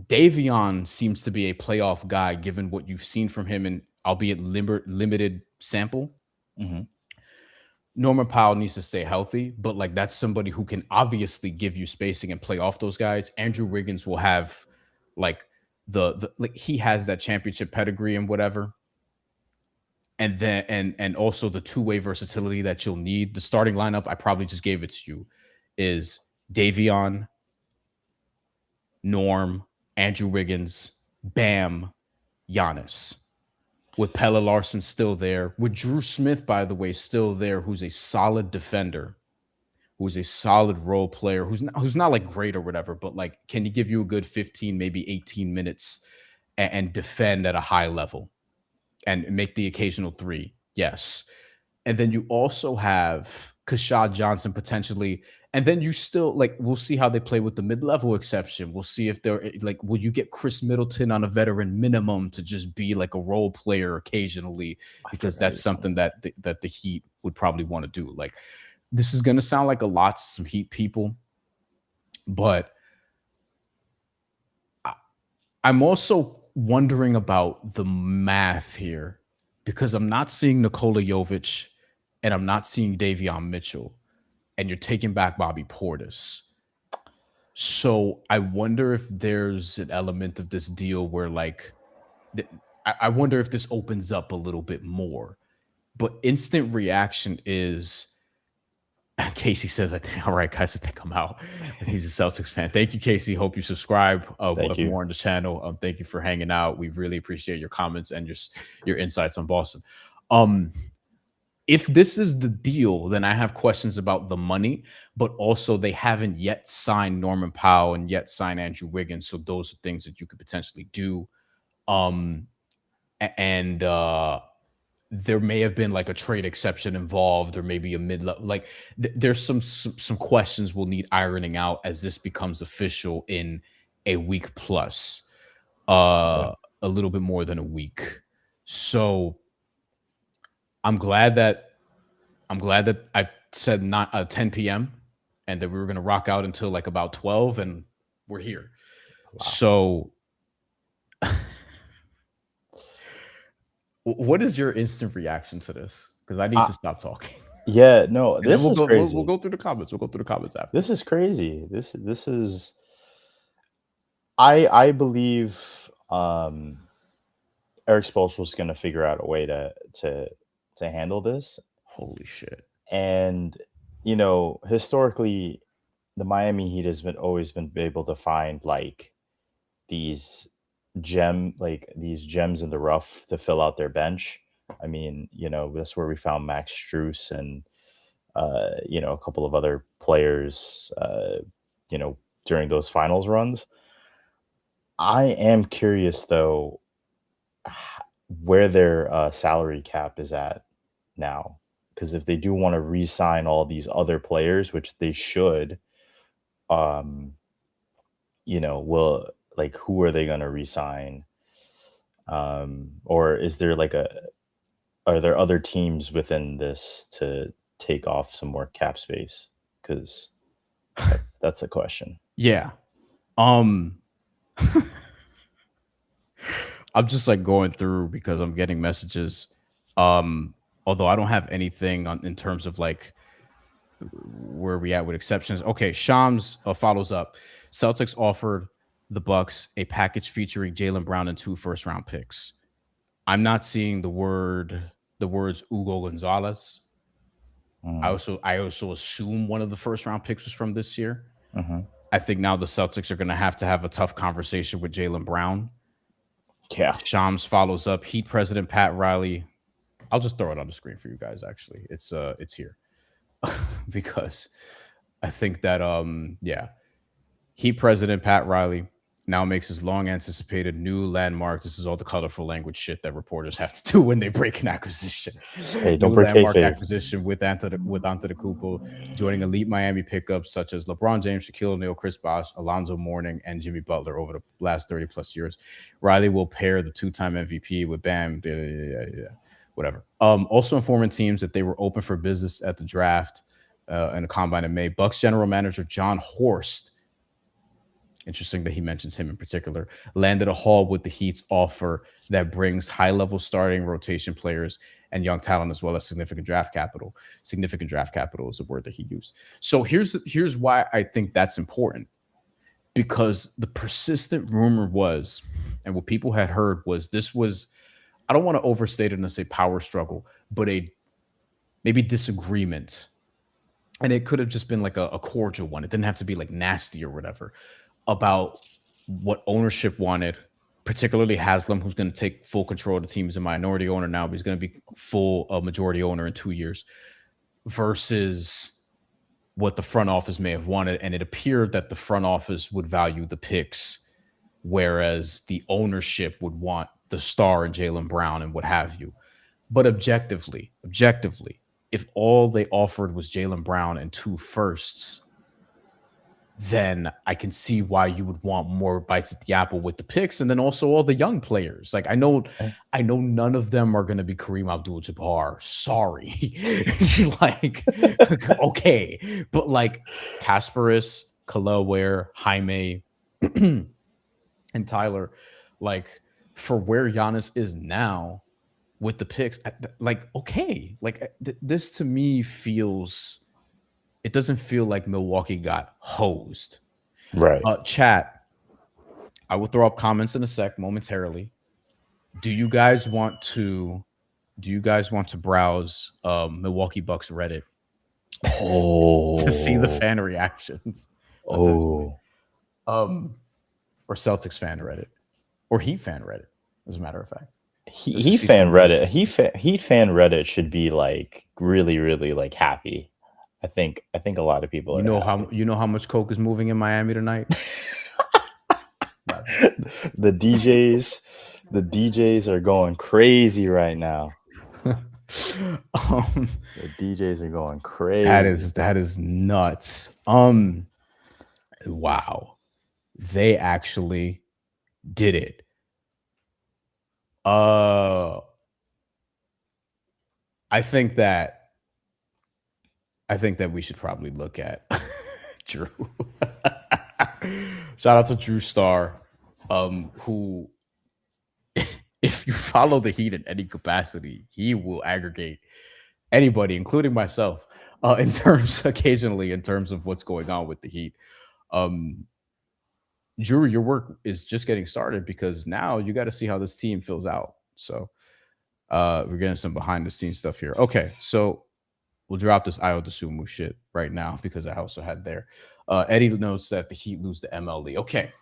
[SPEAKER 1] Davion seems to be a playoff guy, given what you've seen from him, and albeit limited sample. Norman Powell needs to stay healthy, but like that's somebody who can obviously give you spacing and play off those guys. Andrew Wiggins will have like like he has that championship pedigree and whatever. And then and also the two-way versatility that you'll need. The starting lineup, I probably just gave it to you, is Davion, Norm, Andrew Wiggins, Bam, Giannis. With Pelle Larsson still there. With Drew Smith, by the way, still there, who's a solid defender, who's a solid role player, who's not like great or whatever, but like can he give you a good 15, maybe 18 minutes and defend at a high level? And make the occasional three, yes. And then you also have Kashad Johnson potentially. And then you still, like, we'll see how they play with the mid-level exception. We'll see if they're, like, will you get Chris Middleton on a veteran minimum to just be, like, a role player occasionally? Because that's something that the Heat would probably want to do. Like, this is going to sound like a lot to some Heat people. But I'm also wondering about the math here because I'm not seeing Nikola Jovic and I'm not seeing Davion Mitchell, and you're taking back Bobby Portis. So I wonder if there's an element of this deal where like, I wonder if this opens up a little bit more. But instant reaction is, Casey says, "I think all right, guys. I think I'm out." He's a Celtics fan. Thank you, Casey. Hope you subscribe. Thank you. More on the channel. Thank you for hanging out. We really appreciate your comments and your insights on Boston. If this is the deal, then I have questions about the money, but also they haven't yet signed Norman Powell and yet signed Andrew Wiggins. So those are things that you could potentially do. There may have been like a trade exception involved or maybe a mid-level. Like there's some questions we'll need ironing out as this becomes official in a week plus, a little bit more than a week. So I'm glad that I said not 10 p.m. and that we were going to rock out until like about 12 and we're here. Wow. So what is your instant reaction to this? Because I need to stop talking.
[SPEAKER 2] Yeah, no, this is crazy.
[SPEAKER 1] We'll go through the comments. We'll go through the comments after.
[SPEAKER 2] This is crazy. This is. I believe Eric Spoelstra was going to figure out a way to handle this.
[SPEAKER 1] Holy shit!
[SPEAKER 2] And historically, the Miami Heat has always been able to find like these gems in the rough to fill out their bench. I mean, that's where we found Max Strus and a couple of other players during those finals runs. I am curious though where their salary cap is at now, because if they do want to re-sign all these other players, which they should, who are they going to re-sign? Or is there are there other teams within this to take off some more cap space? Because that's a question.
[SPEAKER 1] Yeah. I'm just like going through because I'm getting messages. Although I don't have anything in terms of like where we at with exceptions. Okay, Shams follows up. Celtics offered the Bucks a package featuring Jaylen Brown and 2 first-round picks. I'm not seeing the words Hugo Gonzalez. I also assume one of the first-round picks was from this year. I think now the Celtics are going to have a tough conversation with Jaylen Brown.
[SPEAKER 2] Yeah.
[SPEAKER 1] Shams follows up. Heat President Pat Riley. I'll just throw it on the screen for you guys. Actually, it's here because I think that Heat President Pat Riley now makes his long anticipated new landmark. This is all the colorful language shit that reporters have to do when they break an acquisition.
[SPEAKER 2] Hey, don't break
[SPEAKER 1] landmark
[SPEAKER 2] kayfabe.
[SPEAKER 1] Acquisition with Antetokounmpo, joining elite Miami pickups such as LeBron James, Shaquille O'Neal, Chris Bosh, Alonzo Mourning, and Jimmy Butler over the last 30 plus years. Riley will pair the 2-time MVP with Bam. whatever. Also informing teams that they were open for business at the draft and the combine in May. Bucks general manager John Horst, interesting that he mentions him in particular, landed a haul with the Heat's offer that brings high-level starting rotation players and young talent, as well as significant draft capital. Significant draft capital is a word that he used. So here's why I think that's important. Because the persistent rumor was, and what people had heard was, this was, I don't want to overstate it and say power struggle, but a maybe disagreement. And it could have just been like a cordial one. It didn't have to be like nasty or whatever, about what ownership wanted, particularly Haslam, who's going to take full control of the team. He's a minority owner now, but he's going to be full majority owner in 2 years, versus what the front office may have wanted. And it appeared that the front office would value the picks, whereas the ownership would want the star and Jaylen Brown and what have you. But objectively, if all they offered was Jaylen Brown and 2 firsts, then I can see why you would want more bites at the apple with the picks, and then also all the young players. Like I know none of them are going to be Kareem Abdul-Jabbar. Sorry, like okay, but like Kasparas, Kel'el Ware, Jaime, and Tyler, like for where Giannis is now with the picks, like okay, like this to me feels. It doesn't feel like Milwaukee got hosed.
[SPEAKER 2] Right.
[SPEAKER 1] Chat, I will throw up comments in a sec momentarily. Do you guys want to browse Milwaukee Bucks Reddit? To see the fan reactions?
[SPEAKER 2] Oh.
[SPEAKER 1] Or Celtics fan Reddit. Or Heat fan Reddit, as a matter of fact.
[SPEAKER 2] Heat fan Reddit. Heat fan Reddit should be like really, really like happy. I think a lot of people.
[SPEAKER 1] You know how much coke is moving in Miami tonight.
[SPEAKER 2] The DJs are going crazy right now. The DJs are going crazy.
[SPEAKER 1] That is nuts. Wow, they actually did it. I think that we should probably look at Drew. Shout out to Drew Starr, who, if you follow the Heat in any capacity, he will aggregate anybody, including myself, occasionally in terms of what's going on with the Heat. Drew, your work is just getting started because now you got to see how this team fills out. So we're getting some behind the scenes stuff here. Okay, so we'll drop this Ayo Dosunmu shit right now because I also had there. Eddie notes that the Heat lose the MLE. Okay,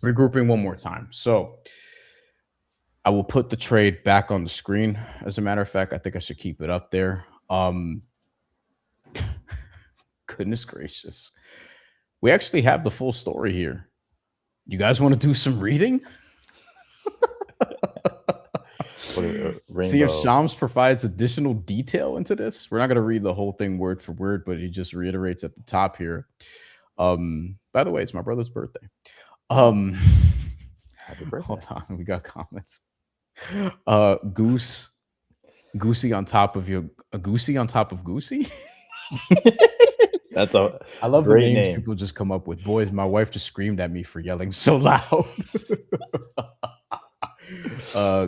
[SPEAKER 1] regrouping one more time. So I will put the trade back on the screen. As a matter of fact, I think I should keep it up there. Goodness gracious. We actually have the full story here. You guys want to do some reading? See if Shams provides additional detail into this. We're not going to read the whole thing word for word, but he just reiterates at the top here. By the way, it's my brother's birthday. Happy birthday. Hold on, we got comments. Goosey on top of Goosey on top of Goosey.
[SPEAKER 2] I
[SPEAKER 1] love the names name. People just come up with. Boys, my wife just screamed at me for yelling so loud.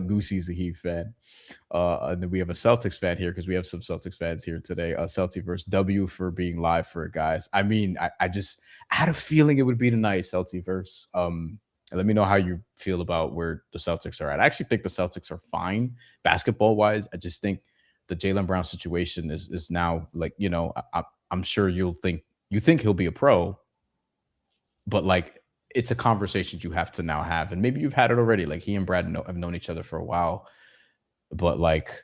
[SPEAKER 1] Goosey's a Heat fan. And then we have a Celtics fan here because we have some Celtics fans here today. Celtiverse W for being live for it, guys. I mean, I had a feeling it would be tonight, Celtiverse. Let me know how you feel about where the Celtics are at. I actually think the Celtics are fine basketball wise. I just think the Jaylen Brown situation is now like, you know, I'm sure you think he'll be a pro, but like it's a conversation you have to now have, and maybe you've had it already. Like he and Brad have known each other for a while, but like,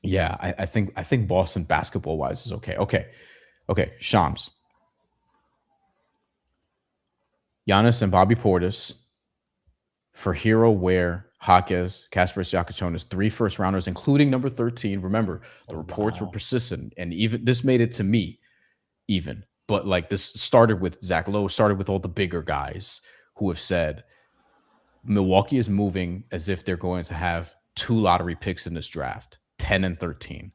[SPEAKER 1] yeah, I think Boston basketball wise is okay. Okay, Shams, Giannis and Bobby Portis for Herro, Ware, Jaquez, Kasparas Jakucionis, 3 first-rounders, including number 13. Remember, the reports were persistent, and even this made it to me, but like this started with Zach Lowe, started with all the bigger guys who have said Milwaukee is moving as if they're going to have 2 lottery picks in this draft, 10 and 13.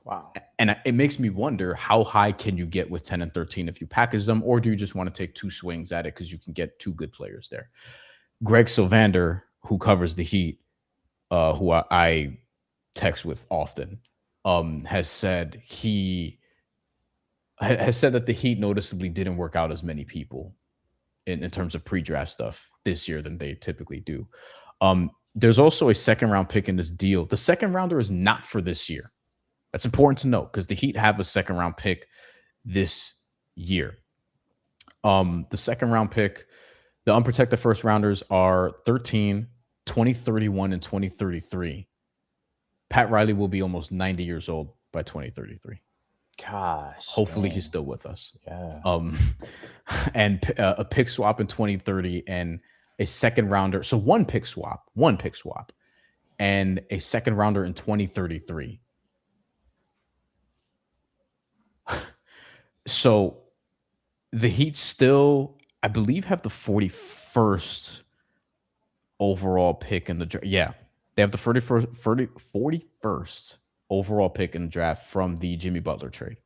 [SPEAKER 4] Wow.
[SPEAKER 1] And it makes me wonder, how high can you get with 10 and 13 if you package them, or do you just want to take 2 swings at it because you can get 2 good players there? Greg Sylvander, who covers the Heat, who I text with often, has said that the Heat noticeably didn't work out as many people in terms of pre-draft stuff this year than they typically do. There's also a second-round pick in this deal. The second rounder is not for this year. That's important to note because the Heat have a second-round pick this year. The second-round pick, the unprotected first-rounders are 13, 2031, and 2033. Pat Riley will be almost 90 years old by 2033.
[SPEAKER 4] Gosh.
[SPEAKER 1] Hopefully he's still with us.
[SPEAKER 4] Yeah.
[SPEAKER 1] And a pick swap in 2030 and a second rounder. So one pick swap, and a second rounder in 2033. So the Heat still, I believe, have the 41st overall pick in the draft. Yeah, they have the 41st overall pick in the draft from the Jimmy Butler trade.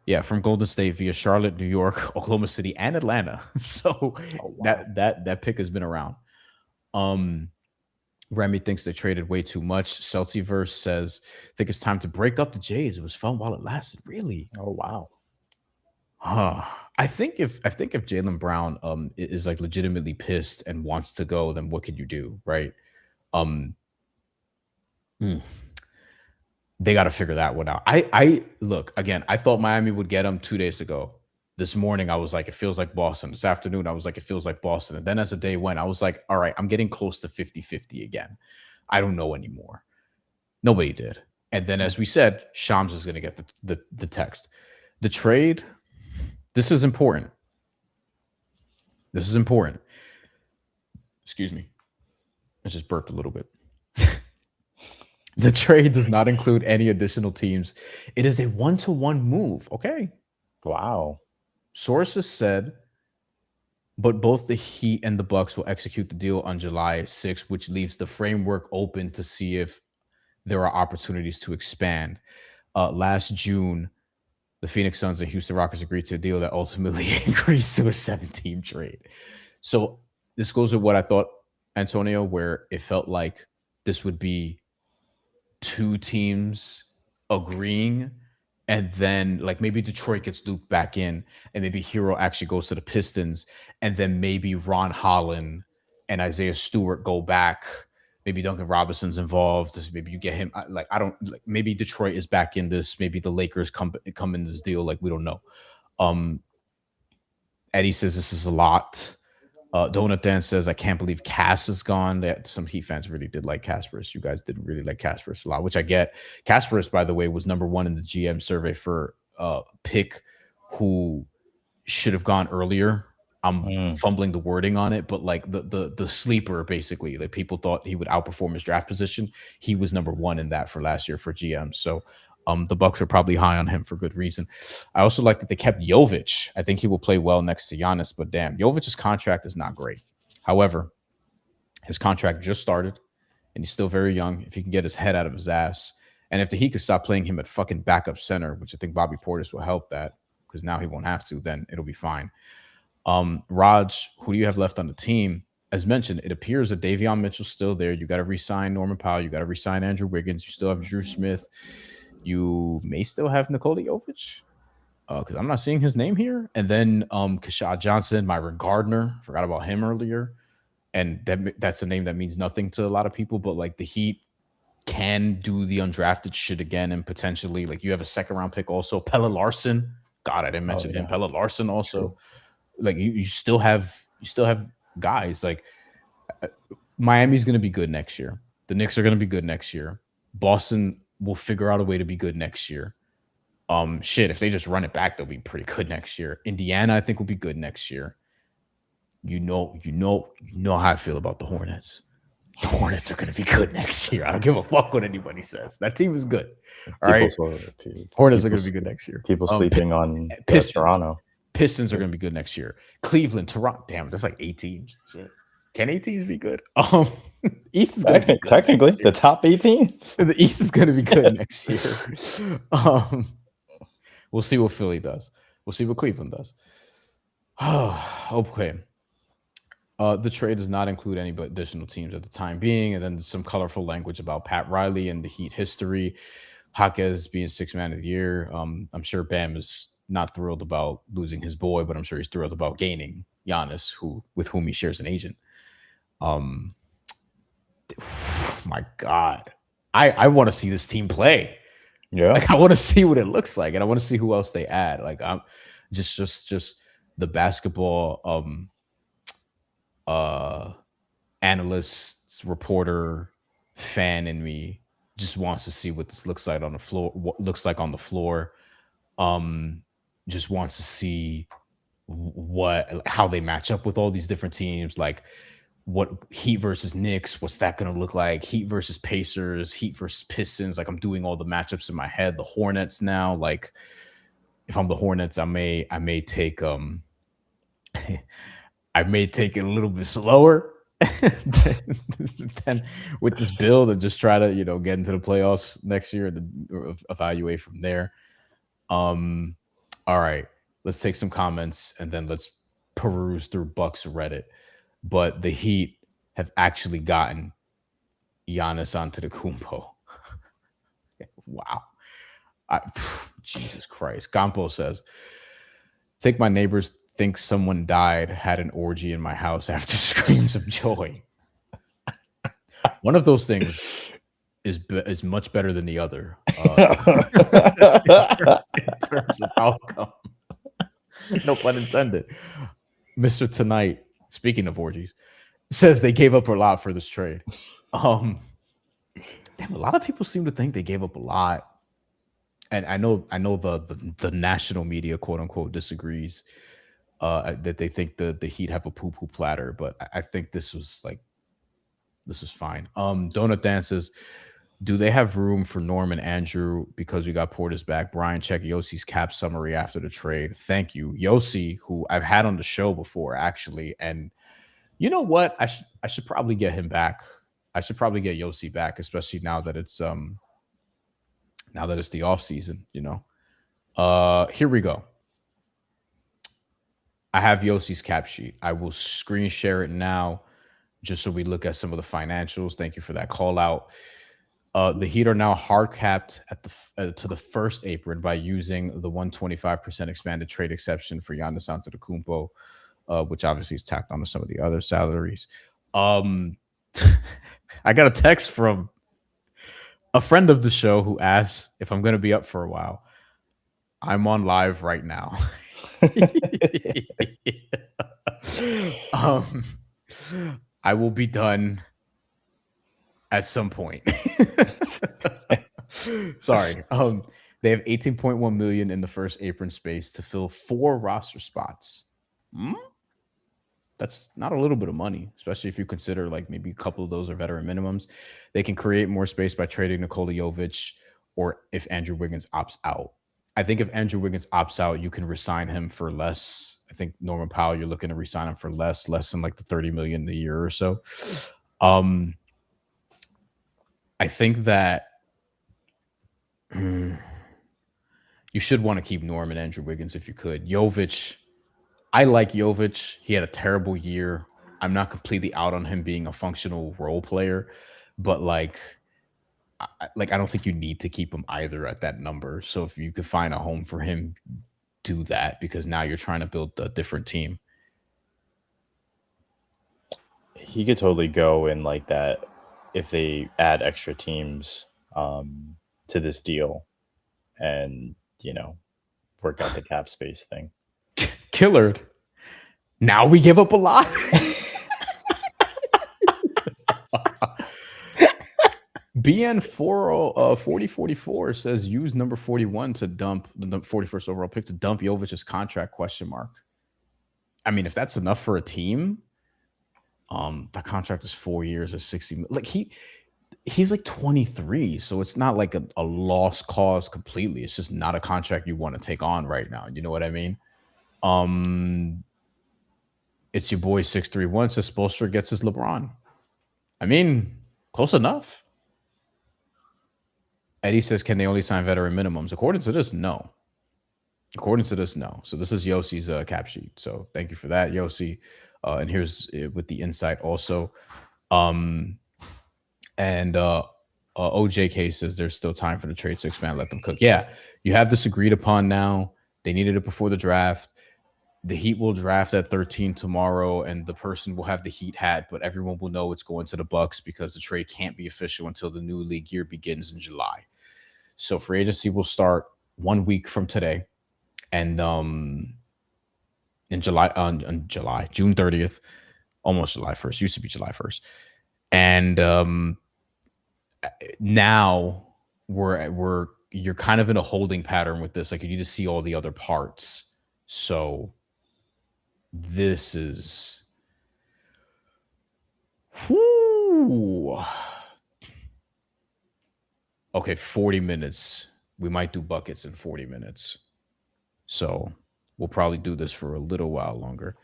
[SPEAKER 1] Yeah, from Golden State via Charlotte, New York, Oklahoma City, and Atlanta. So that pick has been around. Remy thinks they traded way too much. Celtiverse says, I think it's time to break up the Jays. It was fun while it lasted. Really?
[SPEAKER 4] Oh, wow.
[SPEAKER 1] I think if Jaylen Brown is like legitimately pissed and wants to go, then what could you do, right? They got to figure that one out. I look again. I thought Miami would get him 2 days ago. This morning, I was like, it feels like Boston. This afternoon, I was like, it feels like Boston. And then as the day went, I was like, all right, I'm getting close to 50-50 again. I don't know anymore. Nobody did. And then, as we said, Shams is going to get the text. The trade, this is important. This is important. Excuse me. I just burped a little bit. The trade does not include any additional teams. It is a 1-to-1 move. Okay.
[SPEAKER 4] Wow.
[SPEAKER 1] Sources said, but both the Heat and the Bucks will execute the deal on July 6th, which leaves the framework open to see if there are opportunities to expand. Last June, the Phoenix Suns and Houston Rockets agreed to a deal that ultimately increased to a 7-team trade. So this goes with what I thought, Antonio, where it felt like this would be 2 teams agreeing, and then like maybe Detroit gets looped back in, and maybe Herro actually goes to the Pistons, and then maybe Ron Holland and Isaiah Stewart go back. Maybe Duncan Robinson's involved. Maybe you get him. Maybe Detroit is back in this. Maybe the Lakers come in this deal. Like, we don't know. Eddie says this is a lot. Donut Dan says, I can't believe Cass is gone. Some Heat fans really did like Kasparas. You guys didn't really like Kasparas a lot, which I get. Kasparas, by the way, was number 1 in the GM survey for pick who should have gone earlier. I'm fumbling the wording on it, but like the sleeper, basically, like people thought he would outperform his draft position. He was number 1 in that for last year for GM. So the Bucks are probably high on him for good reason. I also like that they kept Jovic. I think he will play well next to Giannis, but damn, Jovic's contract is not great. However, his contract just started, and he's still very young. If he can get his head out of his ass, and if the Heat could stop playing him at fucking backup center, which I think Bobby Portis will help that, because now he won't have to, then it'll be fine. Raj, who do you have left on the team? As mentioned, it appears that Davion Mitchell's still there. You got to re-sign Norman Powell. You got to re-sign Andrew Wiggins. You still have Drew Smith. You may still have Nikola Jovic, because I'm not seeing his name here. And then Keshad Johnson, Myron Gardner. Forgot about him earlier. And that's a name that means nothing to a lot of people. But like the Heat can do the undrafted shit again, and potentially like you have a second-round pick also. Pelle Larsson. God, I didn't mention him. Pelle Larsson also. True. Like you still have guys. Like Miami's going to be good next year. The Knicks are going to be good next year. Boston will figure out a way to be good next year. If they just run it back, they'll be pretty good next year. Indiana, I think, will be good next year. You know how I feel about the Hornets. The Hornets are going to be good next year. I don't give a fuck what anybody says. That team is good. All right. Hornets are going to be good next year.
[SPEAKER 2] People sleeping on
[SPEAKER 1] Pistons.
[SPEAKER 2] Toronto.
[SPEAKER 1] Pistons are going to be good next year. Cleveland, Toronto. Damn, that's like 8 teams. Shit. Can 8 teams be good? East is gonna be good
[SPEAKER 2] technically the top 8 teams.
[SPEAKER 1] The East is gonna be good next year. We'll see what Philly does. We'll see what Cleveland does. Okay. The trade does not include any but additional teams at the time being, and then some colorful language about Pat Riley and the Heat history. Jaquez being 6th man of the year. I'm sure Bam is not thrilled about losing his boy, but I'm sure he's thrilled about gaining Giannis, with whom he shares an agent. My God, I want to see this team play.
[SPEAKER 2] Yeah,
[SPEAKER 1] like I want to see what it looks like, and I want to see who else they add. Like I'm just the basketball analyst, reporter, fan in me just wants to see what this looks like on the floor. What looks like on the floor. Just wants to see how they match up with all these different teams. Like what Heat versus Knicks, what's that going to look like? Heat versus Pacers, Heat versus Pistons. Like I'm doing all the matchups in my head. The Hornets now. Like if I'm the Hornets, I may take I may take it a little bit slower than with this build and just try to, get into the playoffs next year and evaluate from there. All right, let's take some comments and then let's peruse through Bucks Reddit. But the Heat have actually gotten Giannis Antetokounmpo. Wow. Jesus Christ. Campo says, think my neighbors think someone died, had an orgy in my house after screams of joy. One of those things is much better than the other in terms of outcome. No pun intended. Mr. Tonight, speaking of orgies, says they gave up a lot for this trade. Damn, a lot of people seem to think they gave up a lot. And I know the national media, quote unquote, disagrees. That they think the Heat have a poo-poo platter, but I think this was fine. Donut Dances, do they have room for Norm and Andrew because we got Portis back? Brian, check Yossi's cap summary after the trade. Thank you. Yossi, who I've had on the show before, actually, and you know what? I should probably get him back. I should probably get Yossi back, especially now that it's the off season, Here we go. I have Yossi's cap sheet. I will screen share it now just so we look at some of the financials. Thank you for that call out. The Heat are now hard capped at to the first apron by using the 125% expanded trade exception for Giannis Antetokounmpo, which obviously is tacked onto some of the other salaries. I got a text from a friend of the show who asked if I'm going to be up for a while. I'm on live right now. I will be done at some point. Sorry. They have 18.1 million in the first apron space to fill 4 roster spots. That's not a little bit of money, especially if you consider like maybe a couple of those are veteran minimums. They can create more space by trading Nikola Jovic or if Andrew Wiggins opts out. I think if Andrew Wiggins opts out, you can resign him for less. I think Norman Powell, you're looking to resign him for less than like the $30 million a year or so. I think that you should want to keep Norm and Andrew Wiggins if you could. Jovic, I like Jovic. He had a terrible year. I'm not completely out on him being a functional role player, but I don't think you need to keep him either at that number. So if you could find a home for him, do that because now you're trying to build a different team.
[SPEAKER 2] He could totally go in like that if they add extra teams to this deal and, work out the cap space thing.
[SPEAKER 1] Killard. Now we give up a lot. BN 4044 says use number 41 to dump the 41st overall pick to dump Jovic's contract ? I mean, if that's enough for a team, the contract is 4 years at 60. Like he's like 23, so it's not like a lost cause completely. It's just not a contract you want to take on right now. You know what I mean? It's your boy 631 says Spoelstra gets his LeBron. I mean, close enough. Eddie says, can they only sign veteran minimums? According to this, no. According to this, no. So this is Yossi's cap sheet. So thank you for that, Yossi. And here's with the insight also. OJK says there's still time for the trade to expand. Let them cook. Yeah, you have this agreed upon now. They needed it before the draft. The Heat will draft at 13 tomorrow, and the person will have the Heat hat, but everyone will know it's going to the Bucks because the trade can't be official until the new league year begins in July. So free agency will start 1 week from today, and in July, June 30th, almost July 1st, used to be July 1st, and now you're kind of in a holding pattern with this. Like, you need to see all the other parts. So this is okay, 40 minutes. We might do buckets in 40 minutes. So we'll probably do this for a little while longer.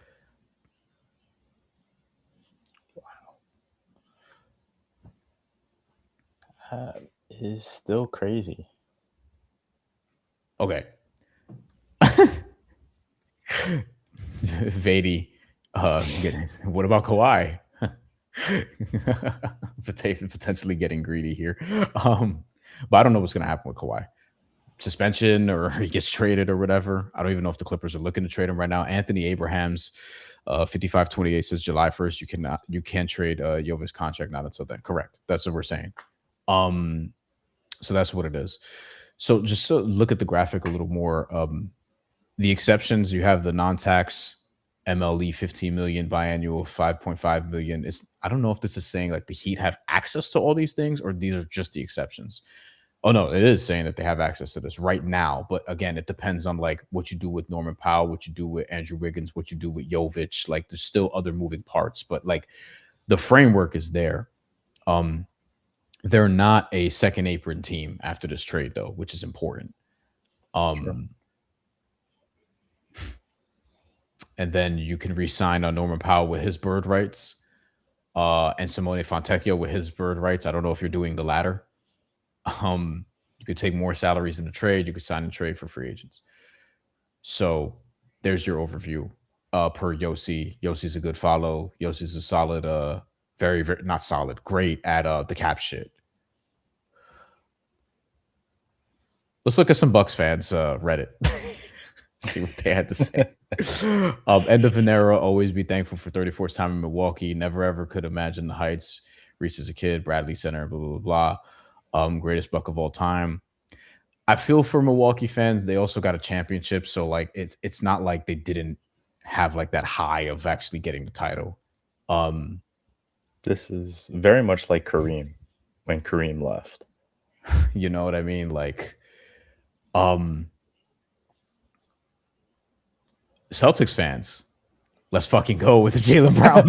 [SPEAKER 4] Wow. Is still crazy.
[SPEAKER 1] Okay. Vady, what about Kawhi? Potentially getting greedy here. But I don't know what's going to happen with Kawhi. Suspension, or he gets traded or whatever. I don't even know if the Clippers are looking to trade him right now. Anthony Abrahams, 5528 says July 1st, you can trade Jovic contract not until then. Correct. That's what we're saying. So that's what it is. So just to look at the graphic a little more, the exceptions, you have the non-tax MLE 15 million, biannual 5.5 million. I don't know if this is saying like the Heat have access to all these things, or these are just the exceptions. Oh no, it is saying that they have access to this right now. But again, it depends on like what you do with Norman Powell, what you do with Andrew Wiggins, what you do with Jovic. Like, there's still other moving parts, but like the framework is there. They're not a second apron team after this trade, though, which is important. Sure. And then you can re-sign Norman Powell with his bird rights, and Simone Fontecchio with his bird rights. I don't know if you're doing the latter. You could take more salaries in the trade. You could sign and trade for free agents. So there's your overview per Yossi. Yossi's a good follow. Yossi's a solid, very, very, not solid, great at the cap shit. Let's look at some Bucks fans Reddit. See what they had to say. End of an era. Always be thankful for 34th time in Milwaukee. Never ever could imagine the heights reached as a kid. Bradley Center. Blah blah blah. Greatest Buck of all time. I feel for Milwaukee fans. They also got a championship, so like it's not like they didn't have like that high of actually getting the title.
[SPEAKER 2] This is very much like Kareem when Kareem left.
[SPEAKER 1] You know what I mean? Like, Celtics fans, let's fucking go with the Jaylen Brown.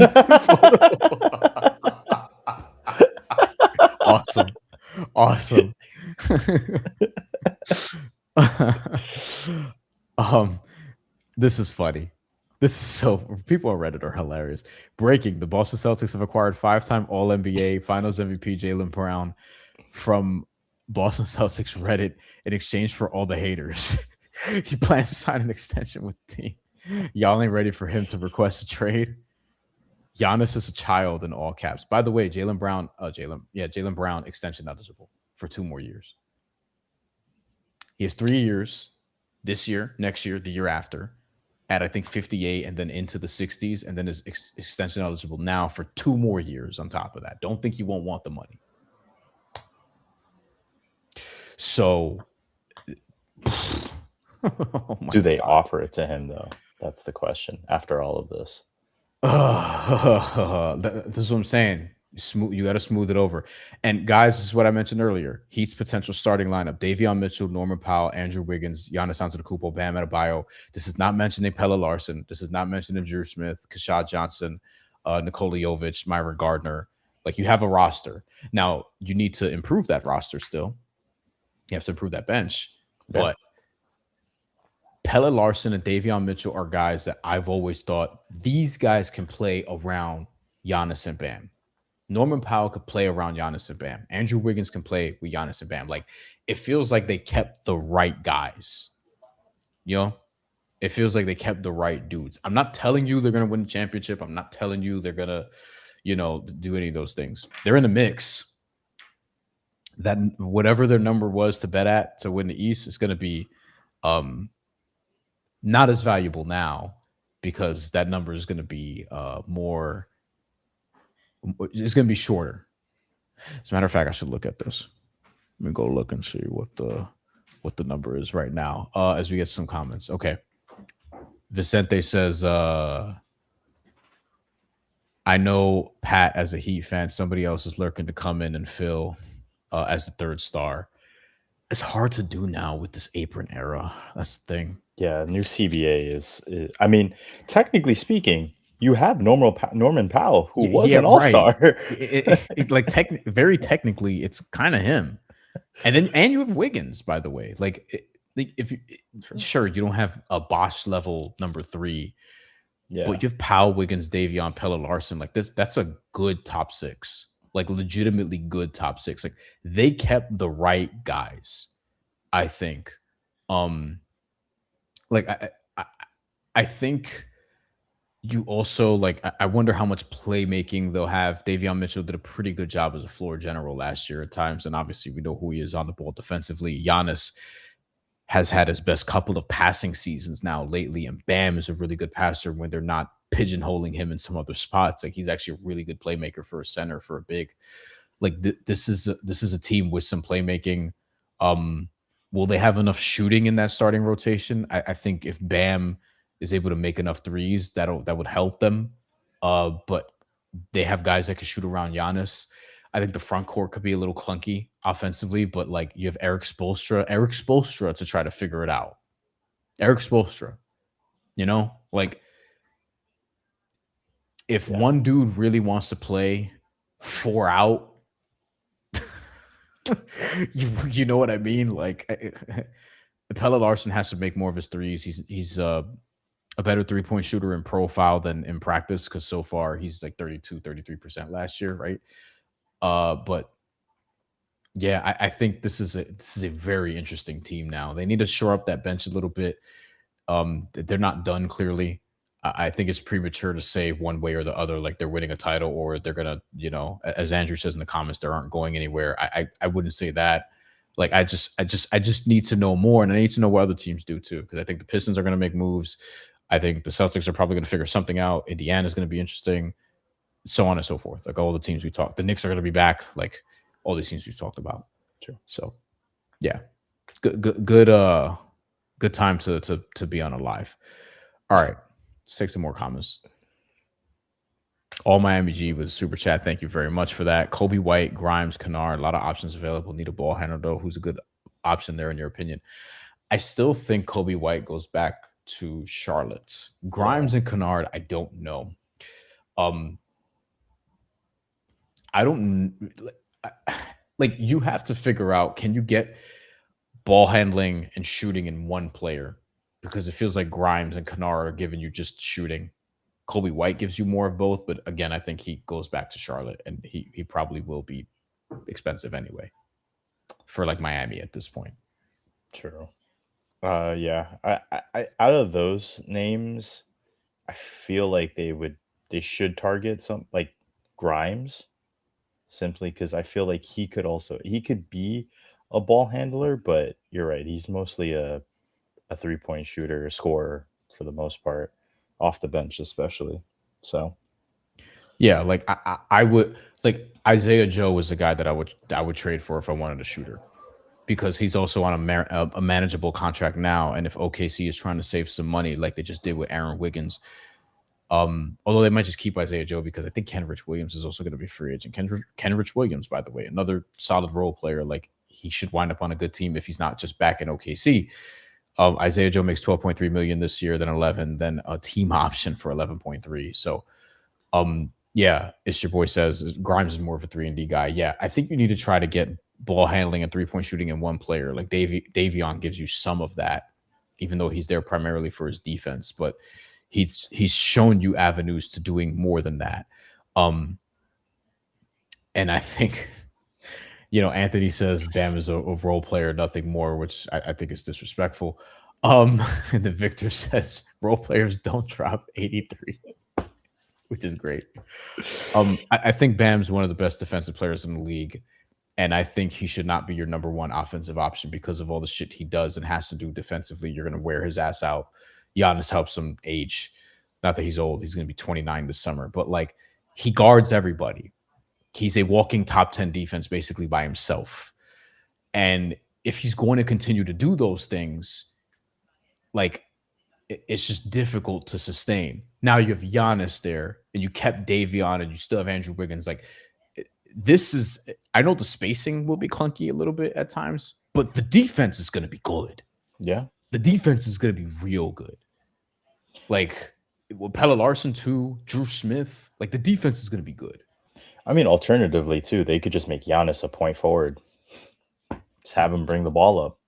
[SPEAKER 1] Awesome. This is funny. This is so, people on Reddit are hilarious. Breaking: the Boston Celtics have acquired 5-time All-NBA Finals MVP Jaylen Brown from Boston Celtics Reddit in exchange for all the haters. He plans to sign an extension with the team. Y'all ain't ready for him to request a trade. Giannis is a child in all caps. By the way, Jaylen Brown extension eligible for 2 more years. He has 3 years, this year, next year, the year after, at I think 58 and then into the 60s, and then is extension eligible now for 2 more years on top of that. Don't think he won't want the money. So,
[SPEAKER 2] do they offer it to him though? That's the question. After all of this,
[SPEAKER 1] this is what I'm saying. You got to smooth it over. And guys, this is what I mentioned earlier. Heat's potential starting lineup: Davion Mitchell, Norman Powell, Andrew Wiggins, Giannis Antetokounmpo, Bam Adebayo. This is not mentioning Pelle Larsson. This is not mentioning Drew Smith, Kashad Johnson, Nikola Jovic, Myron Gardner. Like, you have a roster. Now, you need to improve that roster still. You have to improve that bench. Yeah. But Pelle Larsson and Davion Mitchell are guys that I've always thought these guys can play around Giannis and Bam. Norman Powell could play around Giannis and Bam. Andrew Wiggins can play with Giannis and Bam. Like, it feels like they kept the right guys. You know? It feels like they kept the right dudes. I'm not telling you they're going to win the championship. I'm not telling you they're going to, do any of those things. They're in the mix. That whatever their number was to bet at to win the East is going to be not as valuable now, because that number is going to be more. It's going to be shorter. As a matter of fact, I should look at this. Let me go look and see what the number is right now as we get some comments. Okay. Vicente says, I know Pat as a Heat fan, somebody else is lurking to come in and fill as the third star. It's hard to do now with this apron era. That's the thing.
[SPEAKER 2] Yeah, new CBA is I mean, technically speaking, you have Norman Powell, who was an all-star.
[SPEAKER 1] Right. Very technically, it's kind of him. And you have Wiggins, by the way. If you sure you don't have a Bosch level number 3, but you have Powell, Wiggins, Davion, Pelle Larsson. Like this, that's a good top 6. Like legitimately good top 6. Like they kept the right guys, I think. I think you also I wonder how much playmaking they'll have. Davion Mitchell did a pretty good job as a floor general last year at times, and obviously we know who he is on the ball defensively. Giannis has had his best couple of passing seasons now lately, and Bam is a really good passer when they're not pigeonholing him in some other spots. Like he's actually a really good playmaker for a center, for a big. Like this is a team with some playmaking. Will they have enough shooting in that starting rotation? I think if Bam is able to make enough threes, that would help them. But they have guys that can shoot around Giannis. I think the front court could be a little clunky offensively, but like you have Eric Spoelstra to try to figure it out. Eric Spoelstra, if one dude really wants to play 4 out, you know what I mean? Pelle Larsson has to make more of his threes. He's a better 3-point shooter in profile than in practice, because so far he's like 33% last year, right? But yeah, I think this is a very interesting team now. They need to shore up that bench a little bit. They're not done, clearly. I think it's premature to say one way or the other, like they're winning a title or they're gonna, as Andrew says in the comments, they aren't going anywhere. I wouldn't say that. Like I just need to know more, and I need to know what other teams do too, because I think the Pistons are gonna make moves. I think the Celtics are probably gonna figure something out. Indiana is gonna be interesting, so on and so forth. Like all the teams we talked, the Knicks are gonna be back. Like all these teams we've talked about.
[SPEAKER 2] True.
[SPEAKER 1] So yeah, good time to be on a live. All right. Let's take some more comments. All Miami G with super chat. Thank you very much for that. Kobe White, Grimes, Kennard, a lot of options available. Need a ball handler though. Who's a good option there in your opinion? I still think Kobe White goes back to Charlotte. Grimes and Kennard, I don't know. I don't like. You have to figure out, can you get ball handling and shooting in one player? Because it feels like Grimes and Kennard are giving you just shooting. Kobe White gives you more of both, but again, I think he goes back to Charlotte, and he probably will be expensive anyway for like Miami at this point.
[SPEAKER 2] True. Yeah. I out of those names, I feel like they should target some like Grimes, simply because I feel like he could be a ball handler, but you're right, he's mostly a 3-point shooter, a scorer for the most part, off the bench especially. So
[SPEAKER 1] yeah, like I would like Isaiah Joe was the guy that I would trade for if I wanted a shooter, because he's also on a manageable contract now, and if OKC is trying to save some money like they just did with Aaron Wiggins, although they might just keep Isaiah Joe, because I think Kenrich Williams is also going to be free agent. Kenrich Williams, by the way, another solid role player. Like he should wind up on a good team if he's not just back in OKC. Isaiah Joe makes $12.3 million this year, then 11, then a team option for 11.3. So, yeah, it's your boy says Grimes is more of a 3-and-D guy. Yeah, I think you need to try to get ball handling and 3-point shooting in one player. Like Davion gives you some of that. even though he's there primarily for his defense. But he's shown you avenues to doing more than that. And I think, Anthony says Bam is a role player, nothing more, which I think is disrespectful. And then Victor says role players don't drop 83, which is great. I think Bam's one of the best defensive players in the league. And I think he should not be your number one offensive option because of all the shit he does and has to do defensively. You're going to wear his ass out. Giannis helps him age. Not that he's old. He's going to be 29 this summer. But, he guards everybody. He's a walking top 10 defense basically by himself. And if he's going to continue to do those things, it's just difficult to sustain. Now you have Giannis there, and you kept Davion, and you still have Andrew Wiggins. I know the spacing will be clunky a little bit at times, but the defense is going to be good.
[SPEAKER 2] Yeah.
[SPEAKER 1] The defense is going to be real good. Pelle Larson too, Drew Smith, the defense is going to be good.
[SPEAKER 2] I mean, alternatively too, they could just make Giannis a point forward. Just have him bring the ball up,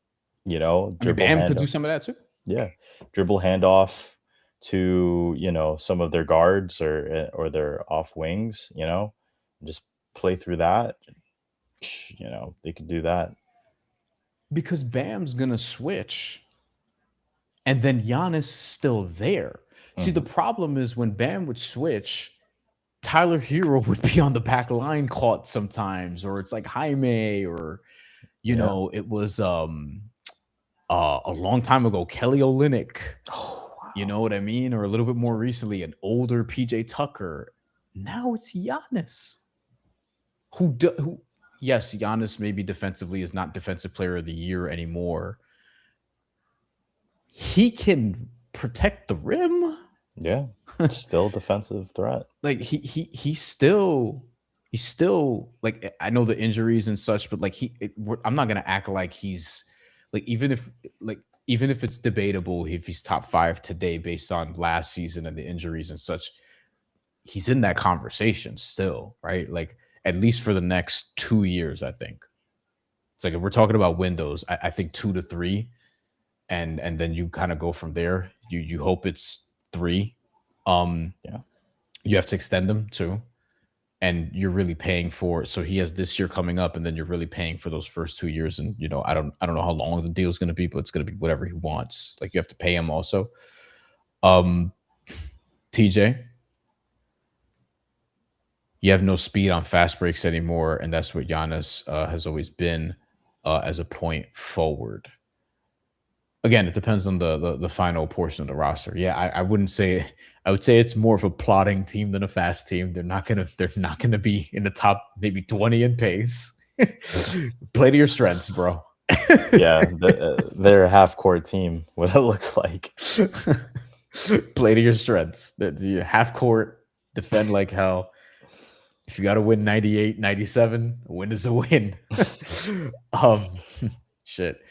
[SPEAKER 1] Bam could do some of that too.
[SPEAKER 2] Yeah. Dribble handoff to, some of their guards or their off wings, just play through that. They could do that.
[SPEAKER 1] Because Bam's going to switch and then Giannis is still there. See, the problem is when Bam would switch, Tyler Herro would be on the back line caught sometimes, or it's like Jaime, or, it was a long time ago, Kelly Olynyk.
[SPEAKER 2] Oh, wow.
[SPEAKER 1] You know what I mean? Or a little bit more recently, an older PJ Tucker. Now it's Giannis. Who yes, Giannis maybe defensively is not defensive player of the year anymore. He can protect the rim.
[SPEAKER 2] Yeah. Still defensive threat.
[SPEAKER 1] He's still I know the injuries and such, but I'm not gonna act like he's even if it's debatable if he's top 5 today based on last season and the injuries and such, he's in that conversation still, right? At least for the next 2 years, I think. It's if we're talking about windows, I think 2 to 3, and then you kind of go from there. You hope it's 3.
[SPEAKER 2] Yeah. You
[SPEAKER 1] have to extend them too, and you're really paying for. So he has this year coming up, and then you're really paying for those first 2 years. And I don't know how long the deal is going to be, but it's going to be whatever he wants. You have to pay him also. TJ. You have no speed on fast breaks anymore, and that's what Giannis has always been as a point forward. Again, it depends on the final portion of the roster. Yeah, I wouldn't say. I would say it's more of a plotting team than a fast team. They're not gonna be in the top maybe 20 in pace. Play to your strengths, bro.
[SPEAKER 2] Yeah, they're a half court team. What it looks like.
[SPEAKER 1] Play to your strengths. The half court, defend like hell. If you got to win 98, 97, a win is a win. Shit.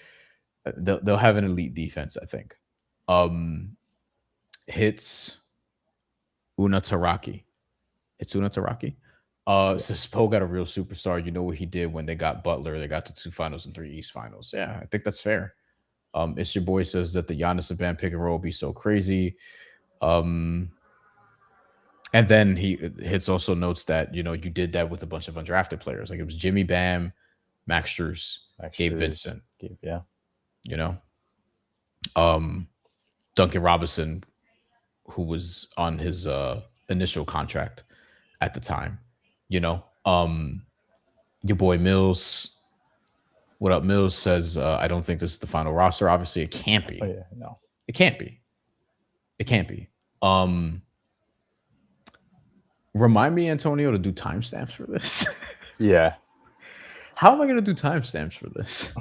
[SPEAKER 1] They'll have an elite defense, I think. Hits Una Taraki. So Spo got a real superstar. You know what he did when they got Butler. They got to 2 finals and 3 East finals. Yeah, I think that's fair. It's your boy says that the Giannis and Bam pick and roll will be so crazy. And then Hits also notes that, you did that with a bunch of undrafted players. It was Jimmy Bam, Max Strus, Gabe Vincent.
[SPEAKER 2] Yeah.
[SPEAKER 1] Duncan Robinson, who was on his initial contract at the time. Your boy Mills. What up, Mills says, I don't think this is the final roster. Obviously, it can't be.
[SPEAKER 2] Oh, yeah, no.
[SPEAKER 1] It can't be. Remind me, Antonio, to do timestamps for this.
[SPEAKER 2] Yeah.
[SPEAKER 1] How am I going to do timestamps for this?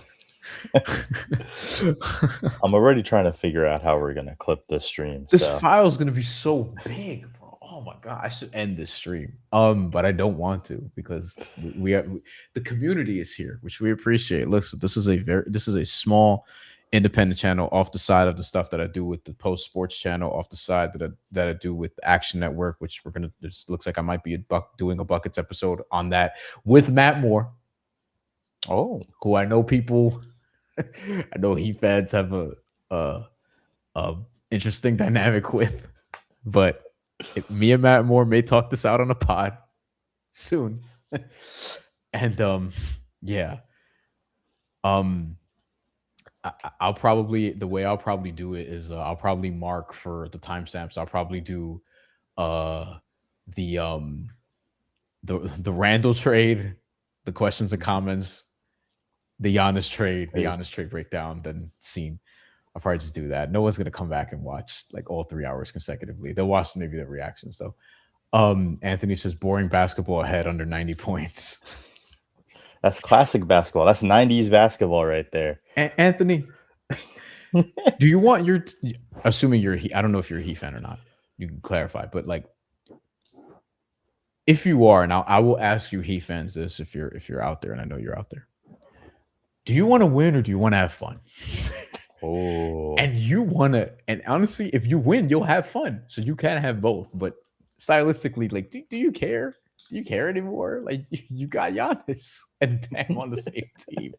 [SPEAKER 2] I'm already trying to figure out how we're going to clip this stream.
[SPEAKER 1] This file is going to be so big, bro. Oh my God, I should end this stream. But I don't want to because the community is here, which we appreciate. Listen, this is a small independent channel off the side of the stuff that I do with the Post Sports channel, off the side that I do with Action Network, which this looks like I might be doing a Buckets episode on that with Matt Moore. Oh, who I know people, I know Heat fans have a interesting dynamic with. But me and Matt Moore may talk this out on a pod soon. And yeah. I'll probably the way I'll probably do it is I'll probably mark for the timestamps. I'll probably do the Randle trade, the questions and comments, the Giannis trade breakdown, then scene. I'll probably just do that. No one's gonna come back and watch like all 3 hours consecutively. They'll watch maybe the reactions though. Anthony says boring basketball ahead under 90 points.
[SPEAKER 2] That's classic basketball. That's 90s basketball right there.
[SPEAKER 1] Anthony, do you want your assuming you're I don't know if you're a Heat fan or not. You can clarify, but like if you are, now I will ask you Heat fans this if you're out there, and I know you're out there. Do you want to win or do you want to have fun?
[SPEAKER 2] Oh.
[SPEAKER 1] And you want to, and honestly, if you win, you'll have fun. So you can have both. But stylistically, like, do you care? Do you care anymore? Like, you got Giannis and Bam on the same team.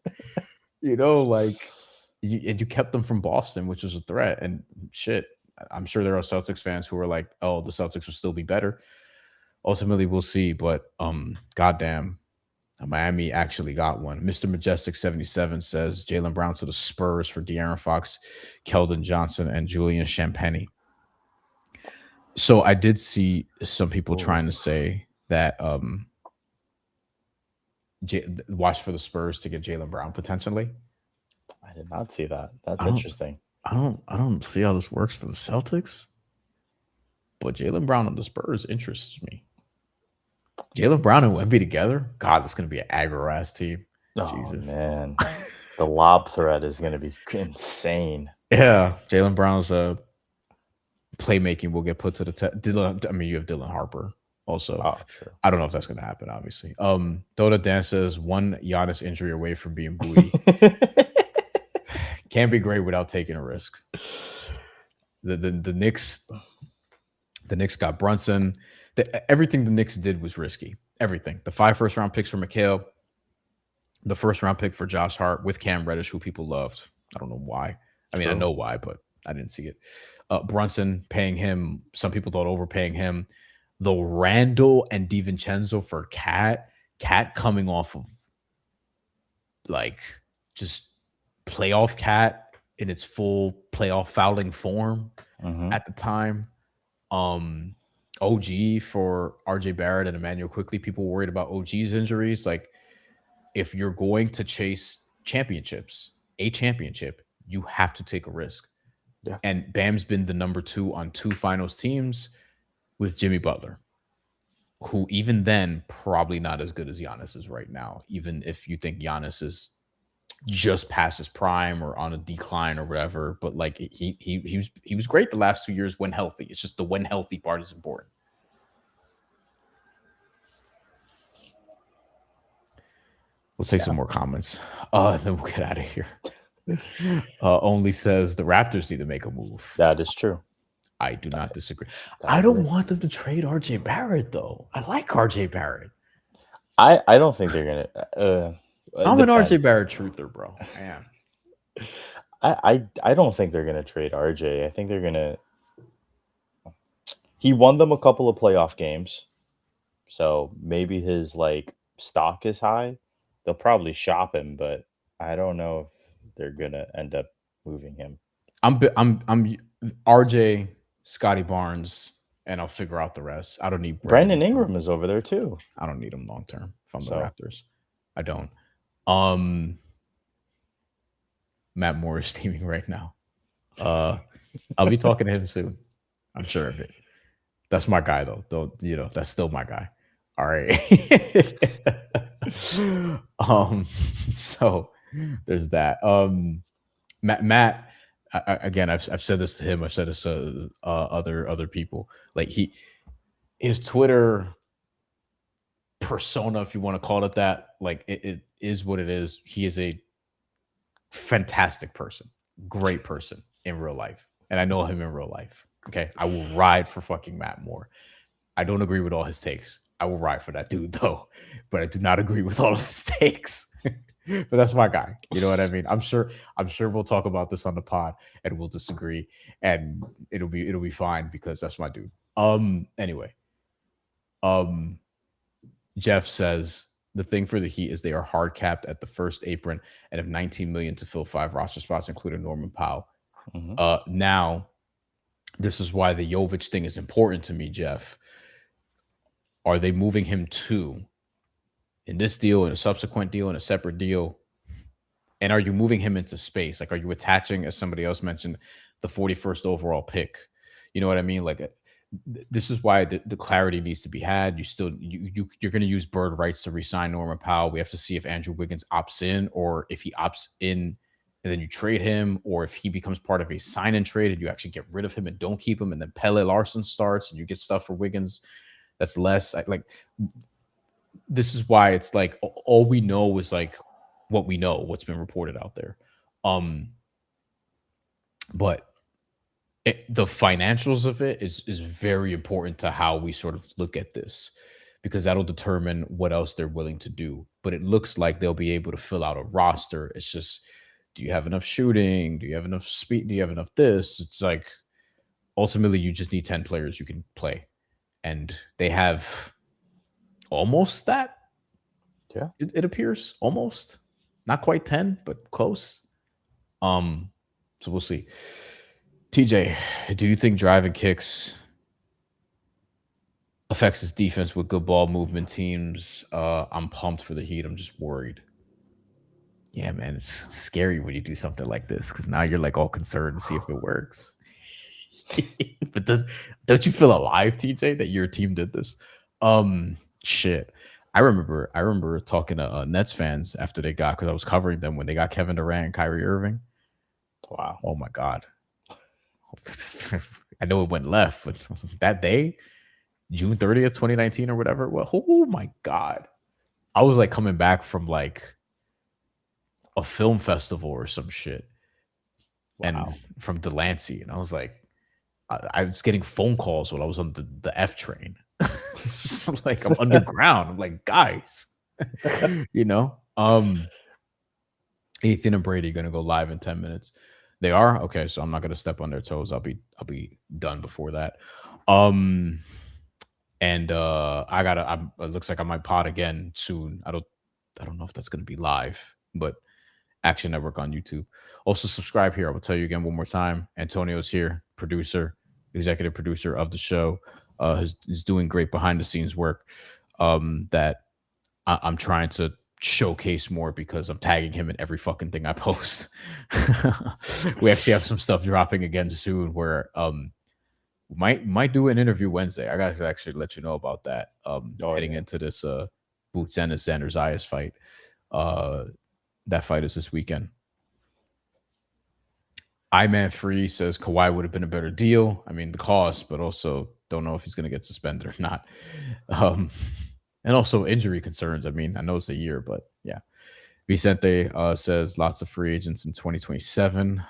[SPEAKER 1] You know, like, you kept them from Boston, which was a threat. And shit, I'm sure there are Celtics fans who are like, oh, the Celtics will still be better. Ultimately, we'll see. But goddamn, Miami actually got one. Mr. Majestic 77 says Jaylen Brown to the Spurs for De'Aaron Fox, Keldon Johnson, and Julian Champagnie. So I did see some people trying to say that watch for the Spurs to get Jaylen Brown potentially.
[SPEAKER 2] I did not see that. That's interesting.
[SPEAKER 1] I don't see how this works for the Celtics, but Jaylen Brown on the Spurs interests me. Jaylen Brown and Wemby together? God, that's going to be an aggro-ass team.
[SPEAKER 2] Oh,
[SPEAKER 1] Jesus.
[SPEAKER 2] man. The lob threat is going to be insane.
[SPEAKER 1] Yeah. Jaylen Brown's playmaking will get put to the test. You have Dylan Harper also.
[SPEAKER 2] Oh, true.
[SPEAKER 1] I don't know if that's going to happen, obviously. Dota Dan says one Giannis injury away from being booty. Can't be great without taking a risk. The Knicks got Brunson. Everything the Knicks did was risky. Everything. The 5 first-round picks for Mikal, the first-round pick for Josh Hart with Cam Reddish, who people loved. I don't know why. I mean, I know why, but I didn't see it. Brunson, paying him. Some people thought overpaying him. The Randle and DiVincenzo for Cat coming off of like just playoff Cat in its full playoff fouling form at the time. OG for RJ Barrett and Emmanuel Quickly. People worried about OG's injuries. Like, if you're going to chase a championship, you have to take a risk.
[SPEAKER 2] Yeah.
[SPEAKER 1] And Bam's been the number 2 on 2 finals teams with Jimmy Butler, who even then probably not as good as Giannis is right now, even if you think Giannis is just past his prime or on a decline or whatever. But like he was great the last 2 years when healthy. It's just the when healthy part is important. We'll take some more comments. Then we'll get out of here. Only says the Raptors need to make a move.
[SPEAKER 2] That is true.
[SPEAKER 1] I do not disagree. I don't want them to trade RJ Barrett, though. I like RJ Barrett.
[SPEAKER 2] I don't think they're gonna.
[SPEAKER 1] I'm an RJ Barrett truther, bro. I am.
[SPEAKER 2] I don't think they're gonna trade RJ. I think they're gonna. He won them a couple of playoff games, so maybe his like stock is high. They'll probably shop him, but I don't know if they're gonna end up moving him.
[SPEAKER 1] I'm RJ, Scotty Barnes, and I'll figure out the rest. I don't need
[SPEAKER 2] Brandon Ingram is over there too.
[SPEAKER 1] I don't need him long term from the Raptors. I don't. Matt Moore is steaming right now. I'll be talking to him soon. I'm sure of it. That's my guy though. That's still my guy. All right. So there's that. Matt, again, I've said this to him. I've said this to other people. Like his Twitter persona, if you want to call it that, like it is what it is. He is a fantastic person, great person in real life, and I know him in real life. Okay, I will ride for fucking Matt Moore. I don't agree with all his takes. I will ride for that dude though, but I do not agree with all of his takes. but that's my guy. You know what I mean? I'm sure we'll talk about this on the pod and we'll disagree and it'll be fine because that's my dude. Anyway. Jeff says the thing for the Heat is they are hard capped at the first apron and have 19 million to fill 5 roster spots, including Norman Powell. Now, this is why the Jovic thing is important to me, Jeff. Are they moving him to in this deal, in a subsequent deal, in a separate deal? And are you moving him into space? Like, are you attaching, as somebody else mentioned, the 41st overall pick? You know what I mean? Like, this is why the clarity needs to be had. You're going to use bird rights to re-sign Norman Powell. We have to see if Andrew Wiggins opts in, or if he opts in and then you trade him, or if he becomes part of a sign and trade and you actually get rid of him and don't keep him, and then Pele Larson starts and you get stuff for Wiggins that's less. This is why it's like all we know is like what we know, what's been reported out there. But the financials of it is very important to how we sort of look at this, because that'll determine what else they're willing to do. But it looks like they'll be able to fill out a roster. It's just, do you have enough shooting? Do you have enough speed? Do you have enough this? It's like, ultimately, you just need 10 players you can play. And they have almost that.
[SPEAKER 4] Yeah.
[SPEAKER 1] It appears almost. Not quite 10, but close. So we'll see. TJ, do you think driving kicks affects his defense with good ball movement teams? I'm pumped for the Heat. I'm just worried. Yeah, man, it's scary when you do something like this because now you're like all concerned to see if it works. But don't you feel alive, TJ, that your team did this? Shit. I remember talking to Nets fans after they got, because I was covering them when they got Kevin Durant and Kyrie Irving.
[SPEAKER 4] Wow.
[SPEAKER 1] Oh my God. I know it went left, but that day, June 30th, 2019 or whatever. Well, oh my God. I was like coming back from like a film festival or some shit. Wow. And from Delancey. And I was like, I was getting phone calls when I was on the F train. Like I'm underground. I'm like, guys, you know, Ethan and Brady going to go live in 10 minutes. They are okay, so I'm not going to step on their toes. I'll be done before that. And it looks like I might pod again soon. I don't know if that's going to be live, but Action Network on YouTube. Also subscribe here. I will tell you again one more time. Antonio's here, producer, executive producer of the show. Is doing great behind the scenes work that I'm trying to showcase more because I'm tagging him in every fucking thing I post. We actually have some stuff dropping again soon where might do an interview Wednesday. I gotta actually let you know about that. Heading into this Boots Ennis Xander Zayas fight. That fight is this weekend. Iman Free says Kawhi would have been a better deal. I mean, the cost, but also don't know if he's going to get suspended or not. And also injury concerns. I mean, I know it's a year, but yeah. Vicente says lots of free agents in 2027.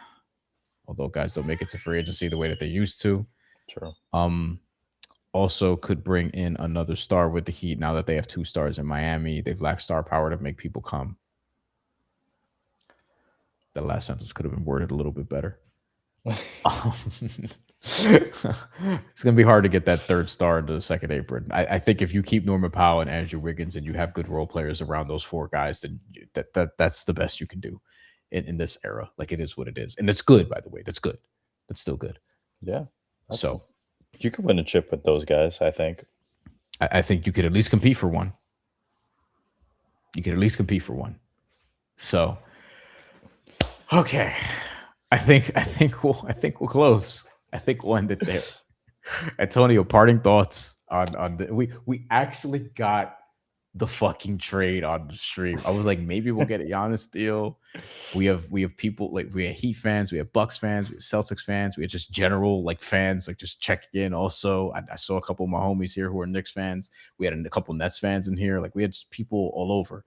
[SPEAKER 1] Although guys don't make it to free agency the way that they used to.
[SPEAKER 4] True.
[SPEAKER 1] Also could bring in another star with the Heat now that they have 2 stars in Miami. They've lacked star power to make people come. The last sentence could have been worded a little bit better. It's going to be hard to get that 3rd star into the 2nd apron. I think if you keep Norman Powell and Andrew Wiggins and you have good role players around those 4 guys, then that's the best you can do in this era. Like, it is what it is. And it's good, by the way. That's good. That's still good.
[SPEAKER 2] Yeah.
[SPEAKER 1] So
[SPEAKER 2] you could win a chip with those guys, I think.
[SPEAKER 1] I think you could at least compete for one. You could at least compete for one. So, okay. I think we'll close. I think we'll end it there. Antonio, parting thoughts on the we actually got the fucking trade on the stream. I was like, maybe we'll get a Giannis deal. We have people like, we have Heat fans, we have Bucks fans, we have Celtics fans, we have just general like fans like just checking in. Also, I saw a couple of my homies here who are Knicks fans. We had a couple Nets fans in here. Like, we had just people all over.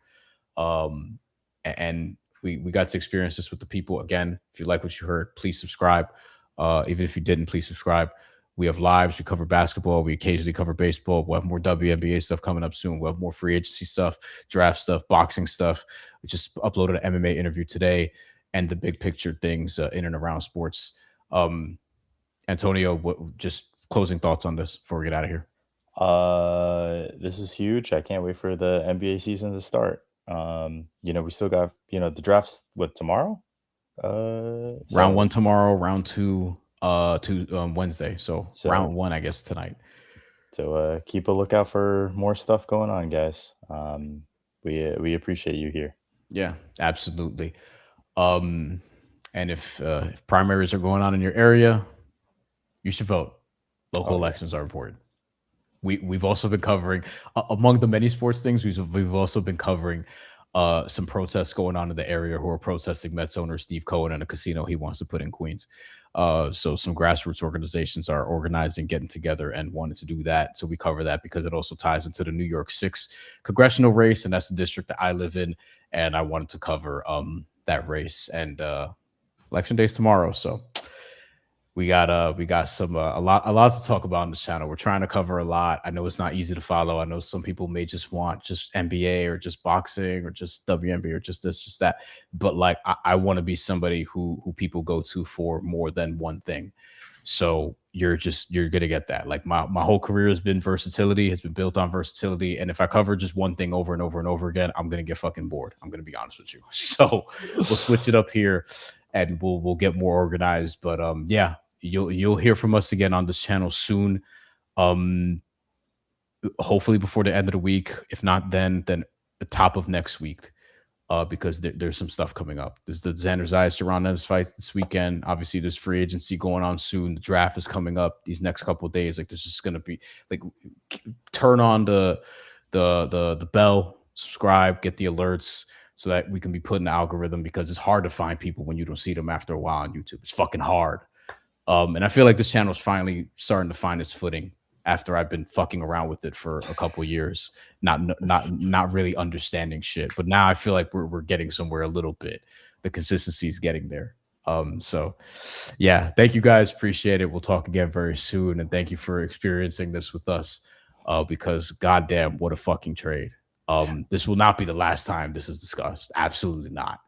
[SPEAKER 1] And we got to experience this with the people. Again, if you like what you heard, please subscribe. Even if you didn't, please subscribe. We have lives. We cover basketball. We occasionally cover baseball. We'll have more WNBA stuff coming up soon. We'll have more free agency stuff, draft stuff, boxing stuff. We just uploaded an MMA interview today and the big picture things in and around sports. Antonio, just closing thoughts on this before we get out of here.
[SPEAKER 2] This is huge. I can't wait for the NBA season to start. We still got, the drafts tomorrow?
[SPEAKER 1] Round 1 tomorrow, round 2 Wednesday. So round 1, I guess, tonight.
[SPEAKER 2] So keep a lookout for more stuff going on, guys. We appreciate you here.
[SPEAKER 1] Yeah, absolutely. And if primaries are going on in your area, you should vote. Local elections are important. We've also been covering, among the many sports things, we've also been covering some protests going on in the area who are protesting Mets owner Steve Cohen and a casino he wants to put in Queens. So some grassroots organizations are organizing, getting together, and wanted to do that. So we cover that because it also ties into the New York 6 congressional race, and that's the district that I live in. And I wanted to cover that race, and election day's tomorrow. So we got some a lot to talk about on this channel. We're trying to cover a lot. I know it's not easy to follow. I know some people may just want just NBA or just boxing or just WNBA or just this, just that. But like I want to be somebody who people go to for more than one thing. So you're gonna get that. Like my whole career has been built on versatility. And if I cover just one thing over and over and over again, I'm gonna get fucking bored. I'm gonna be honest with you. So we'll switch it up here and we'll get more organized. But yeah. You'll hear from us again on this channel soon. Hopefully before the end of the week. If not, then the top of next week, because there's some stuff coming up. There's the Xander Zayas Charania fights this weekend. Obviously, there's free agency going on soon. The draft is coming up these next couple of days. Like there's just gonna be like, turn on the bell, subscribe, get the alerts, so that we can be put in the algorithm, because it's hard to find people when you don't see them after a while on YouTube. It's fucking hard. And I feel like this channel is finally starting to find its footing after I've been fucking around with it for a couple years, not really understanding shit. But now I feel like we're getting somewhere a little bit. The consistency is getting there. So yeah, thank you guys. Appreciate it. We'll talk again very soon. And thank you for experiencing this with us, because goddamn, what a fucking trade. This will not be the last time this is discussed. Absolutely not.